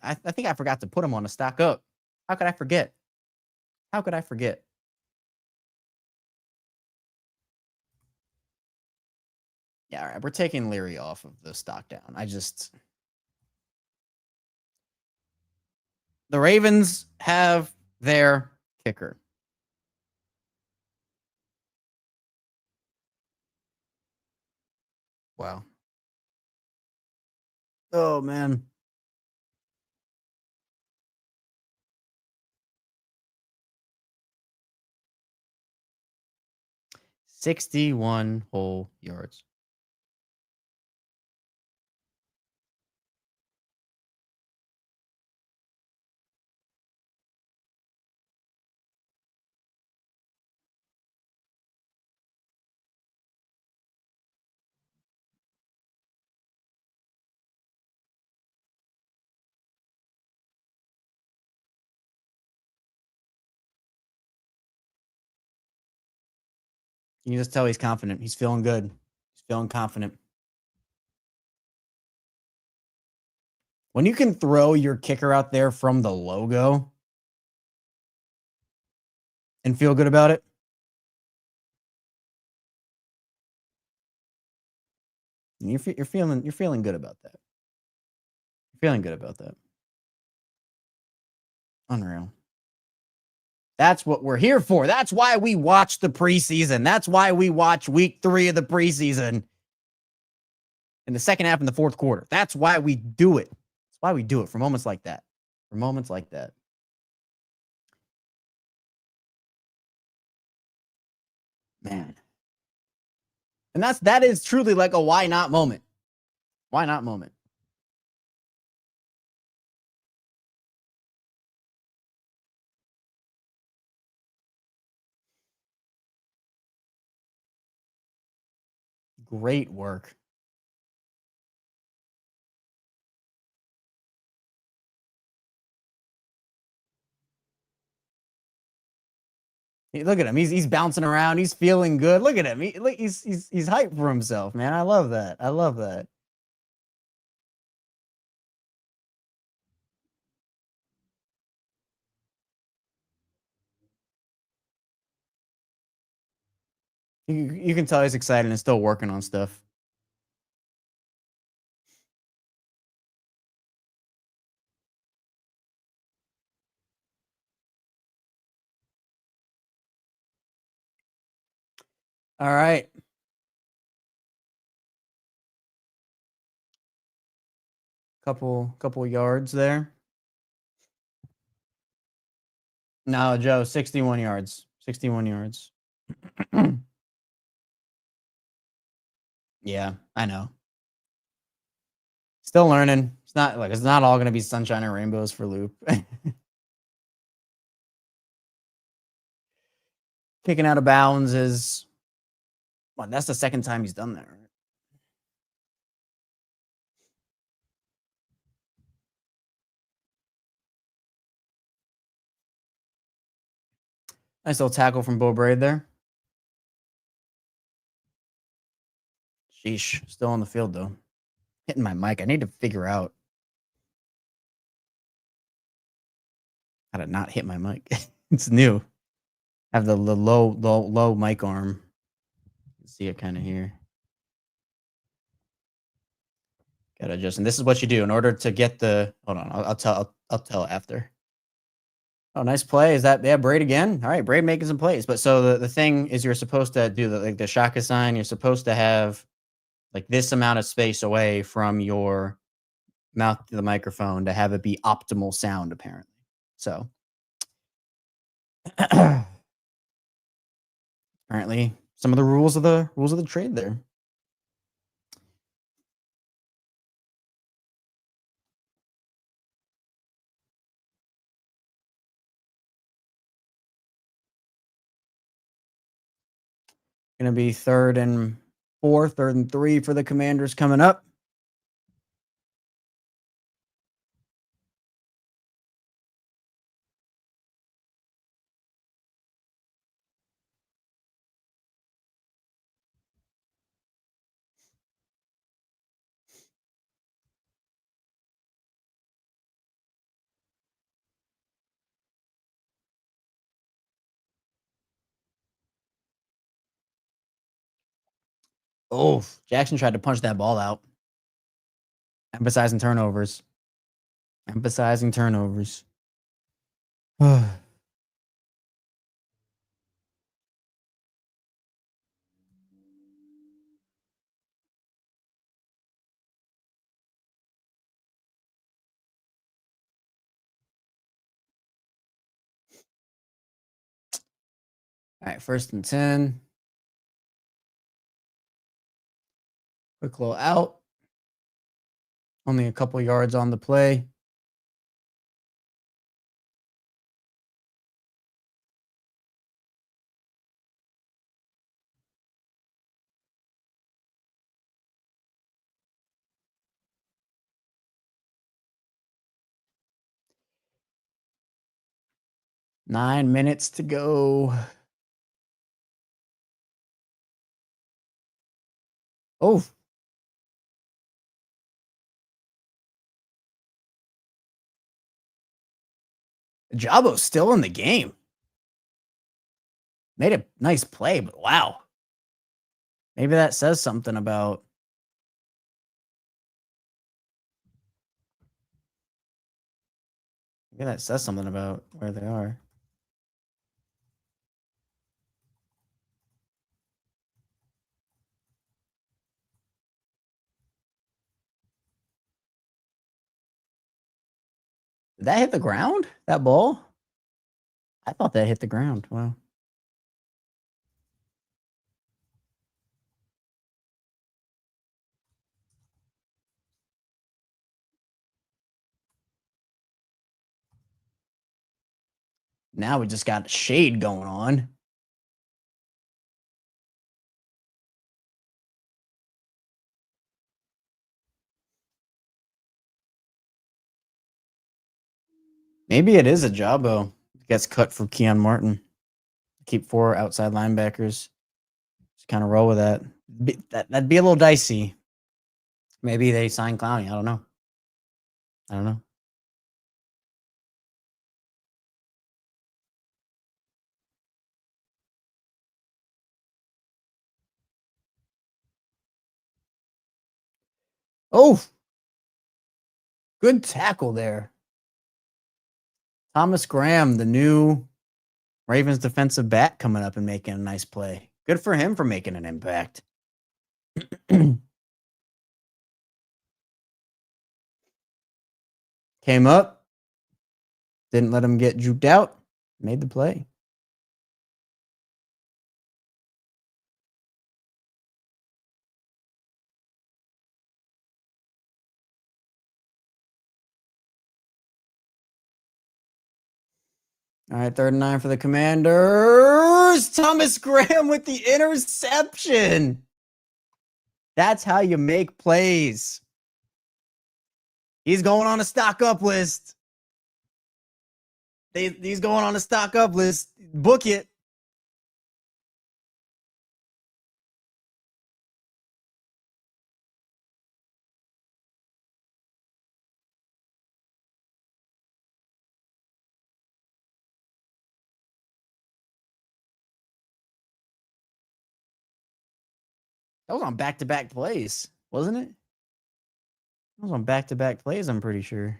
I think I forgot to put him on a stock up. How could I forget? How could I forget? Yeah, all right. We're taking Leary off of the stock down. The Ravens have their kicker. Wow. Oh, man. $61 whole yards. You can just tell he's confident. He's feeling good. He's feeling confident. When you can throw your kicker out there from the logo and feel good about it, you're feeling good about that. You're feeling good about that. Unreal. That's what we're here for. That's why we watch the preseason. That's why we watch week 3 of the preseason in the second half in the fourth quarter. That's why we do it. That's why we do it for moments like that. For moments like that. Man. And that is truly like a why not moment. Why not moment. Great work. Look at him. He's bouncing around. He's feeling good. Look at him. He's hyped for himself, man. I love that. I love that. You can tell he's excited and still working on stuff. All right. Couple yards there. No, Joe, 61 yards. 61 yards. Yeah, I know. Still learning. It's not all going to be sunshine and rainbows for Loop. Kicking out of bounds is, well, that's the second time he's done that, right? Nice little tackle from Bo Braid there. Sheesh. Still on the field, though. Hitting my mic. I need to figure out how to not hit my mic. It's new. I have the low mic arm. You can see it kind of here. Gotta adjust. And this is what you do in order to get the. Hold on. I'll tell after. Oh, nice play. Is that Braid again? All right, Braid making some plays. But so the thing is, you're supposed to do the Shaka sign. You're supposed to have like this amount of space away from your mouth to the microphone to have it be optimal sound, apparently. So apparently some of the rules of the trade there. Gonna be 3rd and 4, 3rd and 3 for the Commanders coming up. Oh, Jackson tried to punch that ball out. Emphasizing turnovers. Emphasizing turnovers. All right, 1st and 10. Quick little out. Only a couple yards on the play. Nine minutes to go. Oh. Ajabo's still in the game. Made a nice play, but wow. Maybe that says something about. Maybe that says something about where they are. Did that hit the ground? That ball? I thought that hit the ground. Wow. Now we just got shade going on. Maybe it is Ajabo. Gets cut for Keon Martin. Keep 4 outside linebackers. Just kind of roll with that. That'd be a little dicey. Maybe they sign Clowney. I don't know. Oh, good tackle there. Thomas Graham, the new Ravens defensive back, coming up and making a nice play. Good for him for making an impact. Came up, didn't let him get juked out, made the play. All right, 3rd and 9 for the Commanders. Thomas Graham with the interception. That's how you make plays. He's going on a stock up list. He's going on a stock up list. Book it. That was on back-to-back plays, wasn't it? That was on back-to-back plays, I'm pretty sure.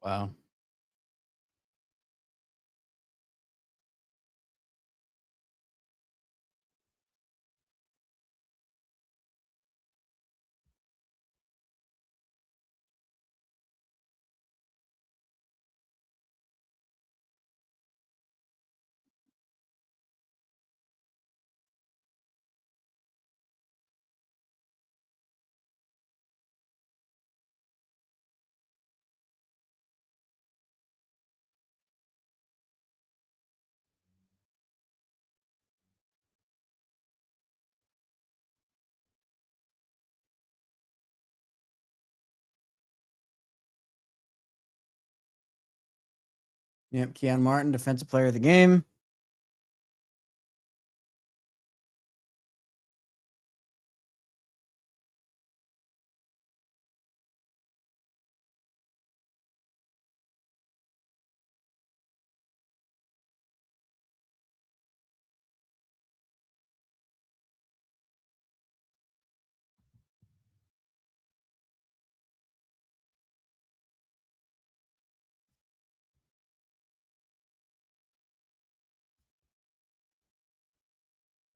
Wow. Yep, Keon Martin, defensive player of the game.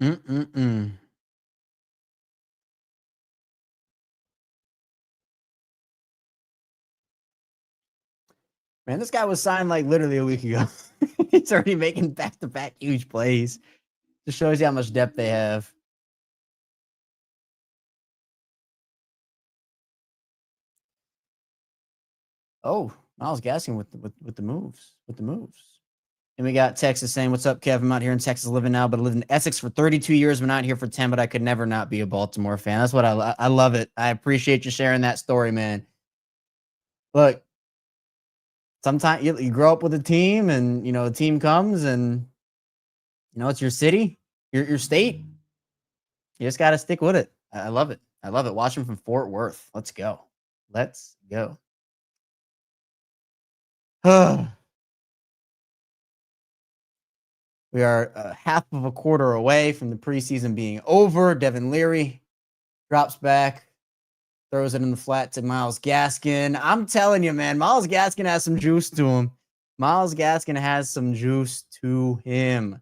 Man, this guy was signed like literally a week ago. He's already making back-to-back huge plays. Just shows you how much depth they have. Oh, Miles Gaskin with the moves. And we got Texas saying, "What's up, Kev? I'm out here in Texas living now, but I lived in Essex for 32 years. Been out here for 10, but I could never not be a Baltimore fan." That's what I love it. I appreciate you sharing that story, man. Look, sometimes you grow up with a team, and the team comes, and it's your city, your state. You just got to stick with it. I love it. I love it. Watching from Fort Worth. Let's go. We are half of a quarter away from the preseason being over. Devin Leary drops back, throws it in the flat to Myles Gaskin. I'm telling you, man, Myles Gaskin has some juice to him.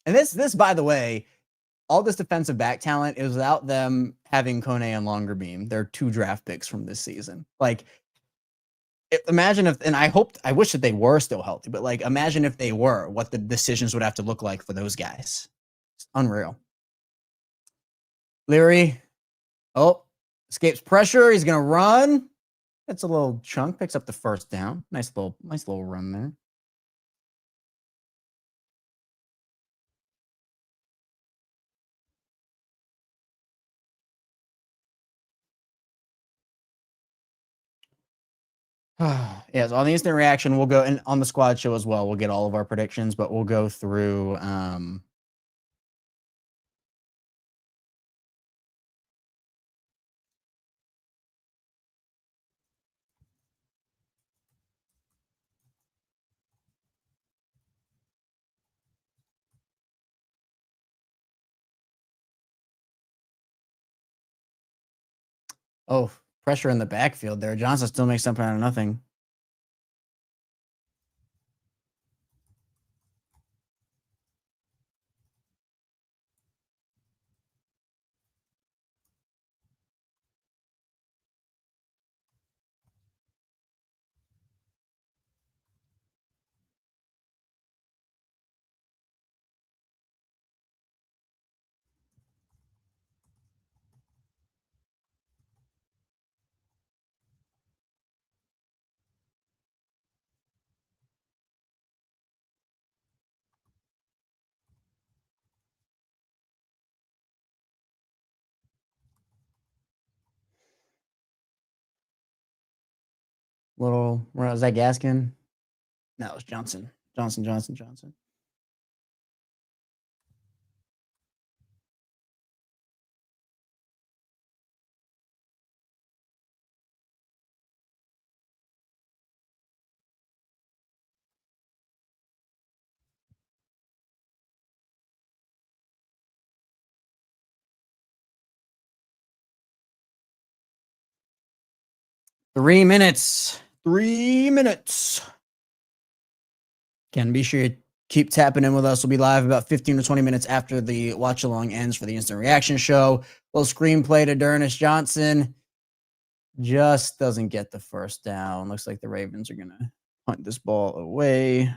And this, by the way, all this defensive back talent is without them having Kone and Longerbeam. They're 2 draft picks from this season. Like, imagine if, and I wish that they were still healthy, but like, imagine if they were, what the decisions would have to look like for those guys. It's unreal. Leary. Oh, Escapes pressure. He's going to run. That's a little chunk. Picks up the first down. Nice little run there. Yes, on the instant reaction, we'll go, and on the squad show as well, we'll get all of our predictions, but we'll go through oh, pressure in the backfield there. Johnson still makes something out of nothing. Where was that Gaskin? No, it was Johnson. Johnson. 3 minutes. 3 minutes. Again, be sure to keep tapping in with us. We'll be live about 15 to 20 minutes after the watch along ends for the instant reaction show. Little screenplay to D'Ernest Johnson. Just doesn't get the first down. Looks like the Ravens are going to punt this ball away.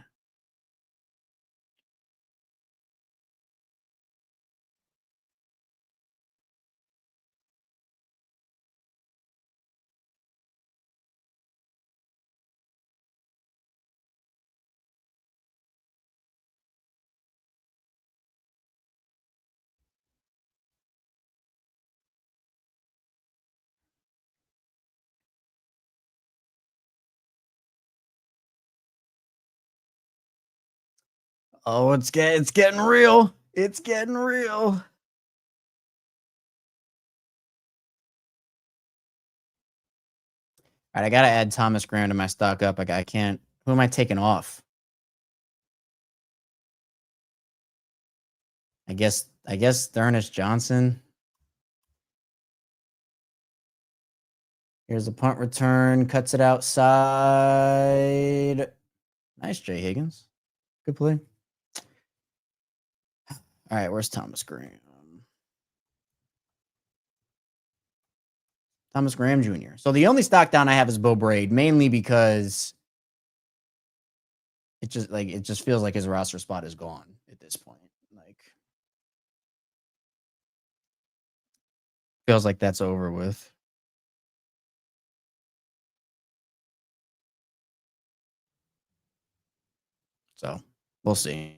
Oh, it's getting real. It's getting real. All right, I got to add Thomas Graham to my stock up. I can't. Who am I taking off? I guess D'Ernest Johnson. Here's a punt return. Cuts it outside. Nice, Jay Higgins. Good play. All right, where's Thomas Graham? Thomas Graham Jr. So the only stock down I have is Bo Braid, mainly because it just feels like his roster spot is gone at this point. Like, feels like that's over with. So we'll see.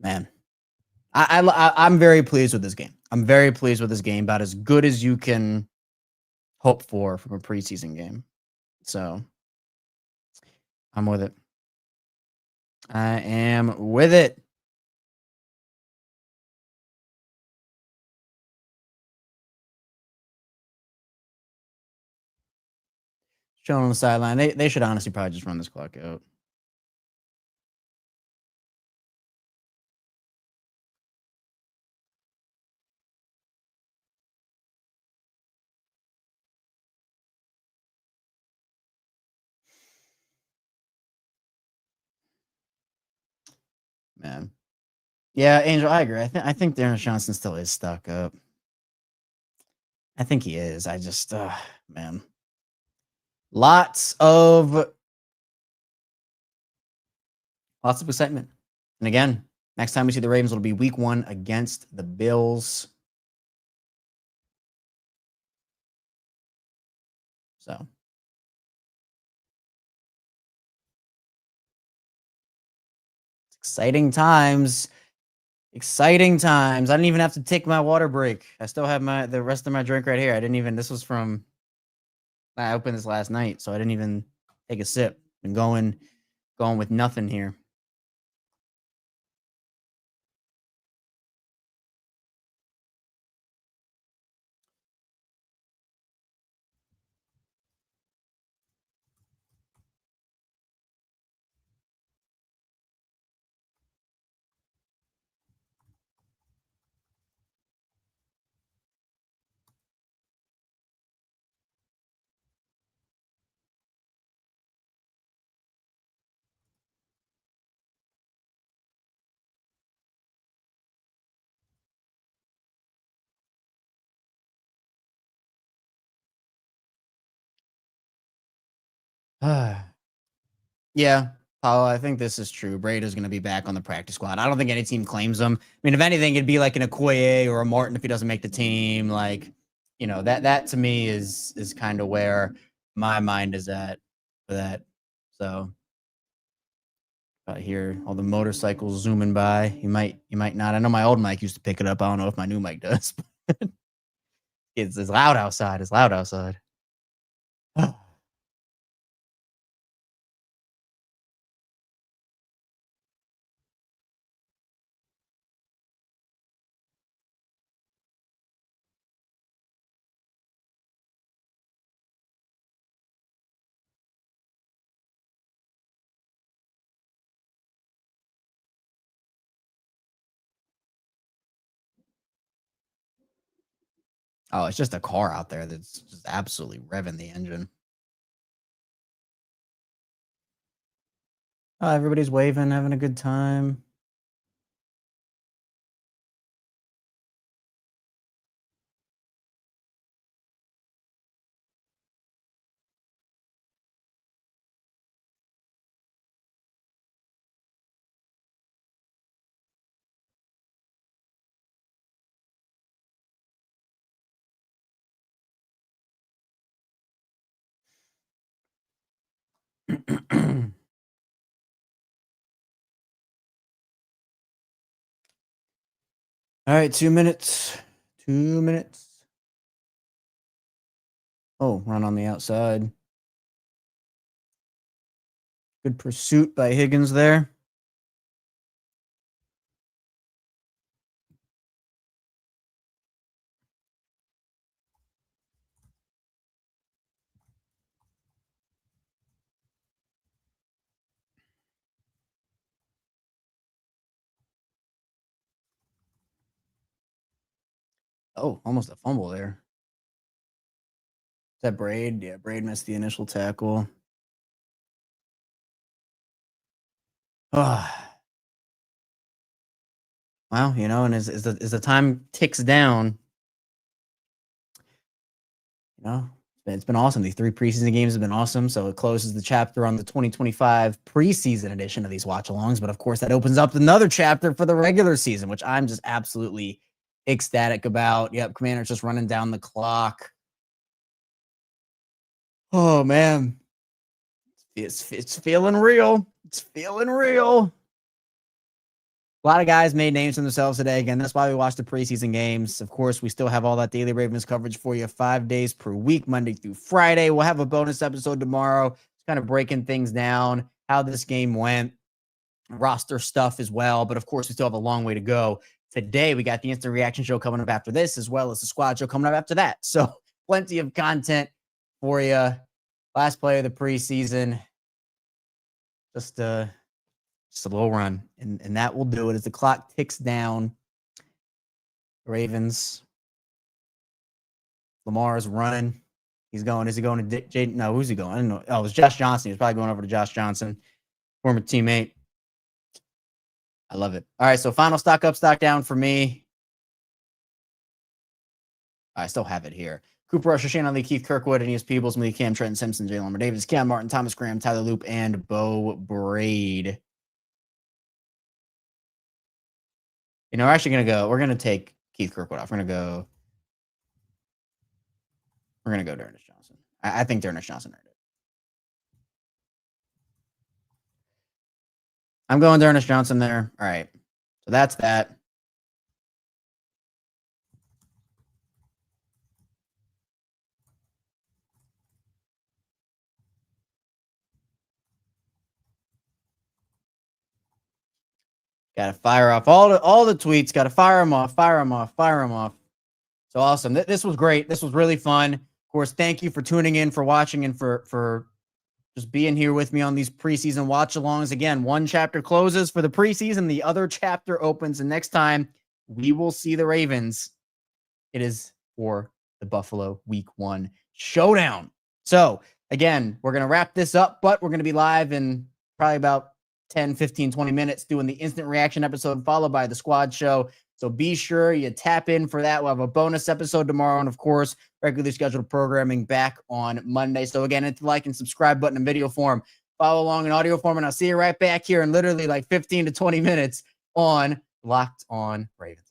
Man, I'm very pleased with this game. I'm very pleased with this game, about as good as you can hope for from a preseason game. So I'm with it. I am with it. Shown on the sideline. They should honestly probably just run this clock out. Man. Yeah, Angel, I agree. I think Darren Johnson still is stuck up. I think he is. I just, man, lots of excitement. And again, next time we see the Ravens, it'll be week 1 against the Bills. So exciting times. Exciting times. I didn't even have to take my water break. I still have the rest of my drink right here. This was from, I opened this last night, so I didn't even take a sip. Been going with nothing here. Yeah, Paulo, I think this is true. Brady's going to be back on the practice squad. I don't think any team claims him. I mean, if anything, it'd be like an Okoye or a Martin if he doesn't make the team. Like, that to me is kind of where my mind is at for that. So I hear all the motorcycles zooming by. You might not. I know my old mic used to pick it up. I don't know if my new mic does. It's loud outside. It's loud outside. Oh, it's just a car out there that's just absolutely revving the engine. Oh, everybody's waving, having a good time. All right, 2 minutes. 2 minutes. Oh, run on the outside. Good pursuit by Higgins there. Oh, almost a fumble there. Is that Braid? Yeah, Braid missed the initial tackle. Oh. Well, and as the time ticks down, it's been awesome. These 3 preseason games have been awesome. So it closes the chapter on the 2025 preseason edition of these watch-alongs. But of course, that opens up another chapter for the regular season, which I'm just absolutely ecstatic about. Yep, Commander's just running down the clock. Oh man, it's feeling real. It's feeling real. A lot of guys made names for themselves today. Again, that's why we watch the preseason games. Of course, we still have all that daily Ravens coverage for you 5 days per week, Monday through Friday. We'll have a bonus episode tomorrow, just kind of breaking things down, how this game went, roster stuff as well. But of course, we still have a long way to go. Today, we got the instant reaction show coming up after this, as well as the squad show coming up after that. So plenty of content for you. Last play of the preseason. Just a little run, and that will do it as the clock ticks down. Ravens. Lamar is running. He's going. Is he going to Jaden? No, who's he going? I don't know. Oh, it was Josh Johnson. He was probably going over to Josh Johnson, former teammate. I love it. All right, so final stock up, stock down for me. I still have it here. Cooper Rush, Shane Lee, Keith Kirkwood, Aeneas Peebles, Malik Cam, Trenton Simpson, Jalen Lamar Davis, Cam Martin, Thomas Graham, Tyler Loop, and Bo Braid. We're actually going to go. We're going to take Keith Kirkwood off. We're going to go D'Ernest Johnson. I think D'Ernest Johnson earned it. I'm going D'Ernest Johnson there. All right. So that's that. Got to fire off all the tweets. Got to fire them off. So awesome. This was great. This was really fun. Of course, thank you for tuning in, for watching, and for just being here with me on these preseason watch-alongs. Again, one chapter closes for the preseason. The other chapter opens. And next time we will see the Ravens, it is for the Buffalo Week 1 showdown. So, again, we're going to wrap this up, but we're going to be live in probably about 10, 15, 20 minutes doing the instant reaction episode followed by the squad show. So be sure you tap in for that. We'll have a bonus episode tomorrow. And of course, regularly scheduled programming back on Monday. So again, hit the like and subscribe button in video form, follow along in audio form, and I'll see you right back here in literally like 15 to 20 minutes on Locked On Ravens.